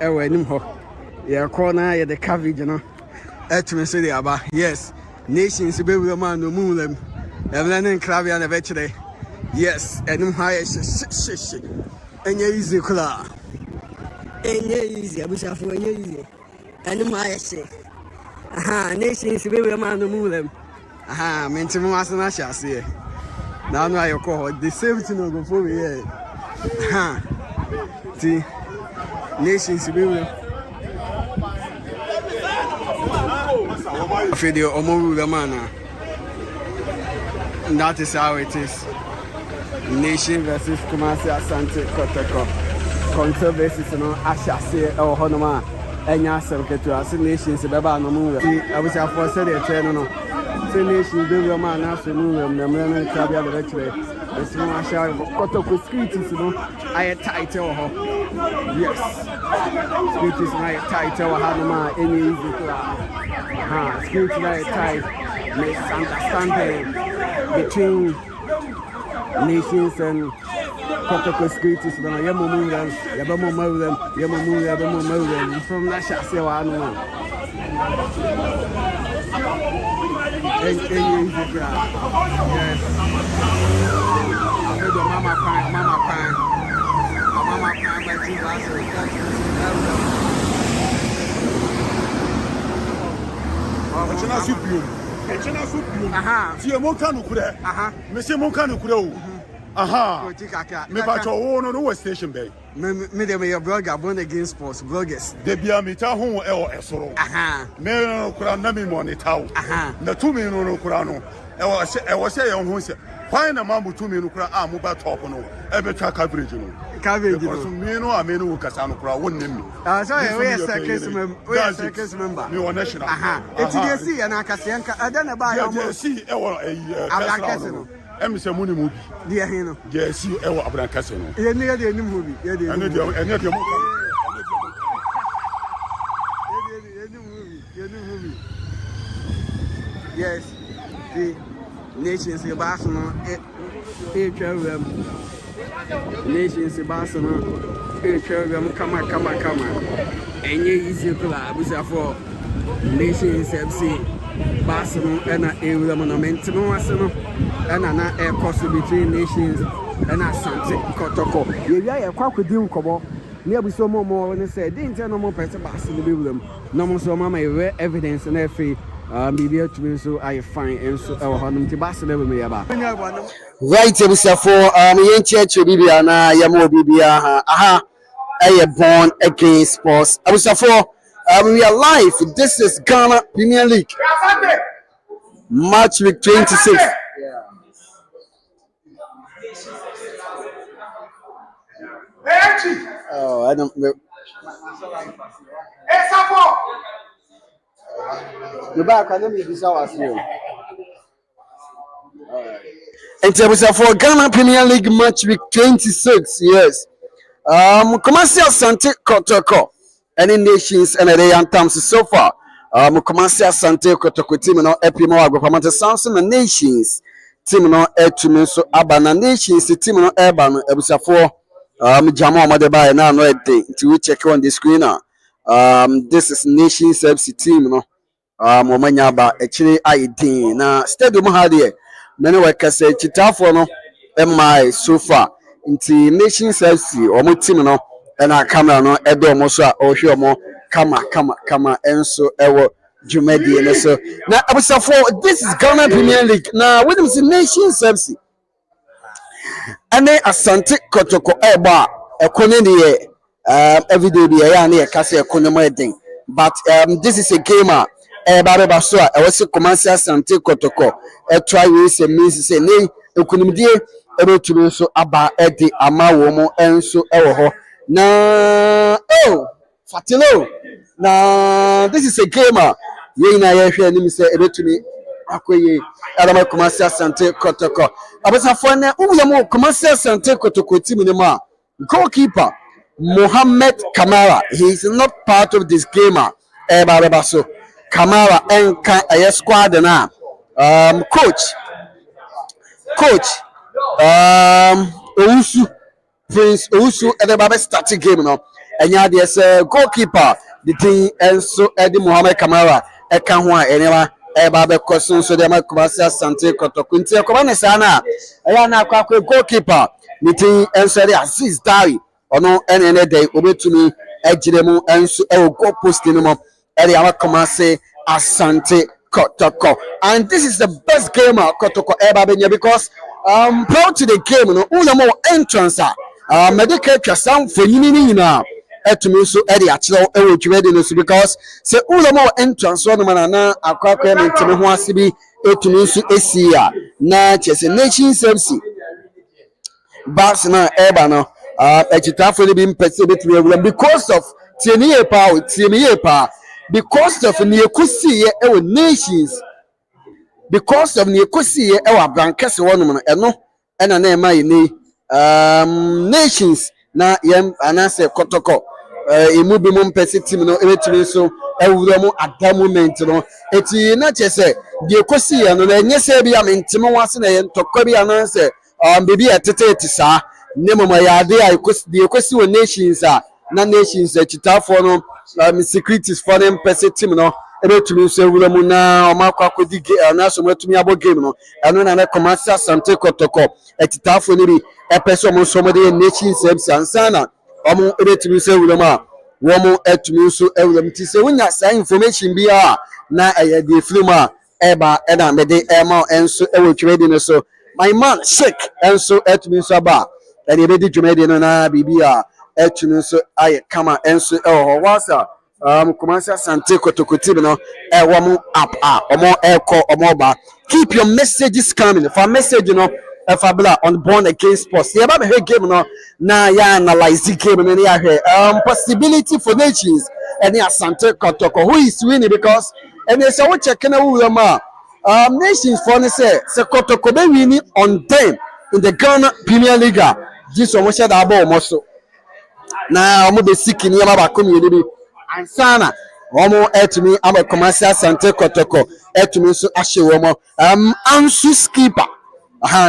ewe nim ho. Ye corner ye the coverage no. Etme so the aba. Yes. Nations be we man no mu lem. Evlen club ya na vechre. Yes, enim ha ye shi. Enye easy kula. Enye easy abusafo enye easy. Enim ha ye shi. Aha, nations be we man no mu lem. Aha, mentimo asana shase. Now no I call the same thing go for me here. Aha. The nations be we video omo the man. That is how it is. Nation versus Kumasi Asante Kotoko. Controversies no ashase e ho no ma enya asem ketu ase nations beba no mu. I was for say the train no. Say nations be we man na so no na me na kabia the lecture. It's no asha Kotoko street is no aye tight ho. Yes. Street is na tight ho ha no ma any easy class. Street na tight. Misunderstanding between nations and Kotoko street is when I am moving them, from Nasha Sewa. Yes. I heard your mama crying, my mama crying by 2 glasses. Aha. See a monka no kure. Aha. Me say monka no kure o. Aha. Me ba cho wo no station bay. Me dem your blogger born against sports bloggers. De bia me ta ho e o esoro. Aha. Me no kura na me mo ne tawo. Aha. Na tu me no kura no. E wo se ye ho se. Why na mambu tu me no kura a mo ba top no. E be twa coverage no. Coverage no. Me no a me no kasa no kura won nem. So we are circus member. Me o national. Aha. Eti dey see na akase anka ada na ba ya mo. See e wo abrakase no. Em se muni mu bi. Dey hin no. Dey see e wo abrakase no. Ye ni dey nim ho bi. Ye dey. Ene dey mo. Yes. The nations e ba so no e twawam. Nations e ba so no e twawam kama. Enye easy kula abusafo. Nations FC Barcelona and a monument no aseno and a course between nations and Asante Kotoko. You are quite with Kobo. Near be so more when they say, didn't tell no more person Barcelona be with them. No more so mamma evidence and every media to me so I find and so our home to Barcelona with me about. Right, for yen church Bibiana, Yamo Bibia, aha, I am born against sports. I was for. We are live. This is Ghana Premier League. Match week 26. Oh, I don't know. The back, I don't need this hour. And it was for Ghana Premier League match week 26. Yes. Commercial Asante Kotoko. Any nations and the anthems so far. Mukomasi Asante Kotoko team no epimo agopamante Samson na nations team no etumi so abana nations team no eba no ebusafo jamo amade ba na no ede nti we check on the screen now. This is nations FC team no momanya ba ekire aidin na stadium ha de many workers say chitafo no MI so far nti nations FC omo team no and our camera no edo mo so o hwe mo kama enso ewo jumedi and so now abusafo this is Ghana Premier League now with the nations FC and Asante Kotoko eba ekone ne every day be ya na kase ekone mo eden but this is a gamer eba so e was Kumasi Asante Kotoko try we say means say ne ekonimdie ebetumi so aba edi ama wo mo enso ewo ho na Fatilo na this is a gamer ye na ye hwe ni say ebetumi akoye adama Kumasi Asante Kotoko abasafo na umu Kumasi Asante Kotoko team ni ma goalkeeper Mohammed Kamara, he is not part of this gamer so Kamara enka a squad na coach Owusu Prince Owusu and the Baba starting game now. ɛnyɛ adeɛ sɛ goalkeeper the din ɛnso ɛde Mohammed Kamara ɛka ho a ɛnɛma ɛba bɛkɔ so nso deɛ ma Kumasi Asante Kotoko nti ɛkɔba ne saa no a ɛyɛ na akɔ goalkeeper ne din ɛnso ɛde Aziz Dari ɔno ɛne ne dɛ obɛtumi agyina mu ɛnso ɛwɔ goal post no mu ɛde ama Kumasi Asante Kotoko. And this is the best game Kotoko ever been here because proud to the game no ulamo entrance medical twasam for yini na etumi so e de akyerɛw ɛwɔ dwumadi no so because sɛ ulamo entrance no man na akwakwa me ntimi ho ase bi etumi so esi a na kyese nation service bas na eba no echitafo ne bi mpɛsɛ betumi awura because of tiemiye pa because of neekusiye ɛwɔ nations because of neekusiye ɛwɔ abrankɛse wɔ nom no ɛno ɛna na ɛma yɛ ne nations na yɛm anase Kotoko emu bi mu mpɛsɛ team no ɛbɛtumi so ɛwura mu at that moment no eti na kyɛ sɛ neekusiye no na ɛnyɛ sɛ bi a menteme wase na yɛ ntɔkwa bi anase beebi ɛtete ti saa ne mo yɛ ade a neekusi wɔ nations a na nations akyitafoɔ no securities for them person team no ebetumi nso ewura mu na ɔmo akɔ akɔdi na so mo atumi abɔ game no ɛno na Kumasi Asante Kotoko akyitafoɔ no bi ɛpɛ sɛ ɔmo nso ɔmo de nations service ansa na ɔmo ebetumi nso ewura mu a wɔn atumi nso ewura mu ti sɛ wonya saa information bi a na ɛyɛ de efiri mu a ɛba ɛna mɛde ɛma ɛnso ɛwɔ dwumadi no so my man Sheikh ɛnso atumi nso aba ɛde ebedi dwumadi no na biribi a etumi nso ayɛ kama enso ɛwɔ hɔ wasa Kumasi Asante Kotoko team no ɛwɔ mu app a ɔmo ɛkɔ ɔmo ba keep your messages coming for message no ɛfa bla on born against sports yɛba bɛhwɛ game no na yɛ analyze game no ne yɛahwɛ possibility for nations ɛne Asante Kotoko who is winning because ɛne sɛ wo check na wura mu a nations for ne sɛ Kotoko bɛ winning on them in the Ghana Premier League a gye so ɔmo hyɛ da abɔ ɔmo so na ɔmo bɛ siki nneɛma baako mmienu bi ansana ɔmo ɛtumi ama Kumasi Asante Kotoko ɛtumi nso ahyɛ wɔn ansu skipper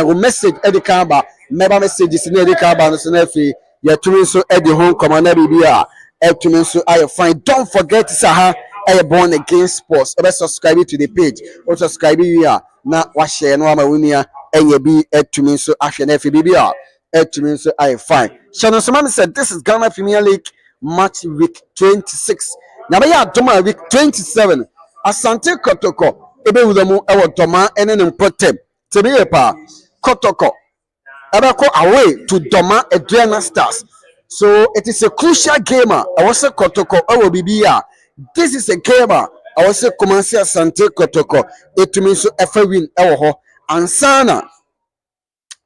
wo message ɛde kan ba mmɛba messages na ɛde kan ba no so na afei yɛtumi nso ɛde ho nkɔmɔ na biribi a ɛtumi nso ayɛ fine don't forget sɛ ɛyɛ born against sports ɛbɛ subscribe to the page o subscribe yi a na wahyɛ no ama wunia ɛyɛ bi ɛtumi nso ahwɛ na afei biribi a etumi nso ayɛ fine Shannon Somani said this is Ghana Premier League match week 26 na bɛyɛ adom week 27 Asante Kotoko ebewura mu ɛwɔ dɔma ɛne ne mpɔtɛm tɛmiyɛ pa Kotoko ɛbɛkɔ away to Doma Aduana Stars so it is a crucial game a ɛwɔ sɛ Kotoko ɛwɔ bibi a this is a game a ɛwɔ sɛ Kumasi Asante Kotoko etumi nso ɛfɛ win ɛwɔ hɔ ansana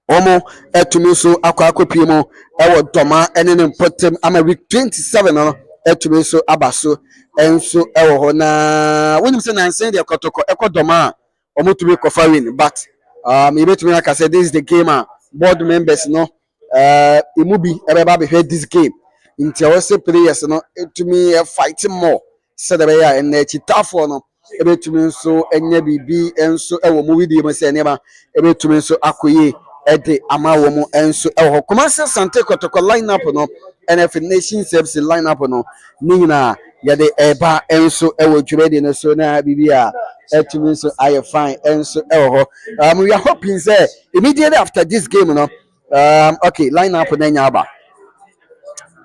ɔmo etumi nso akɔ akɔpie mu ɛwɔ dɔma ɛne ne mpɔtɛm ama week 27 no etumi nso aba so ɛnso ɛwɔ hɔ na wɔnim sɛ nansen deɛ Kotoko ɛkɔ dɔma a ɔmo tumi kɔfa win but yɛbɛtumi aka sɛ this is the game a board members no emu bi ɛbɛba abɛhwɛ this game nti ɛwɔ sɛ players no etumi fight more sɛdeɛ ɛbɛyɛ a ɛnna akyitafoɔ no ebɛtumi nso ɛnyɛ biribi ɛnso ɛwɔ mu widie mu sɛ nneɛma ebɛtumi nso akɔ yie ɛde ama wɔn mu nso ɛwɔ hɔ Kumasi Asante Kotoko line up no NF Nation Service line up no ne nyinaa yɛde ɛba nso ɛwɔ dwumadi no so na biribi a ɛtumi nso ayɛ fine nso ɛwɔ hɔ we are hoping sɛ immediately after this game no okay line up na nya aba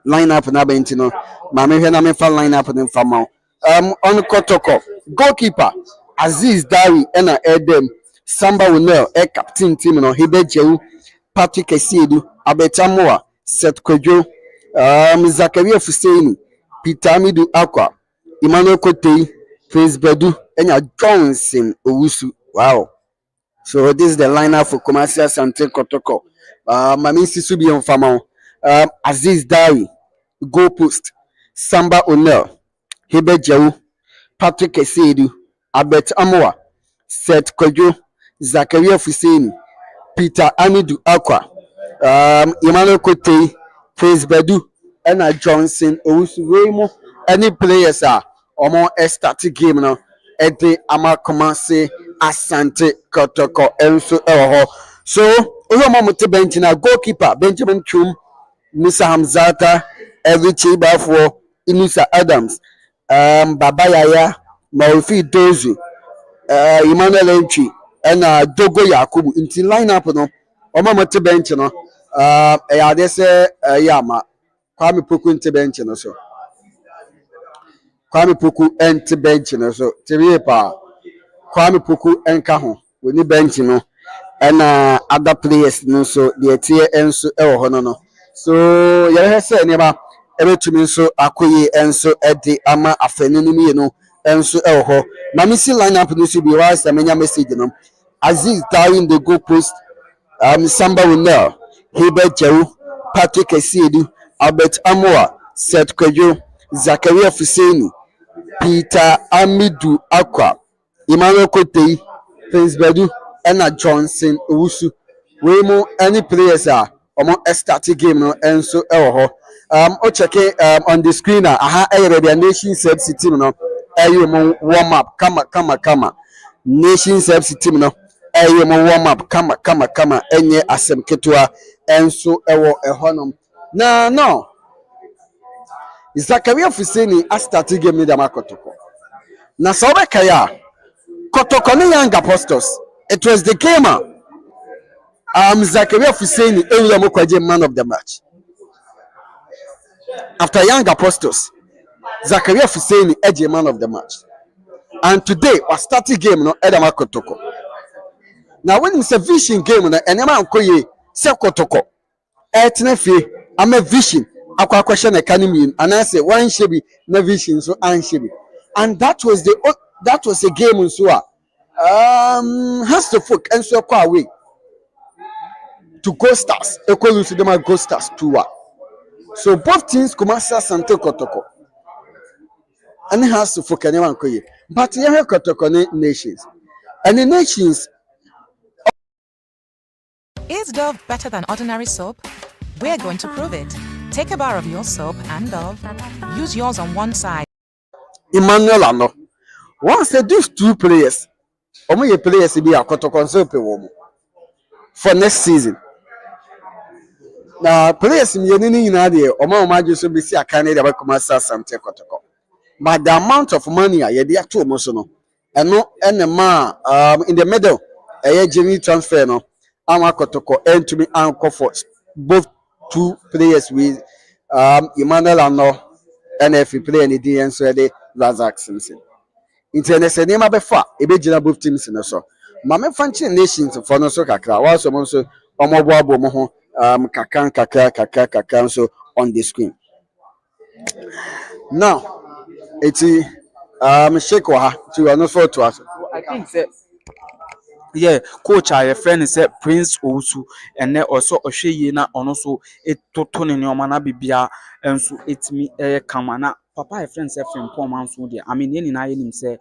line up na bɛnti no maame hwɛ na mefa line up no mfa ma on Kotoko goalkeeper Aziz Dari ɛna Edem Samba Winel captain team no Hibejewu Patrick Esiedu Abetamoa Seth Kojo Zakaria Fuseini Peter Amidu Akwa Emmanuel Kotei Praise Bedu Enya Johnson Owusu wow so this is the lineup for Kumasi Asante Kotoko Mami Sisubi Mfamao Aziz Dari goal post Samba Winel Hibejewu Patrick Esiedu Abetamoa Seth Kojo Zakaria Fuseini, Peter Amidu Akwa, Emmanuel Kotei, Praise Bedu, and Johnson Owusu. Any players are omo start game now. Ede ama Kumasi Asante Kotoko enso ewo. So oyo mo te bench na goalkeeper Benjamin Chum, Musa Hamzata, every chiba for Inusa Adams, Baba Yaya, Maufi Dozu, Emmanuel Entry, and Dogo Yakubu. Into lineup no, Oma Mate bench no, I they say Yama, Kwame Puku into bench no so. Kwame Puku ente bench no so. Tibi pa Kwame Puku enka ho. We ni bench no. And other players no so the tier enso e ho no no. So you hear say neba ebetumi nso akoyi enso edi ama afenu no mi no enso e ho. Na me see lineup no so bi wa say menya message no. Aziz Darwin the goal post, Samba Winner, Hubert Jehu, Patrick Esiedu, Albert Amoa, Seth Kwejo, Zakaria Fuseni, Peter Amidu Akwa, Emmanuel Kotei, Prince Bedu, and Johnson Owusu. We mo any players are omo starting game no enso e ho. O check on the screen aha the nation FC team no mo warm up kama nation FC team no mo warm up kama enye asem ketua enso ewo ehonom na no Zakaria Fuseni a starting game ni dama Kotoko na so be kaya Kotoko ni Young Apostles. It was the game Zakaria Fuseni Ewuya Mokwaje man of the match. After Young Apostles, Zakaria Fuseni Eje man of the match. And today was starting game no Edama Kotoko. Now when it's a vision game no enema nkoye se Kotoko. Etnefe am a vision akwa question economy and I say one shebi na vision so an shebi. And that was a game so has to folk and so kwa away to Go Stars. Equal to them Go Stars 2-1. So both teams commence Asante Kotoko. And it has to folk anyone koye. But you have Kotoko nations. And the nations. Is Dove better than ordinary soap? We're going to prove it. Take a bar of your soap and Dove. Use yours on one side. Emmanuel Ano. Once these two players, omo players be a Kotoko soap for next season. Now players in Yenini Nadia, Oma just be see a candidate about Commerce Asante Kotoko. But the amount of money I had to Mosono and no and the man in the middle, a Jimmy transfer no, Ama Kotoko and to me uncle for both two players with Emmanuel Ano and if you play any DN so the Razak Simpson. Internet say name abefa ebegyina both teams no so. Mame fanchi nations for no so kakra. Wa so mo so omoboabo mo ho kakra so on the screen. Now it's shake wa to no for to us. I think that coach your friend is Prince Owusu and then also Oshe na ono so etoto ne nneoma na bibia enso etimi kama na papa your friend say from poor man so there. I mean ye nyina ye nim say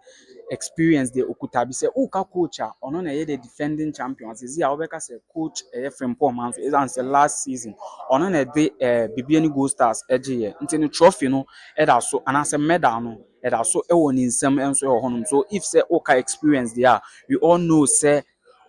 experience the okuta bi say uka coach ono na ye the defending champions is here obeka say coach from poor man so is say last season ono na de bibia ni Go Stars eje ye nti trophy no e da so and as a medal no e da so e woni nsem enso e honum so if say uka experience there we all know say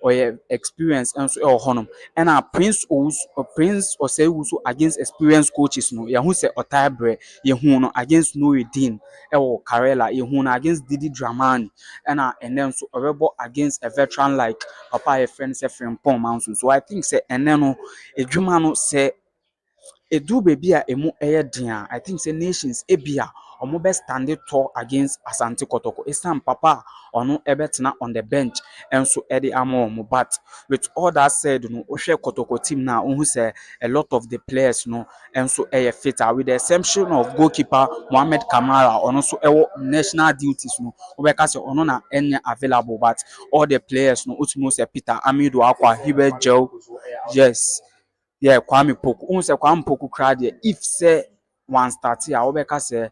or experience and so honum and our Prince or say Owusu against experienced coaches no ya hu say Otaibre ye hu no against Noedin or Karela ye hu no against Didi Dramani and then so rebel against a veteran like Papa a friend say Frimpong Mountain. So I think say and then no edwuma no say edu baby a emu din I think say nations ebia omo be stand tall against Asante Kotoko esam papa ono ebetena on the bench and so edi amo but with all that said no ohwe Kotoko team na who say a lot of the players no and so fit with the exception of goalkeeper Mohamed Kamara ono so ewo national duties no obeka say ono na any available but all the players no utimo say Peter Amidu Akwa Hibe Joe yes Kwame Poku unse Kwame Poku crowd if say one start here obeka say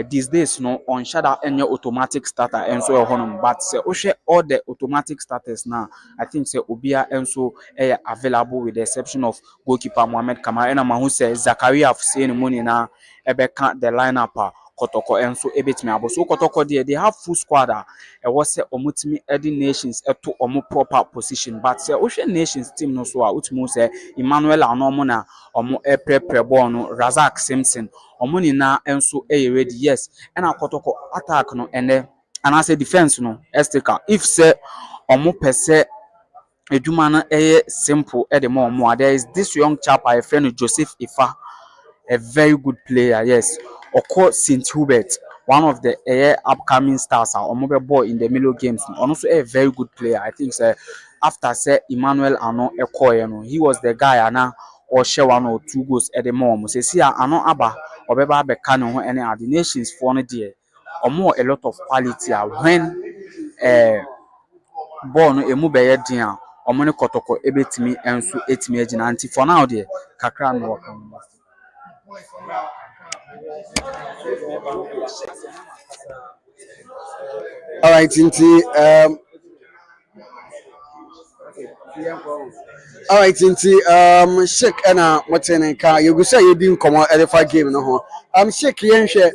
these days no on shadow any automatic starter and so honum but say all the automatic starters now I think say obia and so available with the exception of goalkeeper Mohamed Kamara and who say Zakaria Fuseni money na ebeka the lineup Kotoko and so ebetimi abo. So Kotoko they have full squad e was say omutimi edi nations to omo proper position. But say Ocean Nations team no so utmu say Emmanuel Anomo na omo prepare ball no Razak Simpson omo nyina enso ready. Yes. And Kotoko attack no and I say defense no estika. If say omo pese edwuma no simple e de more. There is this young chap I friend Joseph Ifa, a very good player. Yes, Oko St. Hubert, one of the upcoming stars or mobile boy in the Milo games, and also a very good player. I think after say Emmanuel Ano Ekoye, he was the guy and or share 1 or 2 goals at the moment. Say see Ano Aba or Beba Bekano any other nations for no dear or more a lot of quality when ball no emu bɛyɛ den a ɔmo ne Kotoko ebetimi enso etimi agyina nti for now deɛ kakra no wɔka no. All right, Inti. All right, Inti. Shake and Martin car. You go say you didn't come out at the fight game, no. Shake Yenche.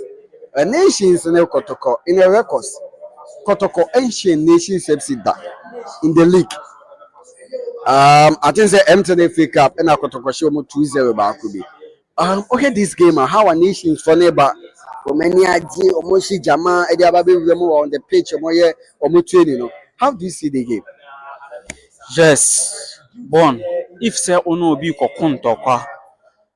Nations in Kotoko in the records. Kotoko ancient nations FC that in the league. I think the MTN FA Cup and Kotoko show mo 2-0 back could be. Okay, this game, how a nations for neighbor. Romania, Omoshi Jama, Ediababi Remo on the pitch, Omo training. How do you see the game? Yes, born if say ono obi kokunto kwa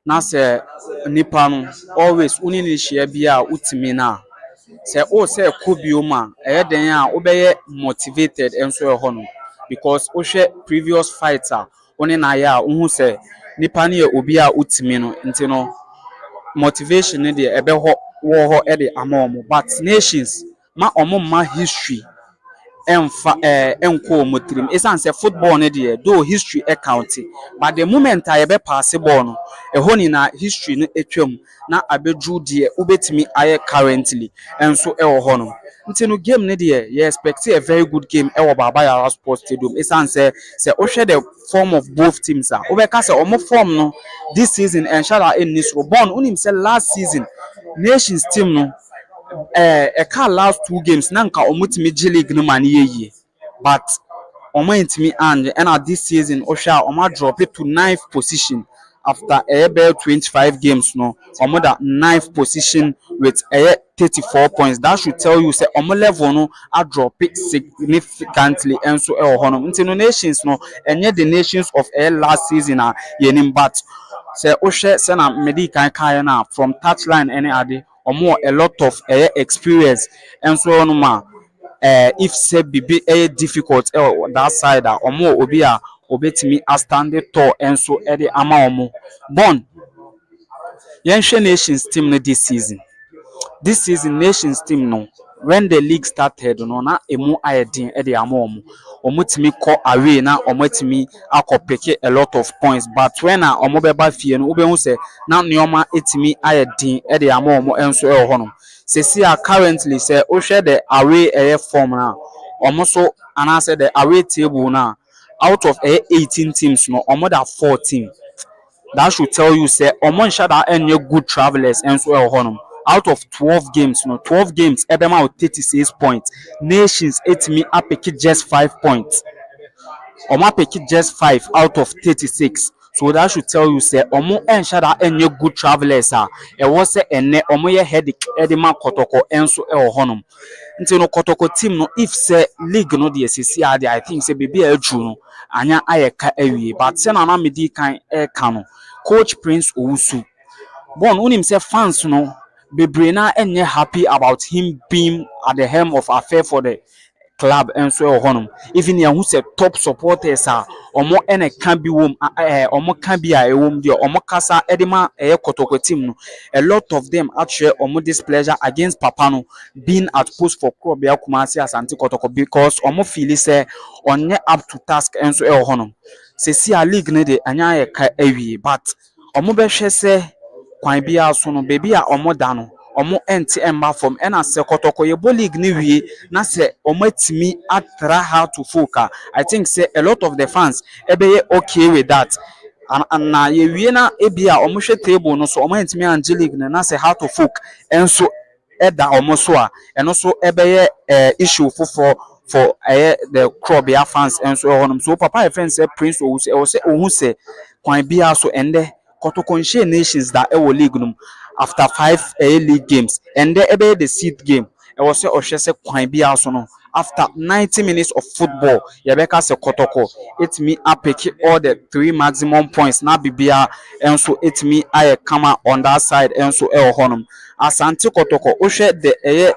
na say nipa no always uni ni hia bia utimi na say o say kobioma den a obeye motivated enso e ho no because o hwe previous fighter oni na ya uhu say nipa ne obi a utimi no nti no motivation ne de ebe ho wo ho e de amomo but nations ma ma history enko motrim esan say football no dey do history account but the moment I be pass ball no ho ni na history no etwam na abedru dey ubetimi aye currently enso e wo ho no nti no game no dey you expect a very good game e wo Baba Yara Sports Stadium esan say o share the form of both teams a obeka say omo form no this season and shala in this born unim say last season nations team no last 2 games na nka omutimi G League no man ye but omo intimi and this season osha omo drop it to 9th position after about 25 games no omo that 9th position with 34 points. That should tell you say omo level no a drop it significantly and so hono nti no nations no enye the nations of last season yenim but say oshe say na medi kan na from touchline any ade omo a lot of experience and so no ma if say bibi difficult that side omo obi a obetimi a stand tall and so the ama omo born yenhwe nations team no this season nations team no when the league started no na emu ayedin the ama omutimi call away na omutimi akopeke a lot of points but when omo beba fie no obehu say na neoma etimi ayedin the ama enso ho no sesi currently say o share the away form na omo so ana say the away table na out of 18 teams no omo that 14 that should tell you say omo nshada any good travelers enso ho no out of 12 games, 12 games, Ebema with 36 points. Nations, etimi apeki just 5 points. Omo apeki just 5 out of 36. So that should tell you say omo enshada any good travelers e was say ene omo ye headache edema Kotoko enso honum. Nti no Kotoko team no if say league no the SCC I think say baby edru no anya ayeka awie but say na medi kan no coach Prince Owusu born unim say fans no bebre na enye happy about him being at the helm of affair for the club and so honum even who say top supporters omo ene can be wom omo can be a wom de omo kasa edema Kotoko team no a lot of them actually omo displeasure against Papa no being at post for club ya Kumasi Asante Kotoko because omo feel say onye up to task and so honum say see a league ne de anya ye ka awie but omo be hwe say kwan bia so no baby a omo da no omo enti emba from ena se Kotoko ye league ni wie na se omo atimi atra how to focus. I think say a lot of the fans ebe okay with that and na ye wie na ebia omo hwe table no so omo enti anje league na se how to focus enso ɛda ɔmo so a ɛno so ɛbɛyɛ issue foforɔ for the Krobia fans and so on. So papa friend said Prince or say who say kwan bia so ende Kotoko nations that ɛwɔ league no after 5 league games and there the seed game I was say ohwe say kwan bia so no after 90 minutes of football yebeka say Kotoko it me apeki all the 3 maximum points na bibia and so it me I come on that side and so honum Asante Kotoko ohwe the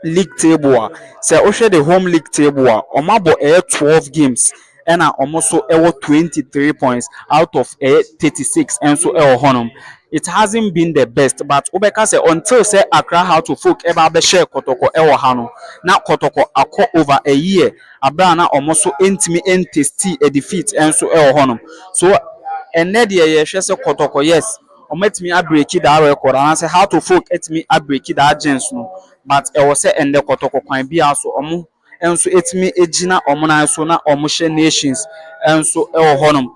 league table say ohwe the home league table omabo 12 games and almost so 23 points out of 36 and so honum it hasn't been the best but obeka say until say Accra how to folk eba be share Kotoko hano na Kotoko akọ over a year abra na almost so entimi entesti a defeat and so honum so and there ye say Kotoko yes ometimi abreaki that record and say how to folk etimi abreaki that gens no but e was say ende Kotoko kwan bia so omo enso etimi egina omo na so na omo hye nations enso honum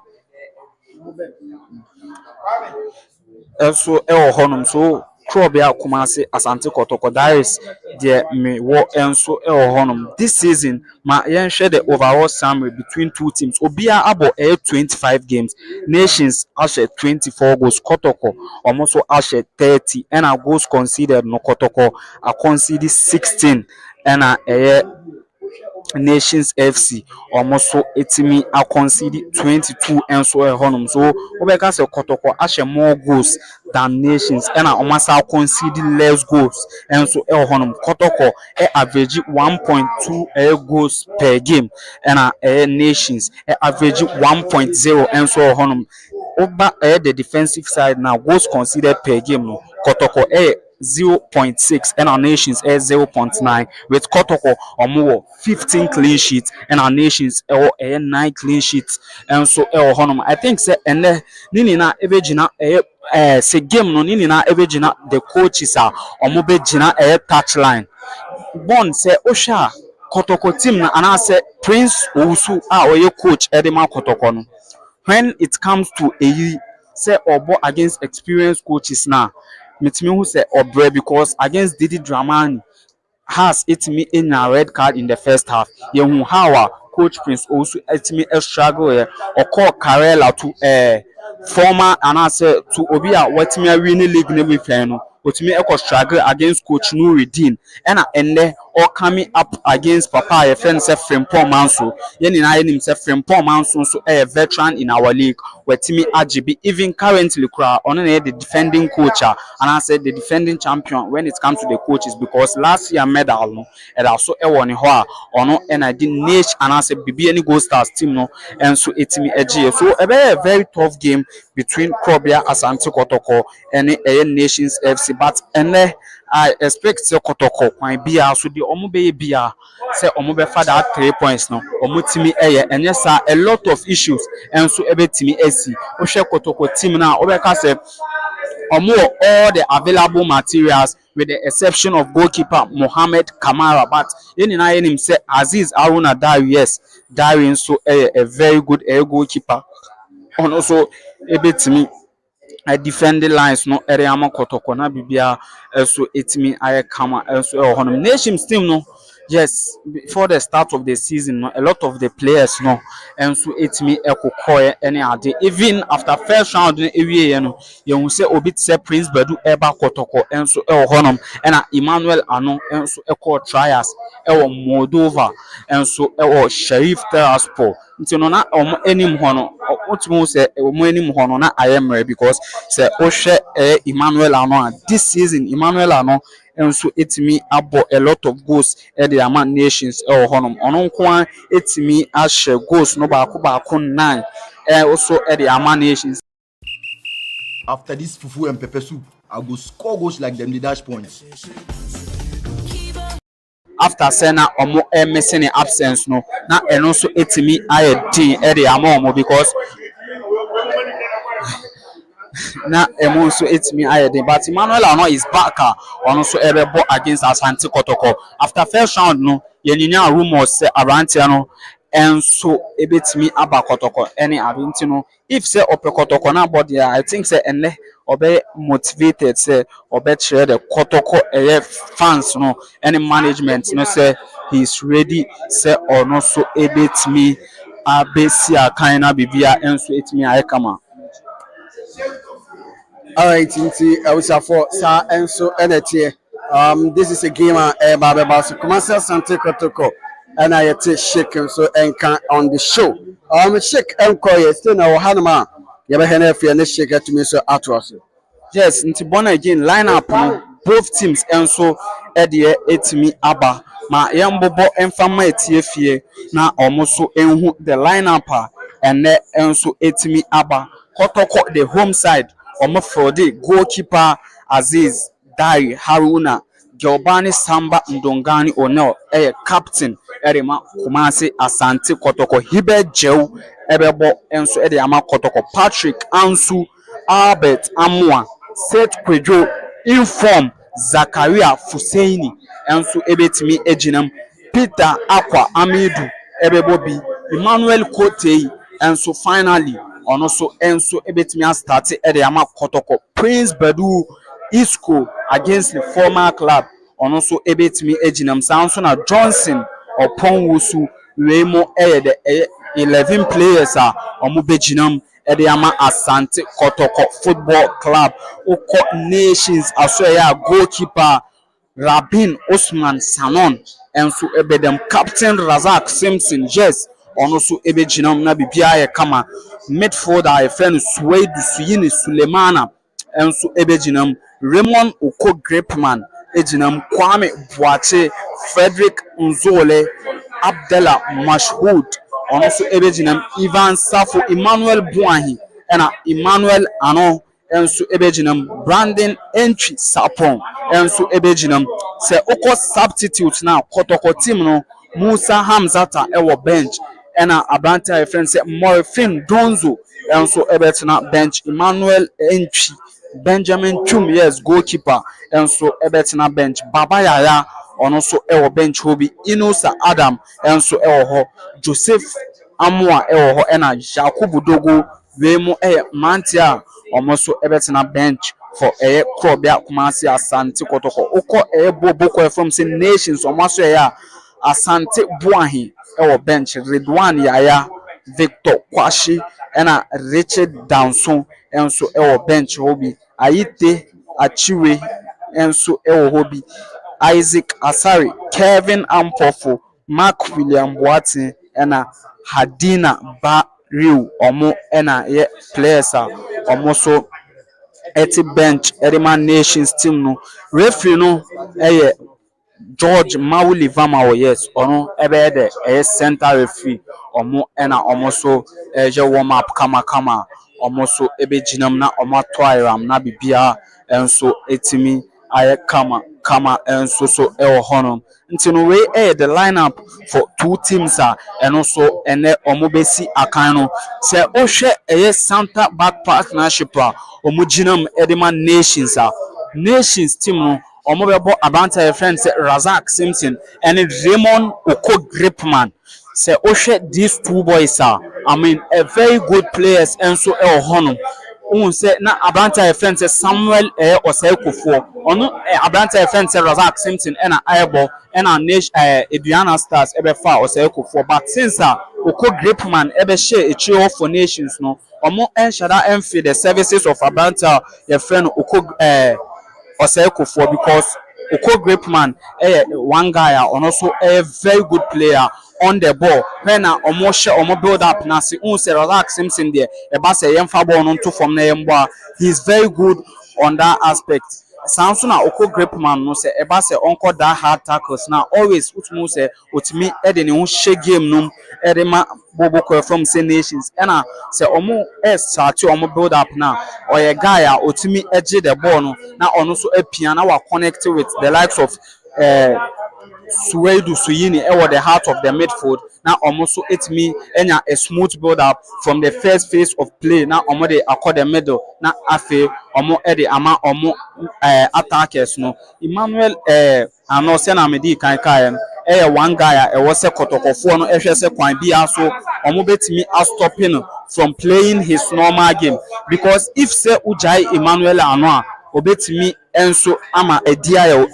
enso honum so Krobia Kumasi Asante Kotoko that is the me wo enso honum this season ma yen share the overall summary between two teams obia abo 25 games nations ashe 24 goals Kotoko almost ashe 30 and our goals conceded no Kotoko a conceded 16 and Nations FC almost so etimi a conceded 22 and so honum so obeka say Kotoko ashe more goals than Nations and almost conceded less goals and so honum Kotoko average 1.2 goals per game and Nations average 1.0 and so honum over the defensive side now goals conceded per game no Kotoko 0.6 and our nations 0.9 with Kotoko or more 15 clean sheets and our nations 9 clean sheets and so honum I think say and nini na evejina say game no nini na evejina the coaches are or mobe jina touchline bon say osha Kotoko team na and say Prince Owusu oye coach Edema Kotoko no when it comes to a say obo against experienced coaches now metimi who say obre because against Didi Dramani has it me in a red card in the first half yehu how coach Prince also it me a struggle or call Karela to former and I say to obia what me a winning league never plan but me a struggle against coach Nuruddin and there or coming up against Papa a friend say Frimpong Manso yen I him say Frimpong Manso so a veteran in our league where Timmy AGB even currently on the defending coach and I said the defending champion when it comes to the coaches because last year medal no and also a one or no and I didn't niche and I said BB any Gold Stars team no and so it's me a so a very tough game between Krobia Asante Kotoko and a Nations FC but and I expect say Kotoko kwan bia so the omo be bia say omo be fa that 3 points no omo timi and yes a lot of issues and so ebetimi esi o hwe Kotoko team na obeka say omo all the available materials with the exception of goalkeeper Mohamed Kamara but in him say Aziz Aruna Dari yes Dari so a very good goalkeeper and also ebetimi defending lines no area ma Kotoko na bibia so etimi aye kama so honum nations team no yes before the start of the season no a lot of the players no and so etimi ekokoye any ade even after first round no ewie no you say obi say Prince Badu eba Kotoko and so honum and Emmanuel Ano and so eko trials Moldova and so Sheriff Tiraspol nti no na enim ho no otumo say enim ho no na ayemre because say ohwe Emmanuel Ano this season Emmanuel Ano and so etimi abo a lot of goals the among nations honum ono nko etimi ahye goals no ba ko 9 also the among nations after this fufu and pepper soup I go score goals like them the dash points after Sena omo missing in absence no na eno so etimi ayedin the among because na emo so etimi ayedin but Emmanuel Ano is back on so ebebo against Asante Kotoko after first round no yeninya rumors say Arantia no ɛnso ebetumi aba kɔtɔkɔ ɛne ade nti no if sɛ ɔpɛ kɔtɔkɔ na abɔ deɛ I think sɛ ɛnɛ ɔbɛyɛ motivated sɛ ɔbɛkyerɛ the kɔtɔkɔ ɛyɛ fans no ɛne management no sɛ he is ready sɛ ɔno so ebetumi abesi akan na biribiara ɛnso etumi ayɛ kama. Alright, Inti Ausafo Sa Enso Enetie. This is a game Baba so Kumasi Asante Kotoko and I shake so enka on the show. Shake enko still now Hanama. Yabahene if you shake to me so atros. Yes, nti born again lineup no both teams ɛnso ɛdeɛ etimi aba ma yɛmbobɔ ɛmfama etie fie na ɔmo so ɛnhu the lineup a ɛnɛ ɛnso etimi aba kɔtɔkɔ the home side ɔmo frɔde goalkeeper Aziz Dari Haruna Gilbani Samba Ndongani Onel ɛyɛ captain ɛrema Kumasi Asante Kotoko Hibe Jew ɛbɛbɔ ɛnso ɛde ama Kotoko Patrick Ansu Albert Amua Seth Kwejo Inform Zakaria Fuseini enso ebetimi eginam Peter Akwa Amidu ebebo bi Emmanuel Kotei enso finally ono so enso ebetimi a start e de ama Kotoko Prince Badu Isco against the former club ono so ebetimi eginam sanso na Johnson Oponwusu Remo de 11 players a omo beginam ede ama Asante Kotoko Football Club Oko Nations asoya goalkeeper Rabin Osman Sanon enso ebedem captain Razak Simpson yes ono so ebeginam na bibia ye kama midfielder a friend Suede Suyini Sulemana enso ebeginam Raymond Oko Gripman eginam Kwame Boache Frederick Nzole Abdallah Mashhood ono so ebeginam Ivan Safo Emmanuel Buahi ena Emmanuel Ano enso ebeginam Brandon Entry Sapon enso ebeginam se oko substitute na Kotoko team no Musa Hamzata ewo bench ena abanta friend se Morfin Donzo enso ebetena bench Emmanuel Entry Benjamin Chum yes goalkeeper enso ebetena bench Baba Yaya ono so ewo bench hobi Inosa Adam enso ewo ho Joseph Amua ewo ho ena Jacob Dogo wemu mantia omoso ebetena bench for Krobia Kumasi Asante Kotoko oko boko from say nations omoso Asante Buahi ewo bench Redwan Yaya Victor Kwashi ena Richard Danson enso ewo bench hobi Ayite Achiwe enso ewo hobi Isaac Asari Kevin Ampofo Mark William Boateng ena Hadina Bariu omo ena ye players a omo so eti bench Edema Nations team no referee no George Mauli Vama yes ono ebe de center referee omo ena omo so je warm up kama omo so ebe ginam na omo atoiram na bibia enso etimi aye kama enso so ewo honom nti no we the lineup for two teams and also ene omo besi akan no se ohwe center back partnership omo ginam Edema Nations team no omo bebo abanta friend say Razak Simpson and Raymond Oko Gripman say ohwe these two boys I mean a very good players enso ewo honom say na abanta friend say Samuel Osaikofo ono abanta friend say Razak Simpson and Ayebo and Eduana Stars ebefa Osaikofo but since Oko Gripman ebe share a for Nations no omo enshada enfi the services of abanta your friend Oko Osaikofo because Oko Gripman one guy and also a very good player on the ball when omo build up na se say Razak Simpson there e ba say yemfa ball no to from na yembo he's very good on that aspect Samson Oko Gripman no say e ba say onko that hard tackles now always utmu say otimi e de ne ho hye game no e de ma Boboko from say Nations and say omo start omo build up now or a guy otimi edge the ball no na ono so apia na wa connect with the likes of Suedu Suyini ewo the heart of the midfield na almost etimi enya a smooth build up from the first phase of play na omo de accord the middle na afe omo e de ama omo attackers no Emmanuel ano se na medi kan one guy a ɛwɔ sɛ kɔtɔkɔfoɔ no ɛhwɛ sɛ kwan biara so ɔmo betumi astɔpe no from playing his normal game, because if sɛ ugyae Emmanuel ano a obetumi ɛnso ama adi ayɛ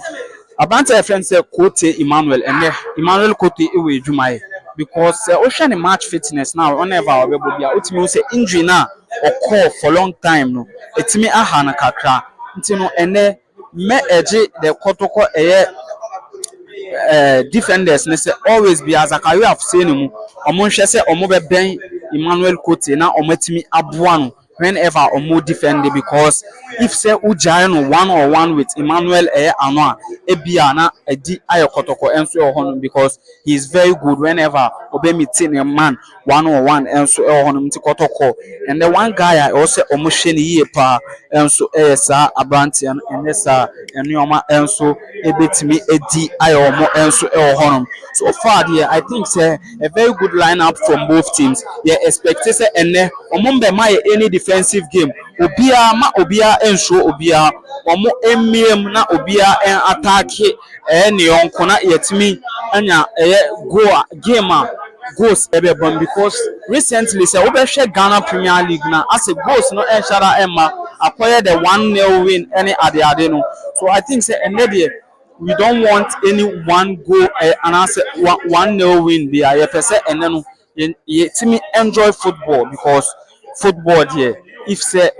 abante a friend sɛ Kote Emmanuel ɛnɛ Emmanuel Kote ɛwɔ adwumayɛ, because wohwɛ ne match fitness now whenever ɔbɛbɔ bia wotumi hu sɛ injury na ɔkɔɔ for long time no ɛtumi aha no kakra nti no ɛnɛ mɛ ɛgye the Kotoko ɛyɛ defenders ne say always be as I have seen mu omo nhwe say omo be ben Emmanuel Kote na omo atimi aboa no whenever omo defend, because if say ujai no one on one with Emmanuel ano a ebia na edi ayo Kotoko enso e ho no, because he is very good whenever obe meeting a man one on one enso e ho no mti Kotoko. And the one guy also omo hwe ne yie pa enso sa abranti and esa enuoma enso ebetimi edi ayo omo enso e ho no. So far there I think say a very good lineup from both teams. Yeah, expect say ene omo be my any defensive game obia ma obia ensure obia omo emiem na obia en attack ne yonko na yetimi anya goal game goals ebebon, because recently say obehwe Ghana Premier League na as a goals no enshara emma acquire the 1-0 win any ade no. So I think say ene dey we don't want any one goal and as 1-0 win be a person and then you enjoy football, because football there if say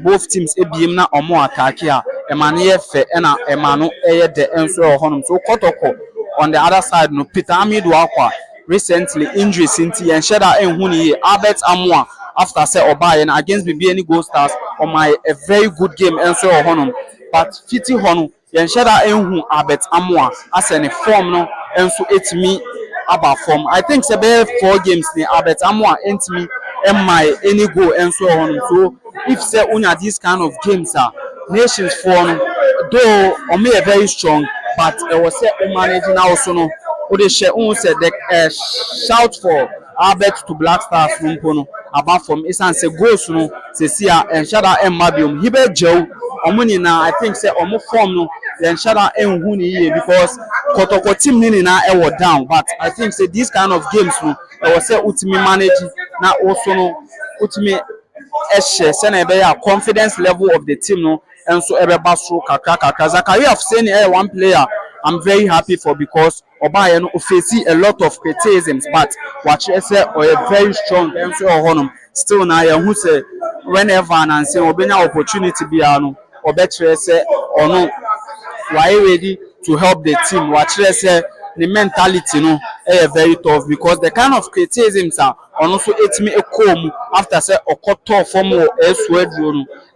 both teams ebiem na omo attack here emane fe na emano de enso honum. So Kotoko on the other side no Peter Amidu akwa recently injuries into and sheda enhu ni Albert Amoa after say obaye na against BB any goal stars on my a very good game enso honum, but fiti honum yen sheda enhu Albert Amoa as any form no enso etimi aba form. I think say be 4 games ni Albert Amoa entimi my any goal enso honum. So if say unya these kind of games are nations form though or me very strong, but it was say managing also no what they share said the shout for Albert to Black Stars from Pono about from Isan say goals no say see and shada mabium hibe joe omuni na I think say omo form no then shada enhu ni because Kotoko team ni na e were down, but I think say these kind of games no it was say ultimate manage na also no ultimate say na be ya confidence level of the team no and so everybody so kakra Zakari have seen one player I'm very happy for, because Obaye no face a lot of criticisms, but watch say a very strong and so honum still na who say whenever and say obenya opportunity be no obetre say or no why ready to help the team. Watch say the mentality no very tough, because the kind of criticisms are also it me a comb after say okoto form or elsewhere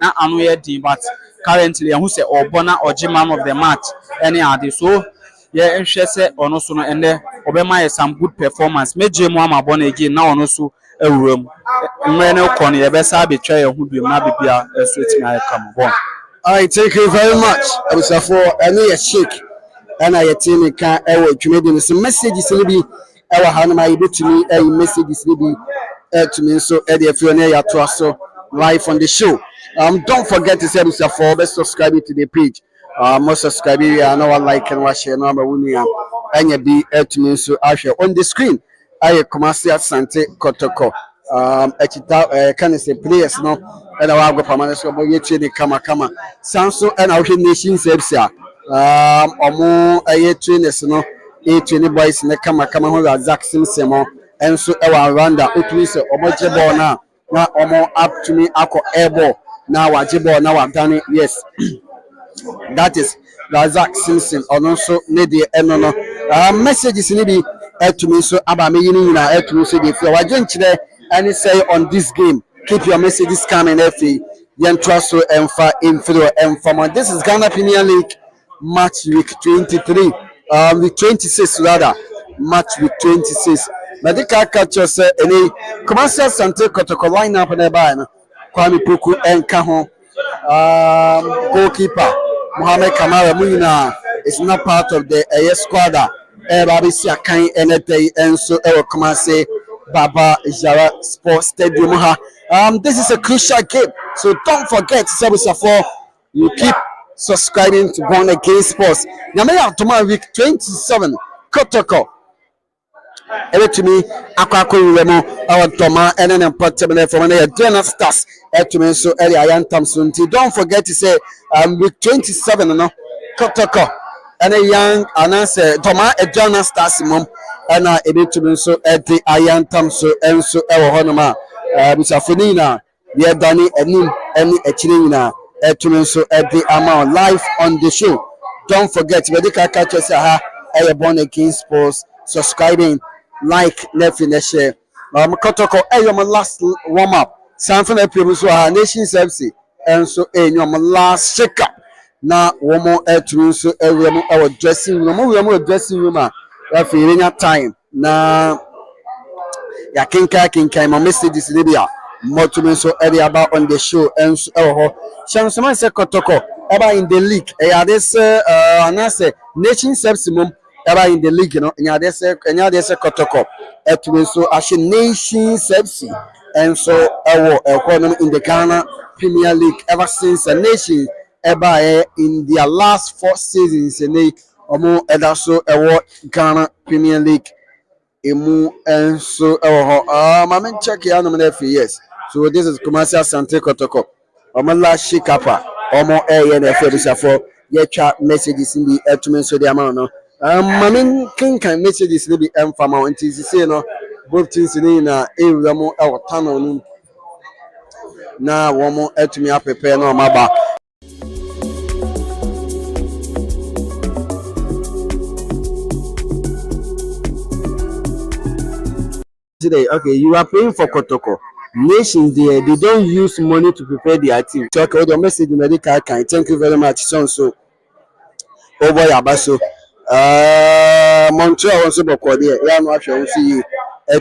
na anu ye, but currently who say Obona or G-man of the match any other. So yeah, and she say on also no and there Obama some good performance. Meje mo ama born again now on also a room. Mreno kon ye besa betray who be na bibia sweet me come on. Alright, thank you very much. I was for any shake and I team can ever to some messages will be our hand my bit to me a messages will be to me so Eddie if you're near your trust so live on the show. Don't forget to say for best subscribe to the page. Most subscribe I know I like and watch your number when you and you be to me so I share on the screen. I commercial Asante Kotoko. Can I say players no and I will go permanent so you trade kama Samsung and our nation says omo trainers no training boys na kama ho Razak Simsemo and so Rwanda otumi say omo jebo na omo up to me akọ airball na wajebo na wadane. Yes, that is Razak Simpson ono so ne de eno no messages ni bi to me so aba me yini na to me so dey feel waje nkyere and say on this game keep your messages coming every yen trust so emfa info emfa. This is Ghana Premier League match week 23 week 26 rather, match week 26 medical catcher say any commercial Asante Kotoko lineup na ba na Kwame Poku enka ho goalkeeper Mohamed Kamara Munina is not part of the squad Babisi Akan Enete and so come say Baba Jara Sports Stadium ha. This is a crucial game, so don't forget for you keep subscribing to Born Again Sports. Now, tomorrow week 27. Kotoko. To me, Akako our Toma, and then portable from a Diana Stars, to me, so early I am Thompson. Don't forget to say, with 27, no, Kotoko, and a young announcer, Toma, a Diana Stars, mom, and I able to me so at the Iron Thompson, and so our Honoma, with Afonina, we are Danny, and any a chilina, to me so at the amount live on the show. Don't forget, medical catches are born again sports, subscribing, like, nephew, share. Kotoko, my last warm up. Something I promise you, Nations FC, and so, your last shake up. Now, one more to so, our dressing room, we are dressing room, feeling at time. Now, ya kinkai my messages libya more to me so early about on the show and so Shamsaman se Kotoko about in the league this anase nation subsimum about in the league this Kotoko to me so ashe nation subsi and so economy in the Ghana Premier League ever since a nation ever in their last 4 seasons in the so Ghana Premier League emu enso ewo ho ma men check ya no na for years. So this is commercial Asante Kotoko omala shikapa omo eye na for bisafo ye twa messages bi etumen so the amount no ma men kan messages ni bi emfama until say no both things ni na ewura mo ewo tano no na wo mo etumi apepe na omaba today. Okay, you are paying for Kotoko. Nations there, they don't use money to prepare their team. So, okay, the message medical can. Thank you very much. So, over Yabaso. Montreal also boko there. Yeah, no actually see you.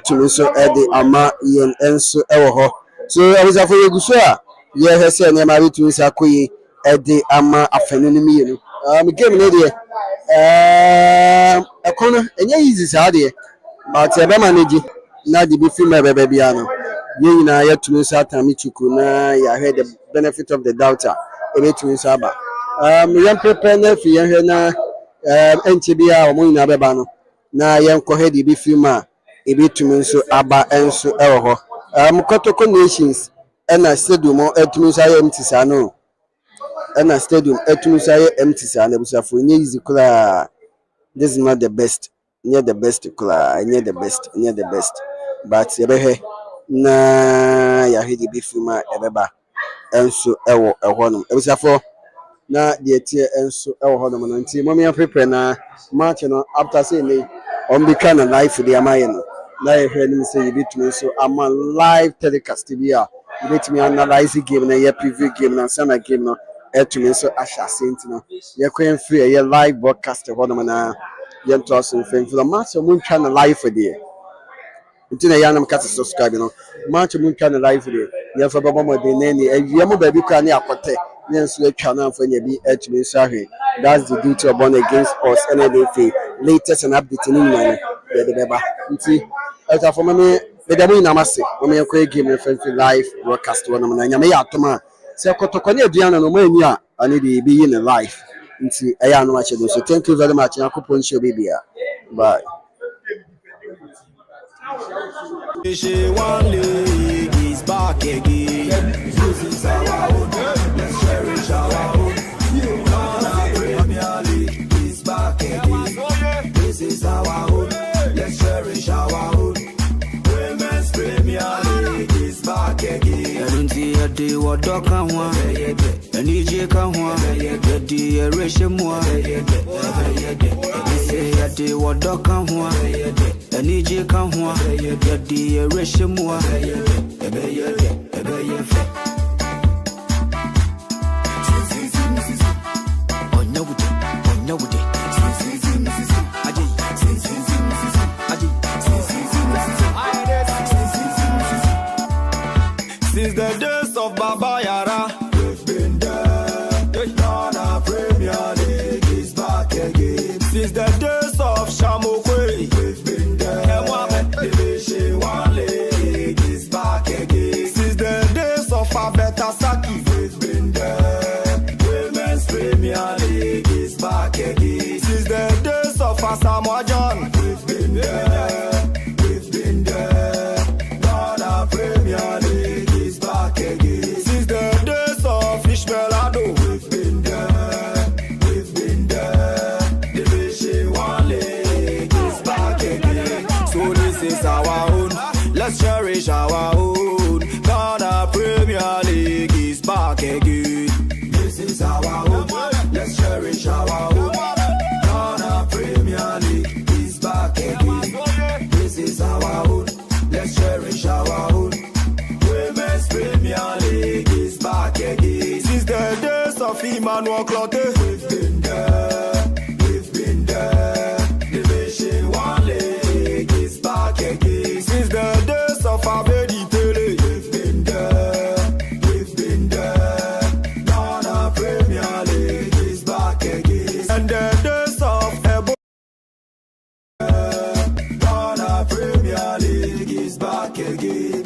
To so the ama yen enso ewo. So, I was after you go. Yeah, he said, "I'm married to Sakuyi." The ama afenuni mi you. Game no there. Ekono enye easy sa there. But ebe manage na the be film ebe bia no. Ye nyina ya tumi sa tami chuku na ya heard the benefit of the doubter. Ebe tumi sa ba. Yam prepare na fi ye na enche bia omo nyina beba no. Na yen ko head be film a ebe tumi so aba enso ewo ho. Kotoko Nations na stadium etumi sa ye empty sa no. Na stadium etumi sa ye empty sa na busafo nye easy kula. This is not the best. Near the best, near the best, near the best. But Ebehe na Yahidi Bifuma Ebeba and so Ewo Ehonum. It was for na the tear and so Ehonum and Tea. Mommy, prepare na March after saying on the kind of life for the Amayan. Now I heard him say you beat me, so I'm a live telecast TV. You beat me analyze the game, na preview game, na sana game, no. To me, so Asha Saint, no. You're going free, a live broadcast of one young person for the match of moon kind of life for the until a young cat subscribe, you know. Match of moon kind of life for the you for Baba de Nanny, and you baby can near Cote, yes, we channel for you be edge me sorry. That's the duty of born against us and anything latest and updating in the Beba. See, as a former me, the Demo Namasi, when we are game and live broadcast one of my Yatoma. So, Kotoko Diana no mania, I need to be in a life. Nti eya no ache do so thank you very much yakopon show bibia bye She one league is back again. This is our own. Let's cherish our own. Ghana Premier League is back again. This is our own. Let's cherish our own. Women's Premier League is back again. I don't see a day what dog can want. And EJ can want. The erection more. Say a day what dog can want. And EJ can want. The erection more. Since the days of Baba Yara, we've been there. Ghana Premier League is back again. Since the days of Shamokwe, we've been there. Division 1 League is back again. Since the days of Abeta Saki, we've been there. Women's Premier League is back again. Since the days of Samoa John. We've been there, we've been there. Ghana Premier League is back again. Since the days of Ishmael Ado, we've been there, we've been there. Division 1 League is back again. So this is our own, let's cherish our own. Ghana Premier League is back again. This is our own, let's cherish our own. Ghana Premier League is back again. This is our own, let's cherish our own. Women's Premier League is back again. Since the days of Emmanuel Clotte, we've been there, we've been there. Division 1 League is back again. Since the days of Abedi Pele, we've been there, we've been there. Ghana Premier League is back again. And the days of Ebo, Ghana Premier League is back again.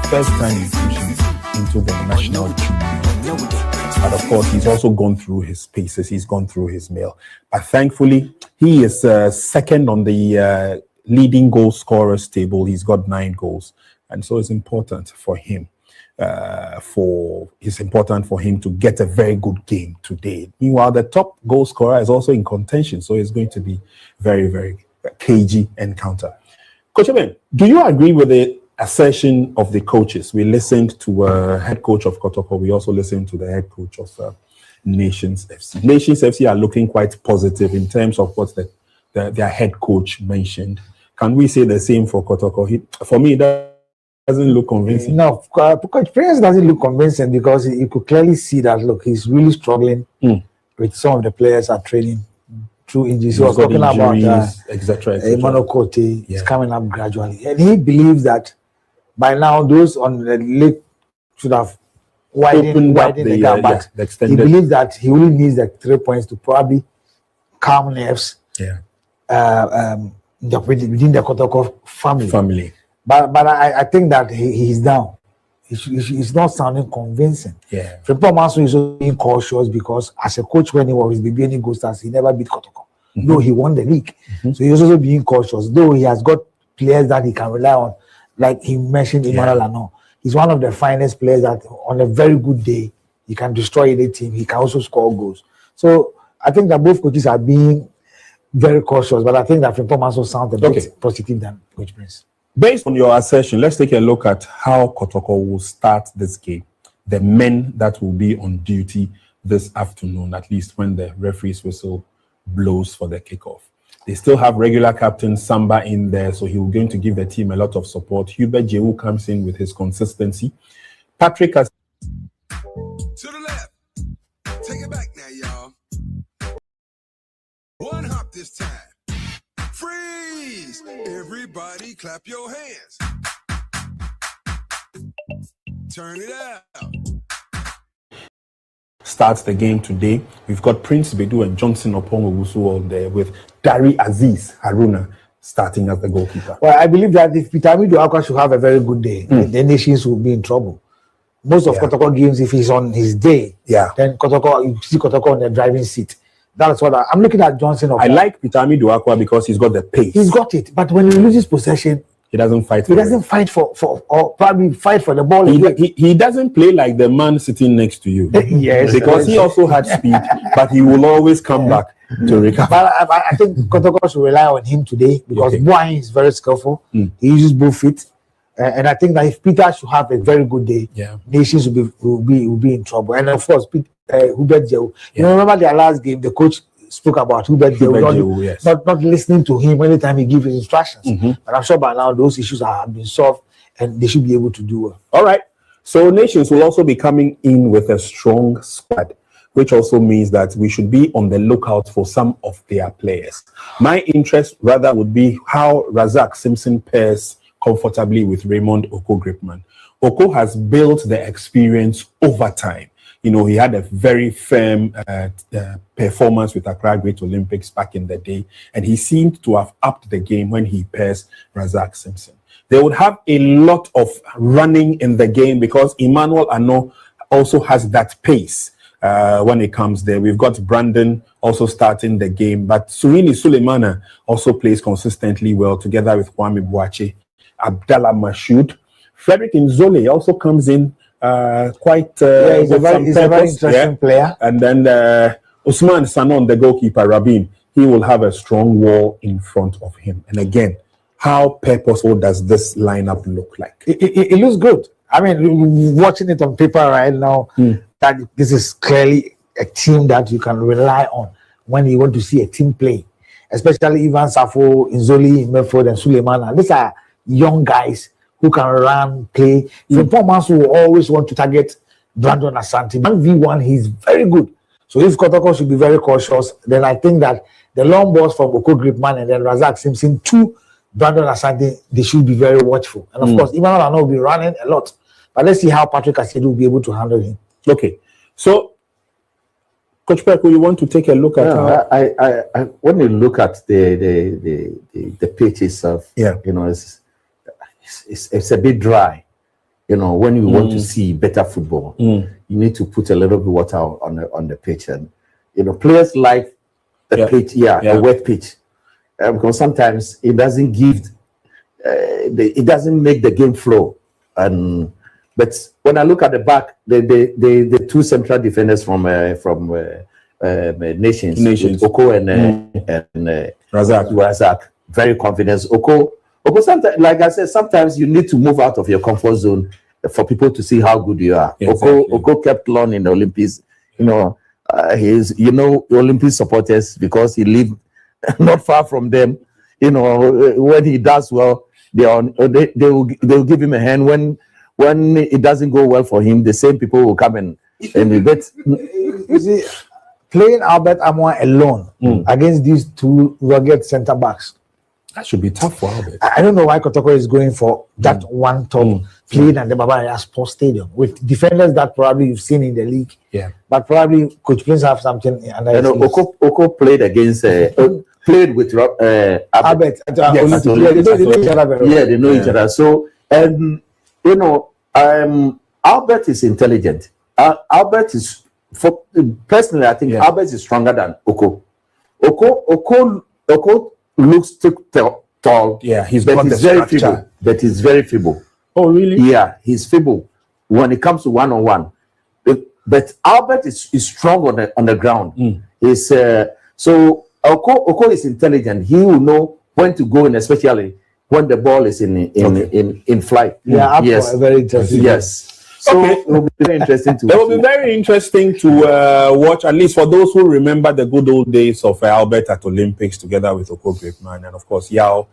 First time inclusion into the national team. But of course, he's also gone through his paces, he's gone through his meal. But thankfully, he is second on the leading goal scorers table. He's got 9 goals. And so it's important for him. It's important for him to get a very good game today. Meanwhile, the top goal scorer is also in contention. So it's going to be very, very cagey encounter. Coach Ben, do you agree with the assertion of the coaches? We listened to head coach of Kotoko. We also listened to the head coach of Nations FC. Nations FC are looking quite positive in terms of what their head coach mentioned. Can we say the same for Kotoko? For me, that doesn't look convincing. No, Coach Prince doesn't look convincing because you could clearly see that, look, he's really struggling with some of the players are training through injuries. He was talking about etc. Emmanuel Cote is coming up gradually. And he believes that by now, those on the league should have widened the gap, but he believes that he only needs the 3 points to probably calm nerves within the Kotoko family. But I think that he's down. He's not sounding convincing. Yeah. Frimpong Manso is also being cautious because as a coach, when he was with BBN Gold Stars, he never beat Kotoko. Though he won the league. So he's also being cautious. Though he has got players that he can rely on, like he mentioned, Emmanuel Lano. He's one of the finest players that on a very good day, he can destroy any team. He can also score goals. So I think that both coaches are being very cautious, but I think that Frimpong Manso sounds a bit positive than Coach Prince. Based on your assertion, let's take a look at how Kotoko will start this game. The men that will be on duty this afternoon, at least when the referee's whistle blows for the kickoff. They still have regular captain Samba in there, so he's going to give the team a lot of support. Hubert Jehu comes in with his consistency. Patrick has... To the left. Take it back now, y'all. One hop this time. Freeze! Everybody clap your hands. Turn it out. Starts the game today. We've got Prince Bedu and Johnson Opongowusu on there with Dari Aziz Haruna starting as the goalkeeper. Well, I believe that if Pitami Duakwa should have a very good day, the nations will be in trouble. Most of Kotoko games, if he's on his day, then Kotoko, you see Kotoko on the driving seat. That's what I'm looking at. Johnson. I like Pitami Duakwa because he's got the pace. He's got it, but when he loses possession, he doesn't fight. He doesn't fight for or probably fight for the ball. He doesn't play like the man sitting next to you. Yes, because he also had speed, but he will always come back to recover. But I think Kotoko should rely on him today because Boain is very skillful. He uses both feet, and I think that if Peter should have a very good day, nations will be in trouble. And of course, Hubert Jehu. You remember their last game, the coach spoke about Hubert Jehu, not listening to him anytime he gives his instructions. But I'm sure by now those issues have been solved and they should be able to do well. All right. So nations will also be coming in with a strong squad, which also means that we should be on the lookout for some of their players. My interest rather would be how Razak Simpson pairs comfortably with Raymond Oko Gripman. Oko has built the experience over time. You know, he had a very firm performance with Accra Great Olympics back in the day, and he seemed to have upped the game when he pairs Razak Simpson. They would have a lot of running in the game because Emmanuel Ano also has that pace. when it comes there. We've got Brandon also starting the game, but Surini Suleimana also plays consistently well together with Kwame Boache, Abdallah Mashoud. Frederick Nzole also comes in he's a very interesting player. And then Usman Sanon, the goalkeeper, Rabin, he will have a strong wall in front of him. And again, how purposeful does this lineup look like? It looks good. I mean, watching it on paper right now, that this is clearly a team that you can rely on when you want to see a team play, especially Ivan Safo, Inzoli, Medford, and Suleimana. These are young guys who can run, play. The performance will always want to target Brandon Asante. 1v1, he's very good. So if Kotoko should be very cautious, then I think that the long balls from Oko Gripman and then Razak Simpson to Brandon Asante, they should be very watchful. And of course, Emmanuel Arnaud will be running a lot. But let's see how Patrick Asiedu will be able to handle him. Okay. So, Coach Peku, you want to take a look at I when you look at the pitch itself, you know, it's a bit dry. You know, when you want to see better football, you need to put a little bit water on the pitch, and you know, players like the pitch, a wet pitch, because sometimes it doesn't give, it doesn't make the game flow. And but when I look at the back, the two central defenders from Nations, Oko and Razak, very confident. Oko, sometimes, like I said, sometimes you need to move out of your comfort zone for people to see how good you are. Exactly. Oko kept on in the Olympics. You know, he's Olympic supporters because he lived not far from them. You know, when he does well, they will give him a hand. When it doesn't go well for him, the same people will come and bet. You see, playing Albert Amoah alone against these two rugged centre backs, that should be tough for Albert. I don't know why Kotoko is going for that one top playing at the Baba Yara Sports Stadium with defenders that probably you've seen in the league. Yeah, but probably Coach Prince have something. Oko played against played with Albert. They know each other very well. Yeah, they know each other. So you know, Albert is intelligent. Albert is, personally, I think Albert is stronger than Oko. Oko looks tall. Yeah, he's very feeble. But he's very feeble. Oh, really? Yeah, he's feeble when it comes to one-on-one. But Albert is strong on the ground. He's so Oko is intelligent. He will know when to go in, especially when the ball is in flight. Yeah, yes, very interesting. Yes. So it will be very interesting to. It will be very interesting to watch, at least for those who remember the good old days of Albert at Olympics together with Oko Gripman, and of course Yao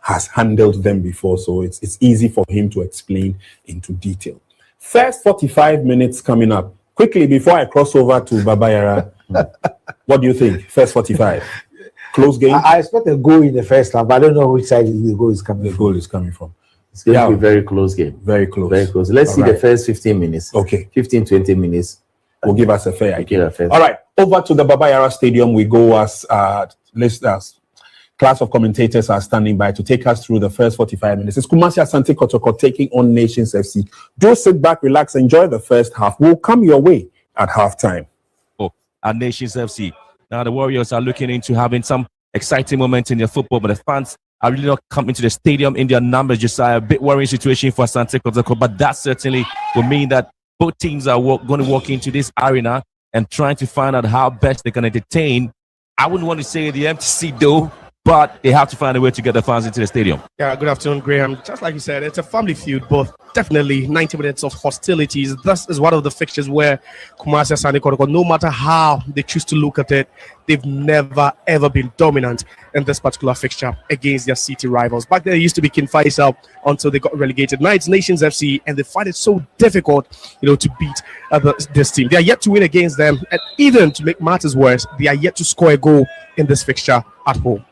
has handled them before, so it's easy for him to explain into detail. First 45 minutes coming up quickly before I cross over to Baba Yara. What do you think? First 45. Close game. I expect a goal in the first half, but I don't know which side the goal is coming. The goal is coming from. It's going to be a very close game. Very close. Very close. Let's see the first 15 minutes. Okay. 15-20 minutes. Will give us a fair idea. All right. Over to the Baba Yara Stadium we go as listeners. Class of commentators are standing by to take us through the first 45 minutes. It's Kumasi Asante Kotoko taking on Nations FC. Do sit back, relax, enjoy the first half. We'll come your way at halftime. At Nations FC. Now the Warriors are looking into having some exciting moments in their football, but the fans are really not coming to the stadium in their numbers. Just a bit worrying situation for Asante Kotoko, but that certainly will mean that both teams are going to walk into this arena and trying to find out how best they can entertain. I wouldn't want to say the empty seat though, but they have to find a way to get the fans into the stadium. Yeah, good afternoon, Graham. Just like you said, it's a family feud, but definitely 90 minutes of hostilities. This is one of the fixtures where Kumasi Asante Kotoko, no matter how they choose to look at it, they've never, ever been dominant in this particular fixture against their city rivals. Back then, it used to be King Faisal until they got relegated. Now it's Nations FC, and they find it so difficult, to beat this team. They are yet to win against them, and even to make matters worse, they are yet to score a goal in this fixture at home.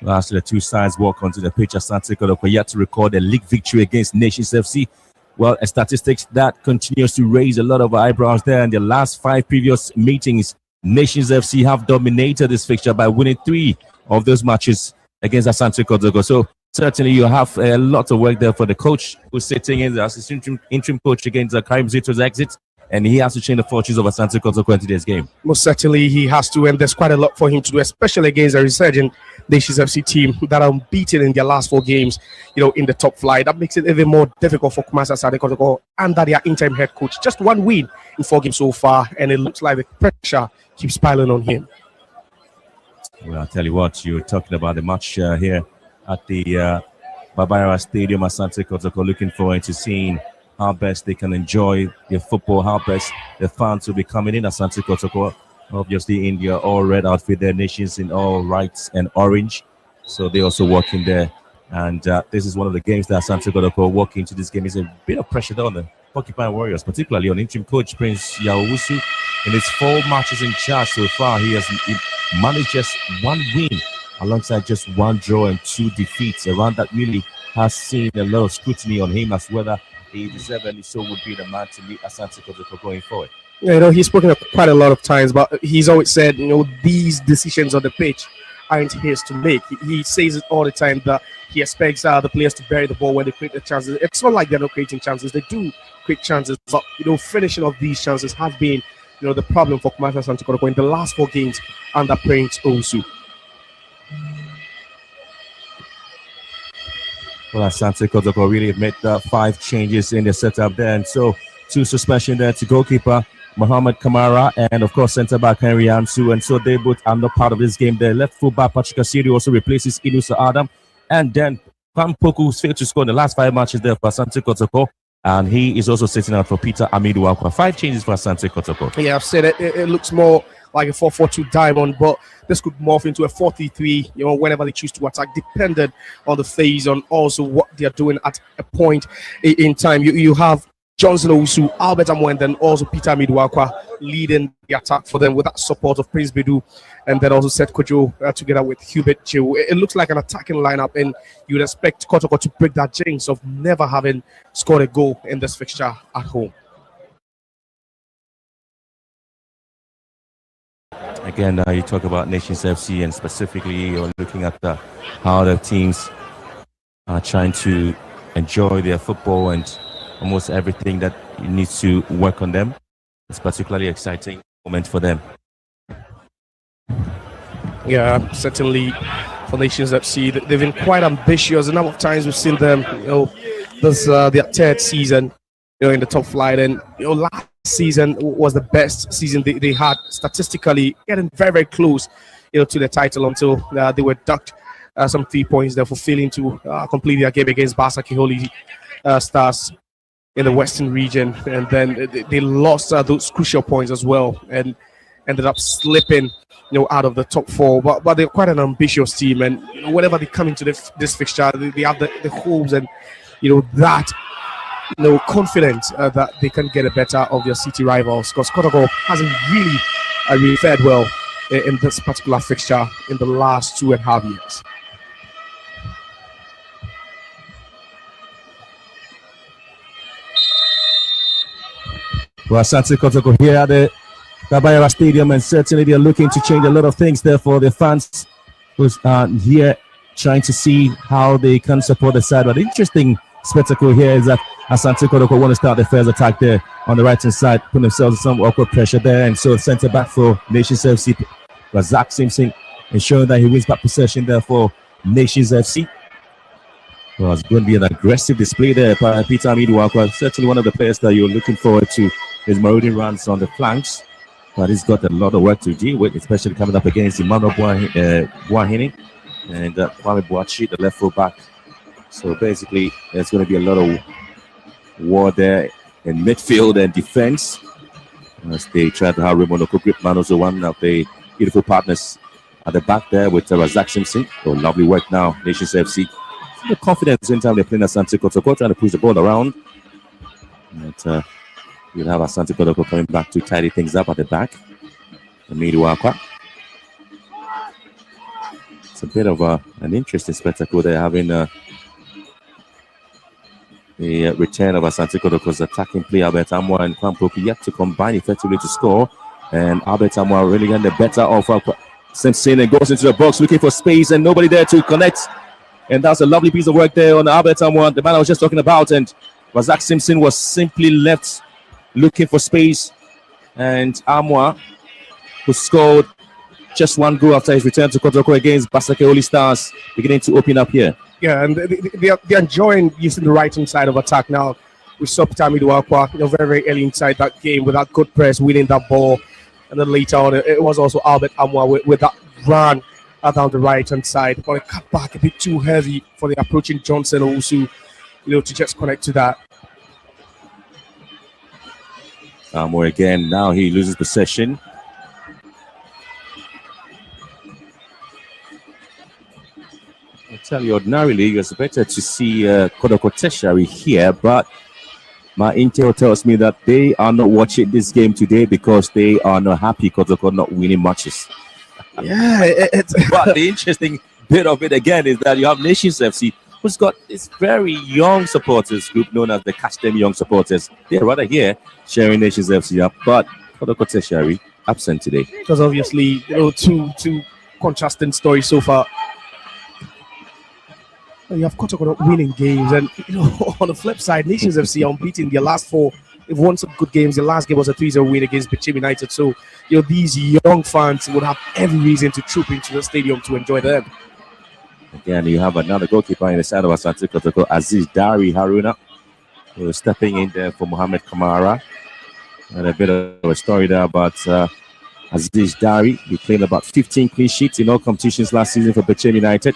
As the two sides walk onto the pitch, Asante Kotoko yet to record a league victory against Nations FC. Well, a statistics that continues to raise a lot of eyebrows there. In the last 5 previous meetings, Nations FC have dominated this fixture by winning 3 of those matches against Asante Kotoko. So certainly you have a lot of work there for the coach who's sitting in as interim coach against Karim Zito's exit. and he has to change the fortunes of Asante Kotoko in today's game. Most certainly he has to, and there's quite a lot for him to do, especially against a resurgent Nations FC team that are unbeaten in their last 4 games, in the top flight. That makes it even more difficult for Kumasi Asante Kotoko under their interim head coach. Just 1 win in 4 games so far, and it looks like the pressure keeps piling on him. Well, I'll tell you what, you're talking about the match here at the Babayara Stadium. Asante Kotoko looking forward to seeing how best they can enjoy their football, how best the fans will be coming in. Asante Kotoko, obviously India, all red outfit, their nations in all whites and orange. So they're also working there. And this is one of the games that Asante Kotoko walk into this game. Is a bit of pressure on the Porcupine Warriors, particularly on interim coach Prince Yawusu. In his 4 matches in charge so far, he managed just 1 win alongside just 1 draw and 2 defeats. Around that really has seen a lot of scrutiny on him as whether he deservedly so would be the man to lead Asante Kotoko going forward. He's spoken quite a lot of times, but he's always said, these decisions on the pitch aren't his to make. He says it all the time that he expects the players to bury the ball when they create the chances. It's not like they're not creating chances. They do create chances, but finishing of these chances has been the problem for Kumasi Asante Kotoko in the last 4 games under Prince Owusu. Well, Asante Kotoko really made 5 changes in the setup there, and so 2 suspension there to goalkeeper Mohamed Kamara and of course centre back Henry Ansu, and so they both are not part of this game. The left full back Patrick Asiri also replaces Inusa Adam, and then Kwampoku, who's failed to score in the last 5 matches there for Asante Kotoko, and he is also sitting out for Peter Amidu Akwa. 5 changes for Asante Kotoko. Yeah, I've said it looks more like a 4-4-2 diamond, but this could morph into a 4-3-3, whenever they choose to attack, dependent on the phase, on also what they're doing at a point in time. You have Johnson Owusu, Albert Amoy, and then also Peter Amidu leading the attack for them with that support of Prince Bedu, and then also Seth Kojo together with Hubert Chiu. It looks like an attacking lineup, and you'd expect Kotoko to break that jinx of never having scored a goal in this fixture at home. Again, you talk about Nations FC, and specifically you're looking at how the teams are trying to enjoy their football and almost everything that needs to work on them. It's particularly exciting moment for them. Yeah, certainly for Nations FC, they've been quite ambitious. A number of times we've seen them, this their 3rd season, in the top flight, and last season was the best season they had statistically, getting very, very close, to the title until they were docked some 3 points there for failing to complete their game against Basa Kiholi Stars in the Western region, and then they lost those crucial points as well, and ended up slipping, out of the top 4. But they're quite an ambitious team, and whenever they come into this fixture, they have the hopes and that. Confident that they can get a better of their city rivals, because Kotoko hasn't really fared well in this particular fixture in the last 2.5 years. Well, Asante Kotoko here at the Babayara Stadium, and certainly they're looking to change a lot of things there for the fans who's here trying to see how they can support the side. But the interesting spectacle here is that Asante Kotoko want to start the first attack there on the right hand side, put themselves in some awkward pressure there, and so centre back for Nations FC, Razak Simpson, ensuring that he wins back possession there for Nations FC. Well, it's going to be an aggressive display there by Peter Amidu. Certainly one of the players that you're looking forward to. His marauding runs on the flanks, but he's got a lot of work to deal with, especially coming up against Emmanuel Buahini and Kwame Boachi, the left full back. So basically, there's going to be a lot of war there in midfield and defense as they try to have Raymond Okogrip, man, also one of the beautiful partners at the back there with Razak Simpson. So lovely work now, Nations FC. The confidence in time they're playing Asante Kotoko, trying to push the ball around. But you'll have Asante Kotoko coming back to tidy things up at the back. Amidu. It's a bit of an interesting spectacle. They're having the return of Asante Kotoko's attacking play. Albert Amoy and Kwampoku yet to combine effectively to score. And Albert Amoy really getting the better of Simpson and goes into the box looking for space and nobody there to connect. And that's a lovely piece of work there on Albert Amoy, the man I was just talking about. And Razak Simpson was simply left looking for space, and Amwa, who scored just one goal after his return to Kotoko against Basake Holy Stars, beginning to open up here. Yeah, and they're enjoying using the right-hand side of attack now. We saw Peter Miduakwa, very, very early inside that game with that good press, winning that ball. And then later on, it was also Albert Amwa with that run down the right-hand side. But it cut back a bit too heavy for the approaching Johnson Owusu, to just connect to that. Amwa again, now he loses possession. I tell you, ordinarily, you expected to see Kotoko Tertiary here, but my intel tells me that they are not watching this game today because they are not happy Kotoko not winning matches. Yeah, but the interesting bit of it again is that you have Nations FC, who's got this very young supporters group known as the Catch Them Young Supporters. They're rather here sharing Nations FC up, but Kotoko Tertiary absent today. Because obviously, two contrasting stories so far. You have Kotoko winning games, and on the flip side, Nations FC are unbeaten their last 4. They've won some good games. The last game was a 3-0 win against Bichim United. So, these young fans would have every reason to troop into the stadium to enjoy them. Again, you have another goalkeeper in the side of Asante Kotoko, Aziz Dari Haruna, who is stepping in there for Mohamed Kamara. And a bit of a story there about Aziz Dari. He played about 15 clean sheets in all competitions last season for Bichim United.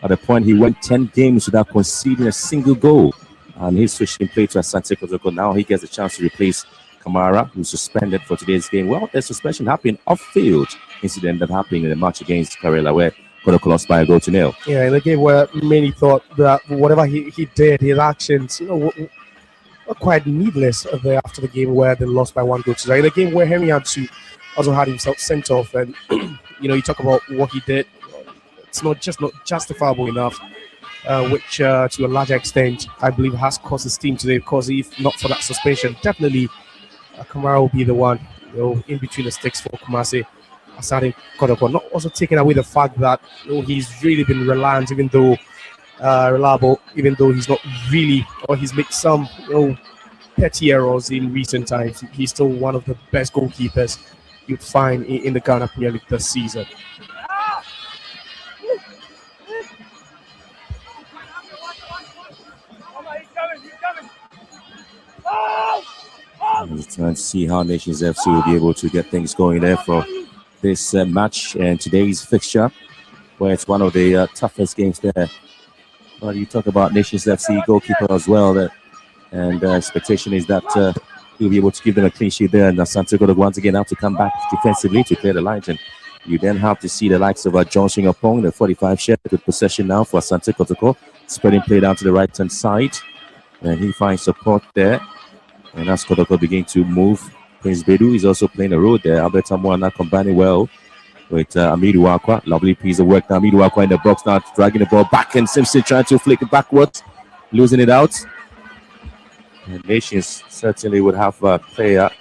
At the point, he went 10 games without conceding a single goal. And he's switching play to Asante Kotoko. Now he gets a chance to replace Kamara, who's suspended for today's game. Well, the suspension happened off-field incident that happened in the match against Karela, where Kotoko lost by a goal to nil. Yeah, in a game where many thought that whatever he did, his actions, were quite needless there after the game where they lost by 1 goal to 0. In a game where Henry Ansu also had himself sent off, and you talk about what he did. It's not justifiable enough, which to a large extent, I believe, has cost his team today. Because if not for that suspension, definitely Kamara will be the one, in between the sticks for Kumasi Asante Kotoko. Not also taking away the fact that he's really been reliant, even though reliable, even though he's not really, or he's made some petty errors in recent times. He's still one of the best goalkeepers you'd find in the Ghana Premier League this season. I'm just trying to see how Nations FC will be able to get things going there for this match and today's fixture, where it's one of the toughest games there. Well, you talk about Nations FC goalkeeper as well, and the expectation is that he'll be able to give them a clean sheet there, and Asante Kotoko once again have to come back defensively to clear the lines. And you then have to see the likes of Johnson Opong, the 45 share with possession now for Asante Kotoko, spreading play down to the right-hand side, and he finds support there. And as Kotoko begin to move, Prince Bedu is also playing a role there. Albert Amwana combining well with Amidu Akwa. Lovely piece of work now. Amidu Akwa in the box now, dragging the ball back, and Simpson trying to flick it backwards, losing it out. And Nations certainly would have a player,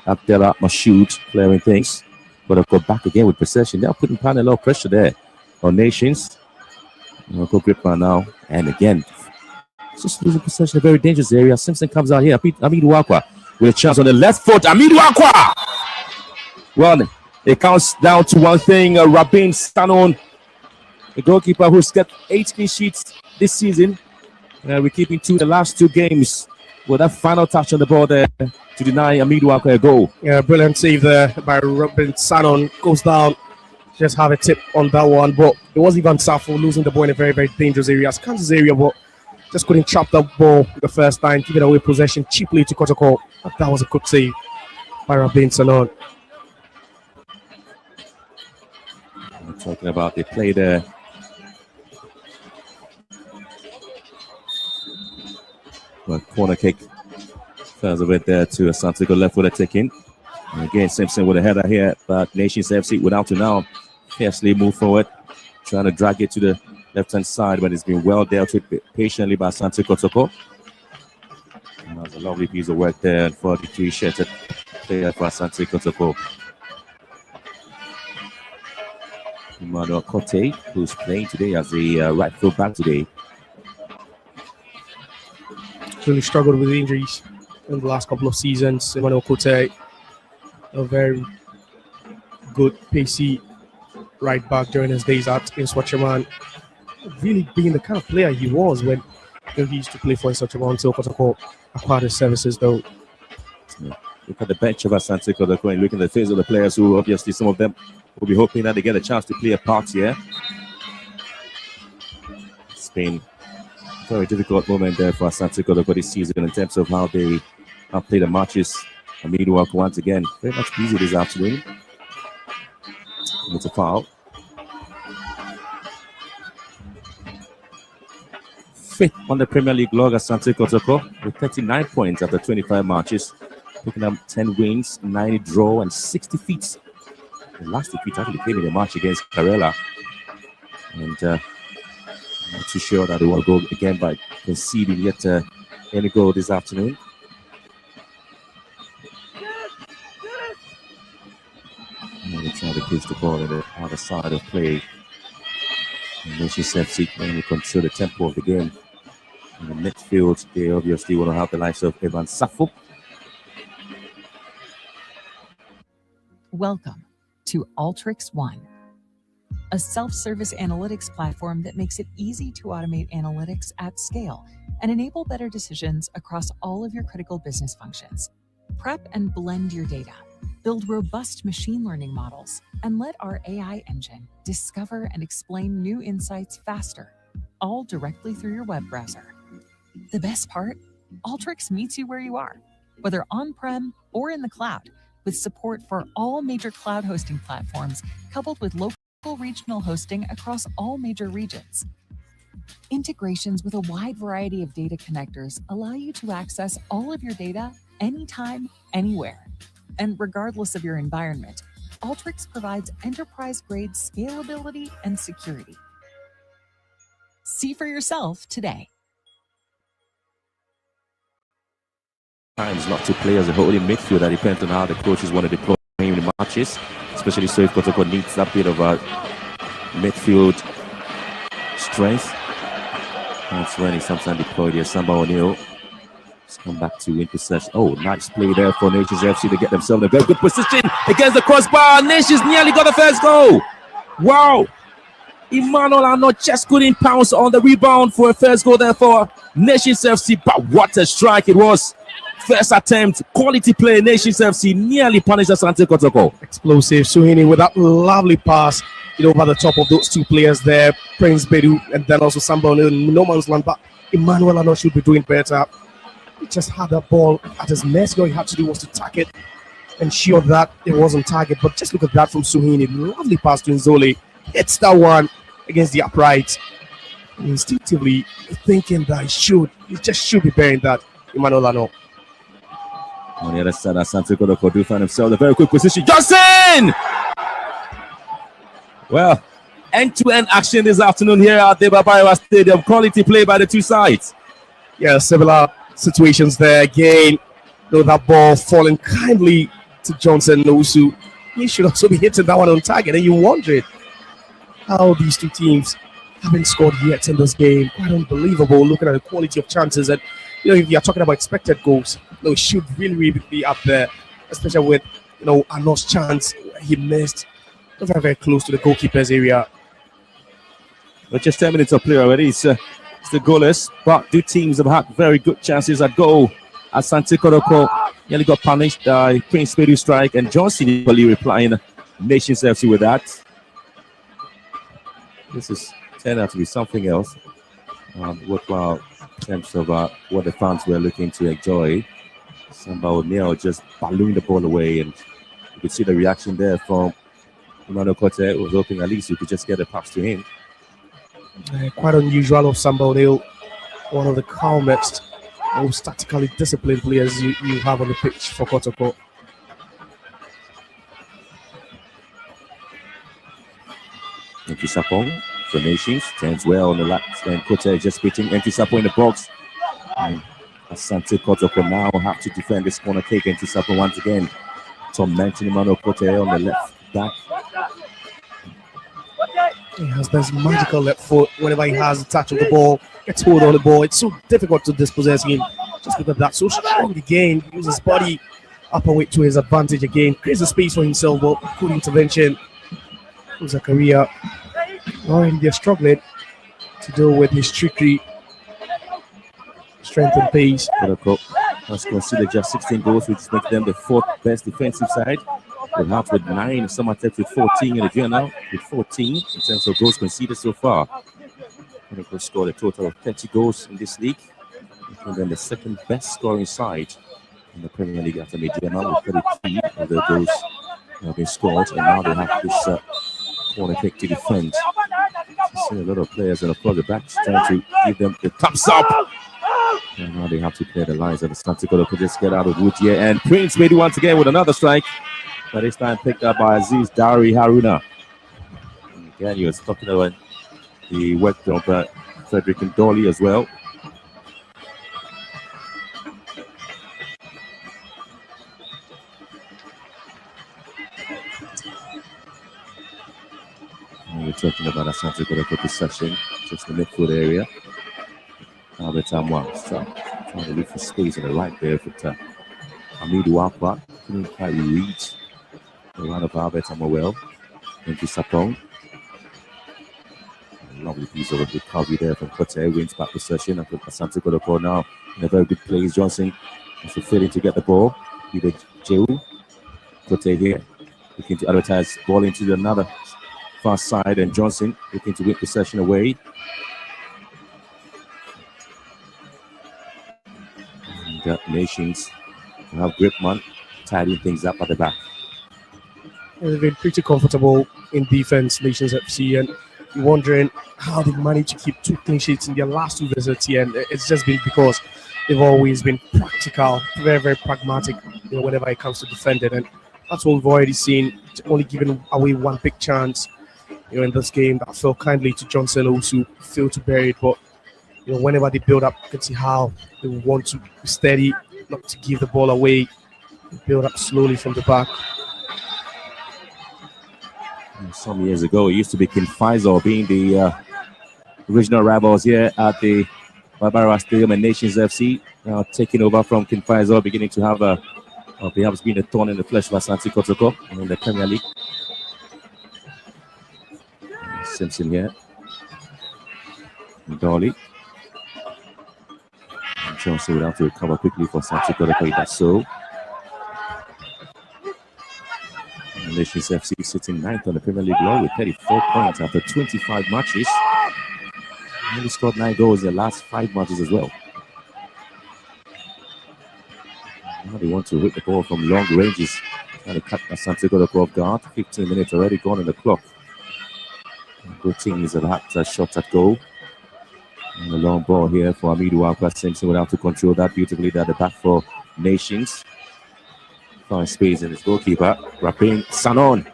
Abdullah Mashoud, clearing things. Kotoko back again with possession. They're putting a lot of pressure there on Nations. Go gripper now, and again, just losing possession, a very dangerous area. Simpson comes out here. Amidu Akwa with a chance on the left foot. Amidu Akwa! Well, it counts down to one thing. Rabin Sanon, the goalkeeper who's got 8 clean sheets this season. We're keeping the last 2 games with that final touch on the ball there to deny Amidu Akwa a goal. Yeah, brilliant save there by Rabin Sanon. Goes down. Just have a tip on that one. But it was Ivan Safo losing the ball in a very, very dangerous area. Kansas area, but just couldn't trap that ball the first time, giving away possession cheaply to Kotoko. That was a good save by Rabin Sanon. We're talking about the play there. Well, corner kick. Fails a bit there to Asante Kotoko, left with a tick in. And again, Simpson with a header here, but Nations FC without to now fiercely move forward, trying to drag it to the left-hand side, but it's been well dealt with patiently by Asante Kotoko. And that's a lovely piece of work there for the 3-shirted player for Asante Kotoko. Emmanuel Kote, who's playing today as the right full back today. Really struggled with injuries. in the last couple of seasons. Emmanuel Kote, a very good pacey right back during his days at Swatcherman. Really being the kind of player he was when he used to play for Swatcherman until Kotoko acquired his services, though. Yeah. Look at the bench of Asante Kotoko and look at the face of the players who obviously some of them will be hoping that they get a chance to play a part here. It's been a very difficult moment there for Asante Kotoko this season in terms of how they have played the matches. Amidu once again, very much busy this afternoon. And it's a foul. Fifth on the Premier League log, Asante Kotoko with 39 points after 25 matches, picking up 10 wins, 90 draw, and 60 defeats. The last defeat actually came in the match against Karela, and I'm not too sure that they will go again by conceding yet any goal this afternoon. And they're trying to push the ball on the other side of play. And Nations FC can control the tempo of the game. In the midfield, they obviously want to have the likes of Evan Safo. Welcome to Alteryx One, a self-service analytics platform that makes it easy to automate analytics at scale and enable better decisions across all of your critical business functions. Prep and blend your data, build robust machine learning models, and let our AI engine discover and explain new insights faster, all directly through your web browser. The best part? Alteryx meets you where you are, whether on-prem or in the cloud, with support for all major cloud hosting platforms, coupled with local regional hosting across all major regions. Integrations with a wide variety of data connectors allow you to access all of your data anytime, anywhere. And regardless of your environment, Alteryx provides enterprise-grade scalability and security. See for yourself today. Times not to play as a holding midfield. That depends on how the coaches want to deploy him in the matches, especially so if Kotoko needs that bit of a midfield strength. That's when he sometimes deployed here. Samba O'Neill. Let's come back to win possession. Oh, nice play there for Nations FC to get themselves in a very good position against the crossbar. Nations nearly got the first goal. Wow. Emmanuel Arnaud just couldn't pounce on the rebound for a first goal there for Nations FC. But what a strike it was. First attempt, quality play. Nations FC nearly punished Asante Kotoko. Explosive. Suhini with that lovely pass, over the top of those two players there, Prince Bedu and then also Samba O'Neill. No man's land, but Emmanuel Arnaud should be doing better. He just had that ball at his mercy. All he had to do was to tack it, ensure that it wasn't target. But just look at that from Suhini. Lovely pass to Nzoli. Hits that one against the upright. And instinctively thinking that he just should be bearing that, Emmanuel Arnaud. On the other side, Asante Kotoko do find himself in a very quick position. Johnson! Well, end-to-end action this afternoon here at Deba Baiwa Stadium. Quality play by the two sides. Yeah, similar situations there again. That ball falling kindly to Johnson Nowusu. He should also be hitting that one on target. And you wondered how these two teams haven't scored yet in this game. Quite unbelievable looking at the quality of chances. And if you're talking about expected goals, it should really be up there, especially with Arnaud's chance he missed very, very close to the goalkeeper's area. But just 10 minutes of play already. It's the goalless, but two teams have had very good chances at goal. Asante Kotoko nearly got punished by Prince Bedu strike, and Johnson equally replying Nations FC with that. This is turned out to be something else. Worthwhile in terms of what the fans were looking to enjoy. Samba O'Neill just ballooned the ball away, and you could see the reaction there from Emmanuel Kote, who was hoping at least you could just get a pass to him. Quite unusual of Samba O'Neill, one of the calmest, most tactically disciplined players you have on the pitch for Kotoko. Thank you, Sapong. For Nations, turns well on the left, and Kote just beating Enti Sapo in the box. And Asante Kotoko now have to defend this corner kick. Enti Sapo once again. Tom mentioned Emmanuel Kote on the left back. He has this magical left foot whenever he has a touch of the ball, gets hold on the ball. It's so difficult to dispossess him. Just look at that. So strong again. Uses his body up and weight to his advantage again. Creates a space for himself, but good intervention from Zakaria. Already they're struggling to deal with his trickery, strength and pace. Kotoko has considered just 16 goals, which makes them the 4th best defensive side. They're not with 9, Summertech with 14, and the journal with 14 in terms of goals conceded so far. Kotoko scored a total of 30 goals in this league, making them the 2nd best scoring side in the Premier League after Mediana with 33 of their goals have been scored, and now they have this corner kick to defend. See a lot of players, and of course the backs trying to give them the thumbs up. And now they have to clear the lines, and Asante Kotoko just get out of wood here. And Prince made it once again with another strike, but this time picked up by Aziz Dari Haruna. And again, he was talking about the work of Frederick and Dolly as well. And we're talking about Asante Kotoko possession, just the midfield area. Albert Amwa trying to look for space on the right there for Hamidu Akwa. Couldn't quite reach the run of Albert Amwa well into Sapong. Lovely piece of recovery there from Kote. Wins back possession. And Asante Kotoko now in a very good place. Johnson also failing to get the ball. Either Jehu. Kote here looking to advertise ball into another far side, and Johnson looking to win possession away. Nations have Gripman tidying things up at the back. They've been pretty comfortable in defense, Nations FC, and you're wondering how they managed to keep 2 clean sheets in their last 2 visits here. And it's just been because they've always been practical, very, very pragmatic, whenever it comes to defending. And that's what we've already seen. Only giving away 1 big chance, in this game that fell kindly to Johnson, also failed to bury it. But whenever they build up, you can see how they want to be steady, not to give the ball away, build up slowly from the back. Some years ago, it used to be King Faisal being the original rivals here at the Barbara Stadium, and Nations FC now taking over from King Faisal, beginning to have perhaps been a thorn in the flesh of Asante Kotoko in the Premier League. Simpson here. Dolly. Johnson will have to recover quickly for Asante Kotoko. That's so. Nations FC sitting 9th on the Premier League law with 34 points after 25 matches. He only scored 9 goals in the last 5 matches as well. Now they want to hit the ball from long ranges. Trying to cut Asante Kotoko off guard. 15 minutes already gone on the clock. Good teams have had a shot at goal. And the long ball here for Hamidu Akwa. Simpson will have to control that beautifully at the back for Nations. Find space in his goalkeeper, Rapin Sanon.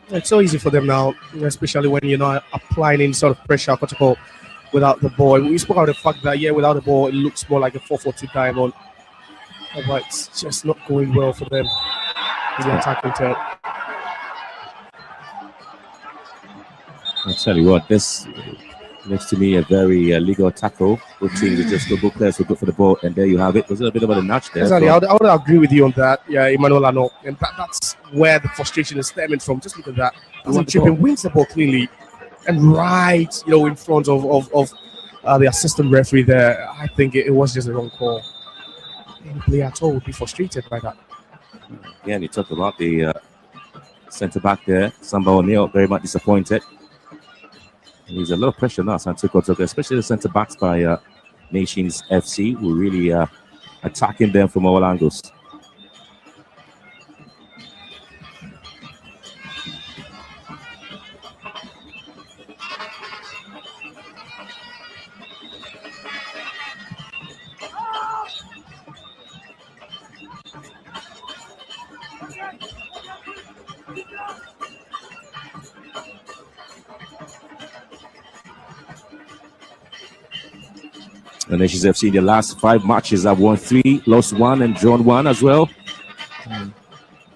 It's so easy for them now, especially when you're not applying any sort of pressure Kotoko without the ball. We spoke about the fact that, without the ball, it looks more like a 4-4-2 diamond. But it's just not going well for them in the attacking turn. I'll tell you what, this looks to me a very legal tackle. Both teams are just good players who go for the ball, and there you have it. Was it a bit of a notch there? Exactly, I would agree with you on that. Yeah, Emmanuel Ano. And that's where the frustration is stemming from. Just look at that. Chipping wins the ball cleanly and right, in front of the assistant referee there. I think it was just a wrong call. Any player at all would be frustrated by that. Yeah, and you talked about the centre back there, Samba O'Neill, very much disappointed. And there's a lot of pressure now, Asante Kotoko, especially the centre backs by Nations FC, who really attacking them from all angles. The Nations FC in the last 5 matches have won 3, lost 1, and drawn 1 as well.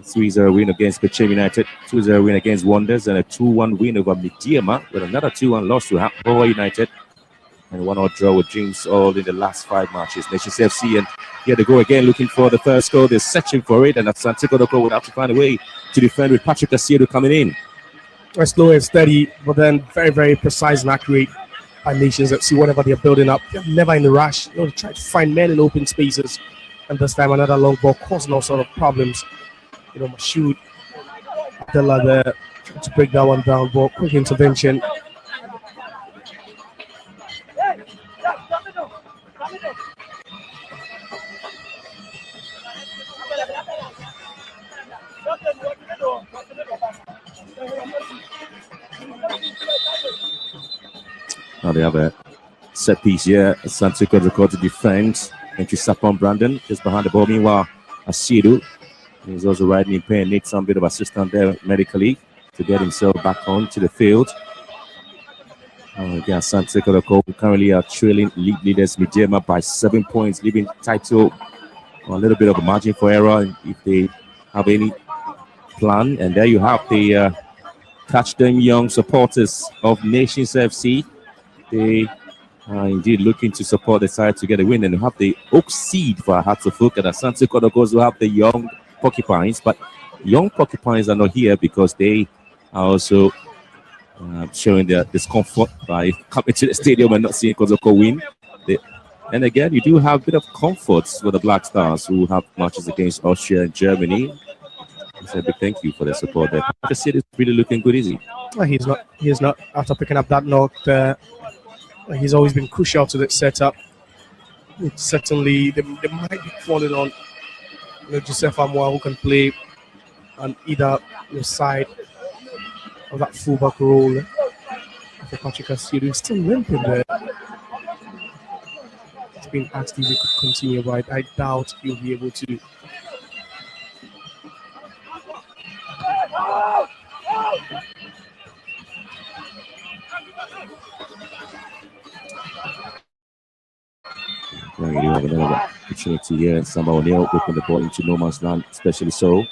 3-0 win against Pechem United, 2-0 win against Wonders, and a 2-1 win over Midiama, with another 2-1 loss to Hapoel United. and 1-1 draw with Dreams all in the last 5 matches. Nations FC, and here they go again looking for the first goal. They're searching for it, and Asante Kotoko would have to find a way to defend with Patrick Asiedu coming in. Slow and steady, but then very, very precise and accurate by Nations FC. Whatever they're building up, they're never in a rush. They try to find men in open spaces, and this time another long ball causing all sort of problems. Mashoud Abdullah there trying to break that one down, but quick intervention. Now they have a set piece here. Asante Kotoko to defend. Entry Sapon Brandon just behind the ball. Meanwhile, Asiedu is also riding in pain. Needs some bit of assistance there medically to get himself back onto the field. Again, Asante Kotoko currently are trailing league leaders Midema by 7 points, leaving title a little bit of a margin for error if they have any plan. And there you have the Catch Them Young supporters of Nations FC. They are indeed looking to support the side to get a win, and have the Oak Seed for Hearts of Oak, and Asante Kotoko will have the Young Porcupines, but Young Porcupines are not here because they are also showing their discomfort by coming to the stadium and not seeing Kotoko win. And again, you do have a bit of comfort for the Black Stars who have matches against Austria and Germany. So a big thank you for the support there. The city is really looking good, is he? He's not. After picking up that knock, he's always been crucial to the setup. Certainly, they might be falling on Joseph Amwa, who can play on either side of that fullback role. For Patrick Asiedu, still limping there. It's been asked if he could continue, but I doubt he'll be able to. Now you do have another opportunity here. Samba O'Neill whipping the ball into no man's land, especially so.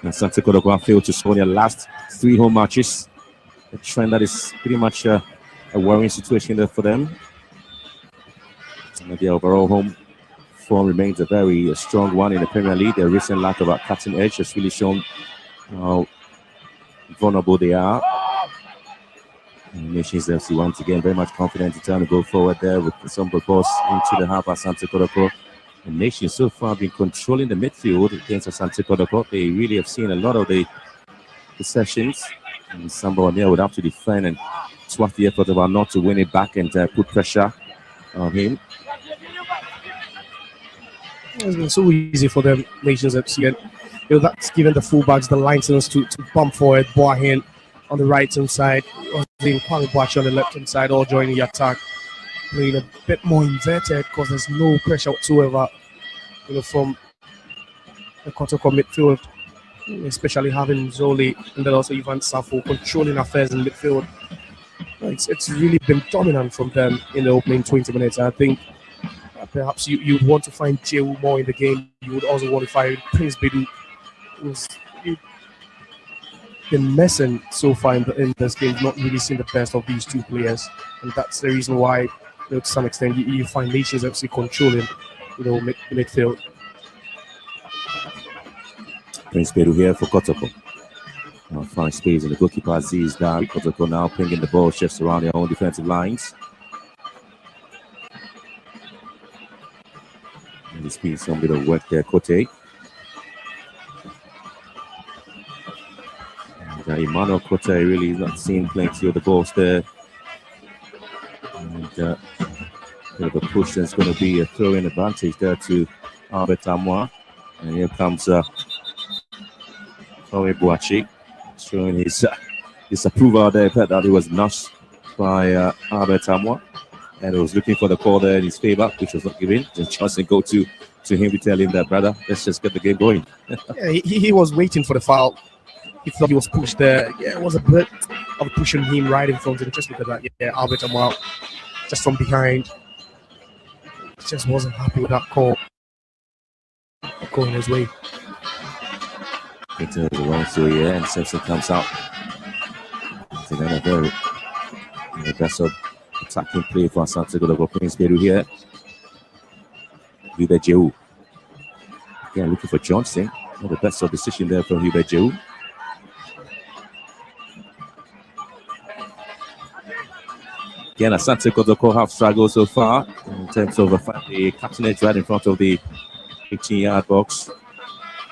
And Asante Kotoko failed to score in their last 3 home matches. A trend that is pretty much a worrying situation there for them. And the overall home form remains a very strong one in the Premier League. Their recent lack of a cutting edge has really shown how vulnerable they are. And Nations FC once again very much confident in trying to go forward there with some balls into the half. Asante Kotoko. The Nations so far have been controlling the midfield against Asante Kotoko. They really have seen a lot of the sessions. And Samba O'Neill would have to defend and swat the effort about not to win it back and put pressure on him. It's been so easy for them, Nations FC. That's given the fullbacks the license to bump forward. Boahin on the right hand side, Kwame Boachi on the left hand side, all joining the attack, playing a bit more inverted because there's no pressure whatsoever, from the Kotoko midfield, especially having Zoli and then also Ivan Safo controlling affairs in midfield. It's really been dominant from them in the opening 20 minutes. I think perhaps you'd want to find Jehu more in the game. You would also want to find Prince Bedu. You've been messing so far in this game, not really seeing the best of these two players. And that's the reason why, to some extent, you find Nations FC controlling, midfield. Prince Bedu here for Kotoko. Now find space in the goalkeeper Aziz down. Kotoko now pinging the ball, shifts around their own defensive lines. And there's been some bit of work there, Kote. And Emmanuel Kote really is not seeing plenty of the balls there. And bit of a push, that's going to be a throw-in advantage there to Albert Amwa. And here comes Kwame Boachi showing his approval there, that he was nudged by Albert Amwa. And he was looking for the call there in his favor, which was not given. And Johnson go to him to tell him that, brother, let's just get the game going. Yeah, he was waiting for the foul. He thought he was pushed there. Yeah, it was a bit of pushing him right in front of him just because of that. Yeah, Albert Amwa just from behind. Just wasn't happy with that call. going his way. Into the wrong so yeah, and Simpson comes out. It's another very the best of attacking play for Asante Kotoko. Prince Bedu here. Hubert Jehu. Again, looking for Johnson. Not the best of decision there from Hubert Jehu. Again, Asante Kotoko have struggled so far in terms of the captainage right in front of the 18-yard box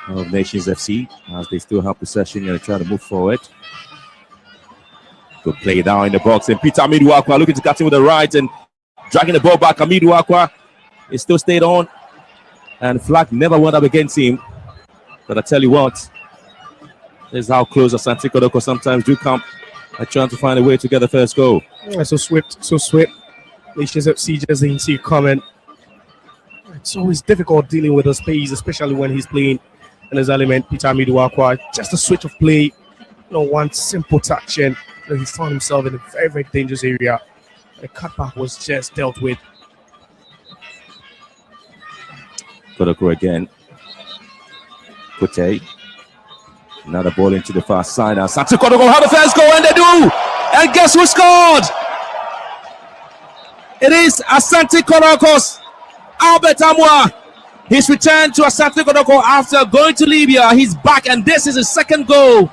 of Nations FC as they still have possession and try to move forward. Good play down in the box, and Peter Amidu-Akwa looking to cut in with the right and dragging the ball back. Amidu-Akwa is still stayed on, and flag never went up against him. But I tell you what, this is how close Asante Kotoko sometimes do come at trying to find a way to get the first goal. Yeah, so swift. Nations FC just didn't see it coming. It's always difficult dealing with the space, especially when he's playing in his element. Peter Amidu-Akwa, just a switch of play, one simple touch, and he found himself in a very, very dangerous area. The cutback was just dealt with. Kotoko again. Kote. Another ball into the far side. Asante Kotoko have the first goal, and they do! And guess who scored? It is Asante Kotoko's Albert Amwa. He's returned to Asante Kotoko after going to Libya. He's back, and this is his second goal.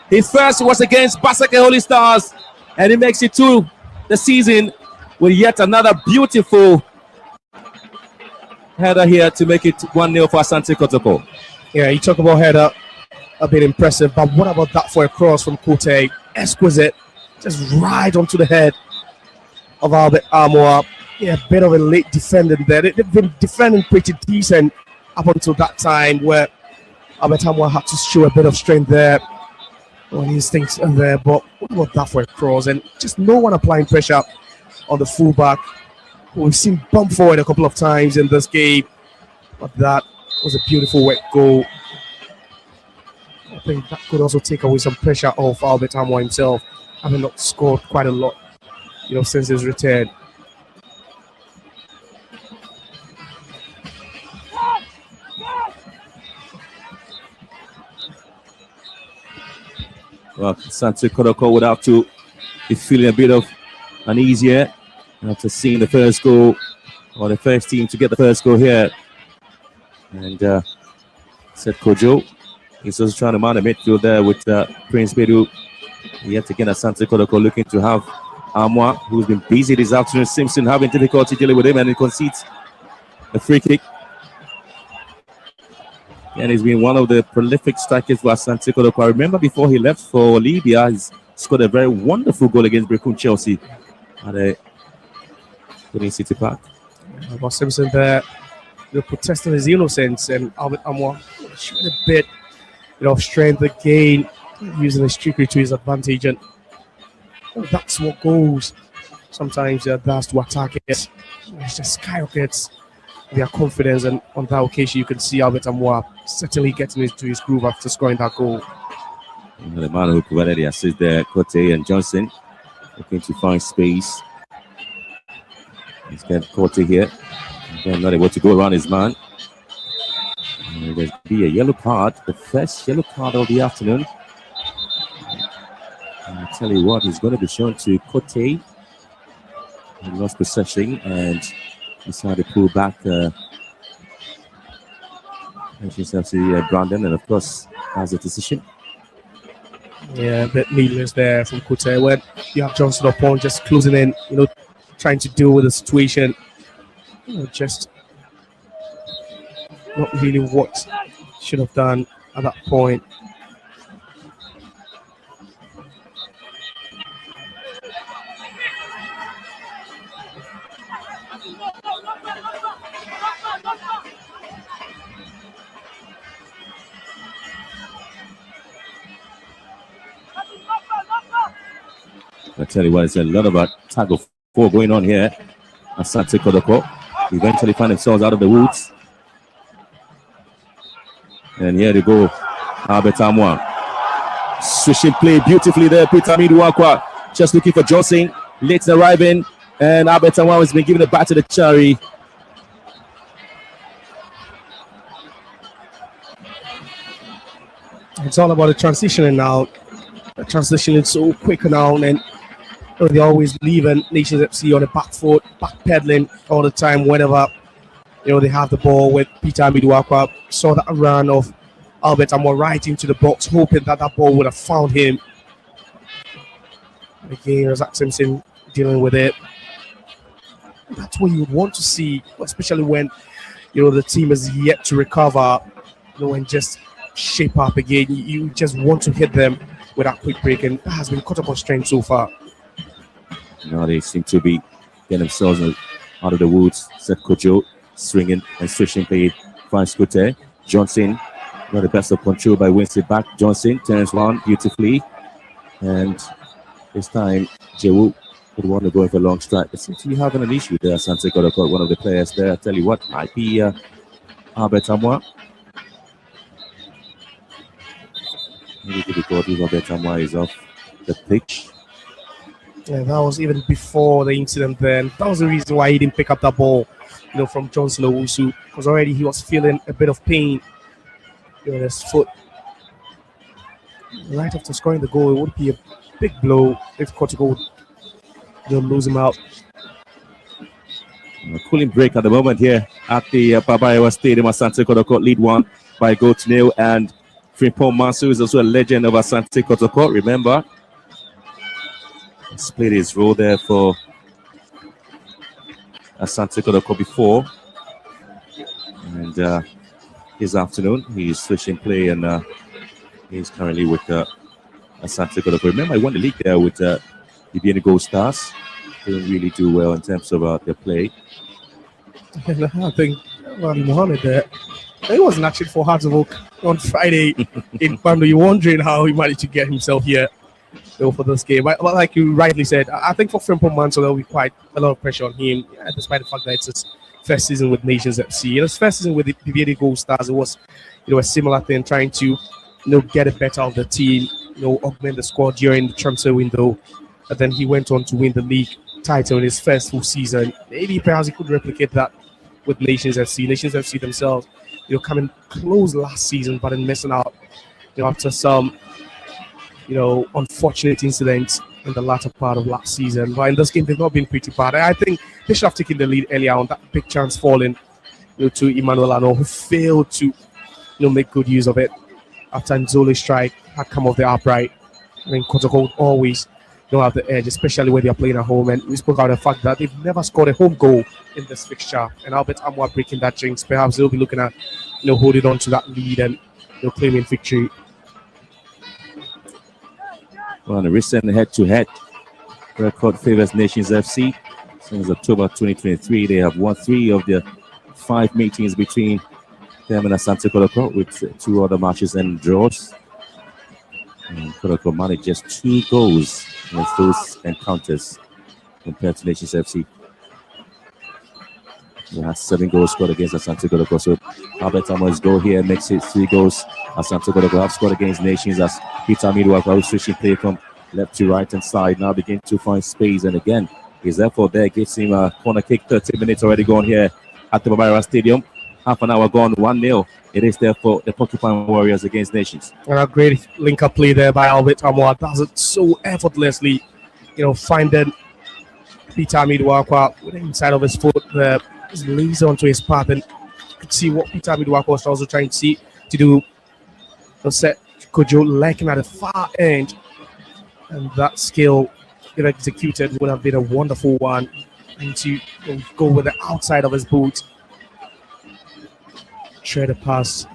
His first was against Basake Holy Stars, and he makes it to the season with yet another beautiful header here to make it 1-0 for Asante Kotoko. Yeah, you talk about header, a bit impressive, but what about that for a cross from Kote? Exquisite, just right onto the head of Albert Amwa. Yeah, a bit of a late defending there. They've been defending pretty decent up until that time where Albert Amwa had to show a bit of strength there. Well, his things in there, but what about that for a cross? And just no one applying pressure on the fullback. We've seen bump forward a couple of times in this game, but that was a beautiful wet goal. I think that could also take away some pressure off Albert Amwa himself, having not scored quite a lot, since his return. Well, Asante Kotoko would have to be feeling a bit of uneasy here after seeing the first goal, or the first team to get the first goal here. And Seth Kojo, he's also trying to mount a midfield there with Prince Bedu. Yet again, Asante Kotoko looking to have Amwa, who's been busy this afternoon. Simpson having difficulty dealing with him, and he concedes a free kick. And he's been one of the prolific strikers for Asante Kotoko. I remember before he left for Libya, he's scored a very wonderful goal against Brecon Chelsea at a City Park. About Simpson there, protesting his innocence, and Albert Amwa showed a bit of strength again, using his trickery to his advantage, and that's what goals sometimes does to attack it. It just skyrockets their confidence, and on that occasion you can see Albert Amwa certainly getting into his groove after scoring that goal. The man who provided the assist there, Kote and Johnson, looking to find space. He's got Kote here, again not able to go around his man. And there's be a yellow card, the first yellow card of the afternoon. And I tell you what, he's going to be shown to Kote. He lost possession and decided to pull back Brandon, and of course has a decision. Yeah, a bit needless there from Kote when you have Johnson upon just closing in, trying to deal with the situation. Just not really what should have done at that point. I tell you what, it's a lot of a tag of four going on here. Asante Kotoko eventually find themselves out of the woods. And here they go, Albert Amwa. Switching play beautifully there, Peter Amidu-Akwa just looking for Johnson, late arriving, and Albert Amwa has been given it back to the Chari. It's all about the transitioning now. The transition is so quick now, and they always leaving Nations FC on the back foot, backpedaling all the time whenever they have the ball. With Peter Amiduakwa, saw that run of Albert Amor right into the box, hoping that ball would have found him. Again, Zach Simpson dealing with it. That's what you would want to see, especially when the team is yet to recover, and just shape up again. You just want to hit them with that quick break, and that has been Kotoko's strength so far. Now they seem to be getting themselves out of the woods. Seth Kojo swinging and switching play. Finds Kote. Johnson got the best of control by Winston back. Johnson turns around beautifully, and this time Jewu would want to go for a long strike. They seem to be having an issue there. Asante Kotoko, one of the players there. I tell you what, might be Albert Amwa. Maybe because Albert Amwa is off the pitch. Yeah, that was even before the incident then. That was the reason why he didn't pick up that ball, from Johnson Owusu, because already he was feeling a bit of pain in his foot. Right after scoring the goal, it would be a big blow if Kotoko would lose him out. A cooling break at the moment here at the Babayawa Stadium. Asante Kotoko lead 1 by goal to 0, and Frimpong Mansu is also a legend of Asante Kotoko. Remember, he's played his role there for Asante Kotoko before, and this afternoon he's switching play, and he's currently with Asante Kotoko. Remember, he won the league there with the Ibiani Gold Stars. Didn't really do well in terms of their play. I think Mohammed there, he wasn't actually for Hearts of Oak on Friday in Bando. You're wondering how he managed to get himself here for this game. But like you rightly said, I think for Frimpong Manso there will be quite a lot of pressure on him, despite the fact that it's his first season with Nations FC. In his first season with the Ibiani Gold Stars, it was a similar thing, trying to get it better of the team, augment the squad during the transfer window. And then he went on to win the league title in his first full season. Maybe perhaps he could replicate that with Nations FC. Nations FC themselves, coming close last season, but then missing out, after some, unfortunate incidents in the latter part of last season. But in this game, they've not been pretty bad. I think they should have taken the lead earlier on. That big chance falling to Emmanuel Ano, who failed to, make good use of it after Nzoli's strike had come off the upright. I mean, Kotoko would always have the edge, especially when they're playing at home. And we spoke about the fact that they've never scored a home goal in this fixture. And Albert Amwa breaking that jinx. Perhaps they'll be looking at, holding on to that lead and claiming victory. Well, the recent head-to-head record favors Nations FC. Since October 2023, they have won 3 of the 5 meetings between them and Asante Kotoko, with 2 other matches and draws. And Kotoko managed just 2 goals in those encounters compared to Nations FC. He has 7 goals scored against Asante Kotoko. So Albert Amwa's goal here makes it 3 goals. Asante Kotoko have scored against Nations as Peter Amiduakwa, who's switching play from left to right hand side, now begin to find space. And again, his effort there gives him a corner kick. 30 minutes already gone here at the Babayawa Stadium. Half an hour gone, 1-0. It is there for the Porcupine Warriors against Nations. And a great link-up play there by Albert Amwa. Does it so effortlessly, finding Peter Amiduakwa with the inside of his foot there. Just lays onto his path, and you could see what Peter Amiduakwa was also trying to do. Set Kojo lacking at the far end, and that skill, if executed, would have been a wonderful one. And to go with the outside of his boot. Share the pass.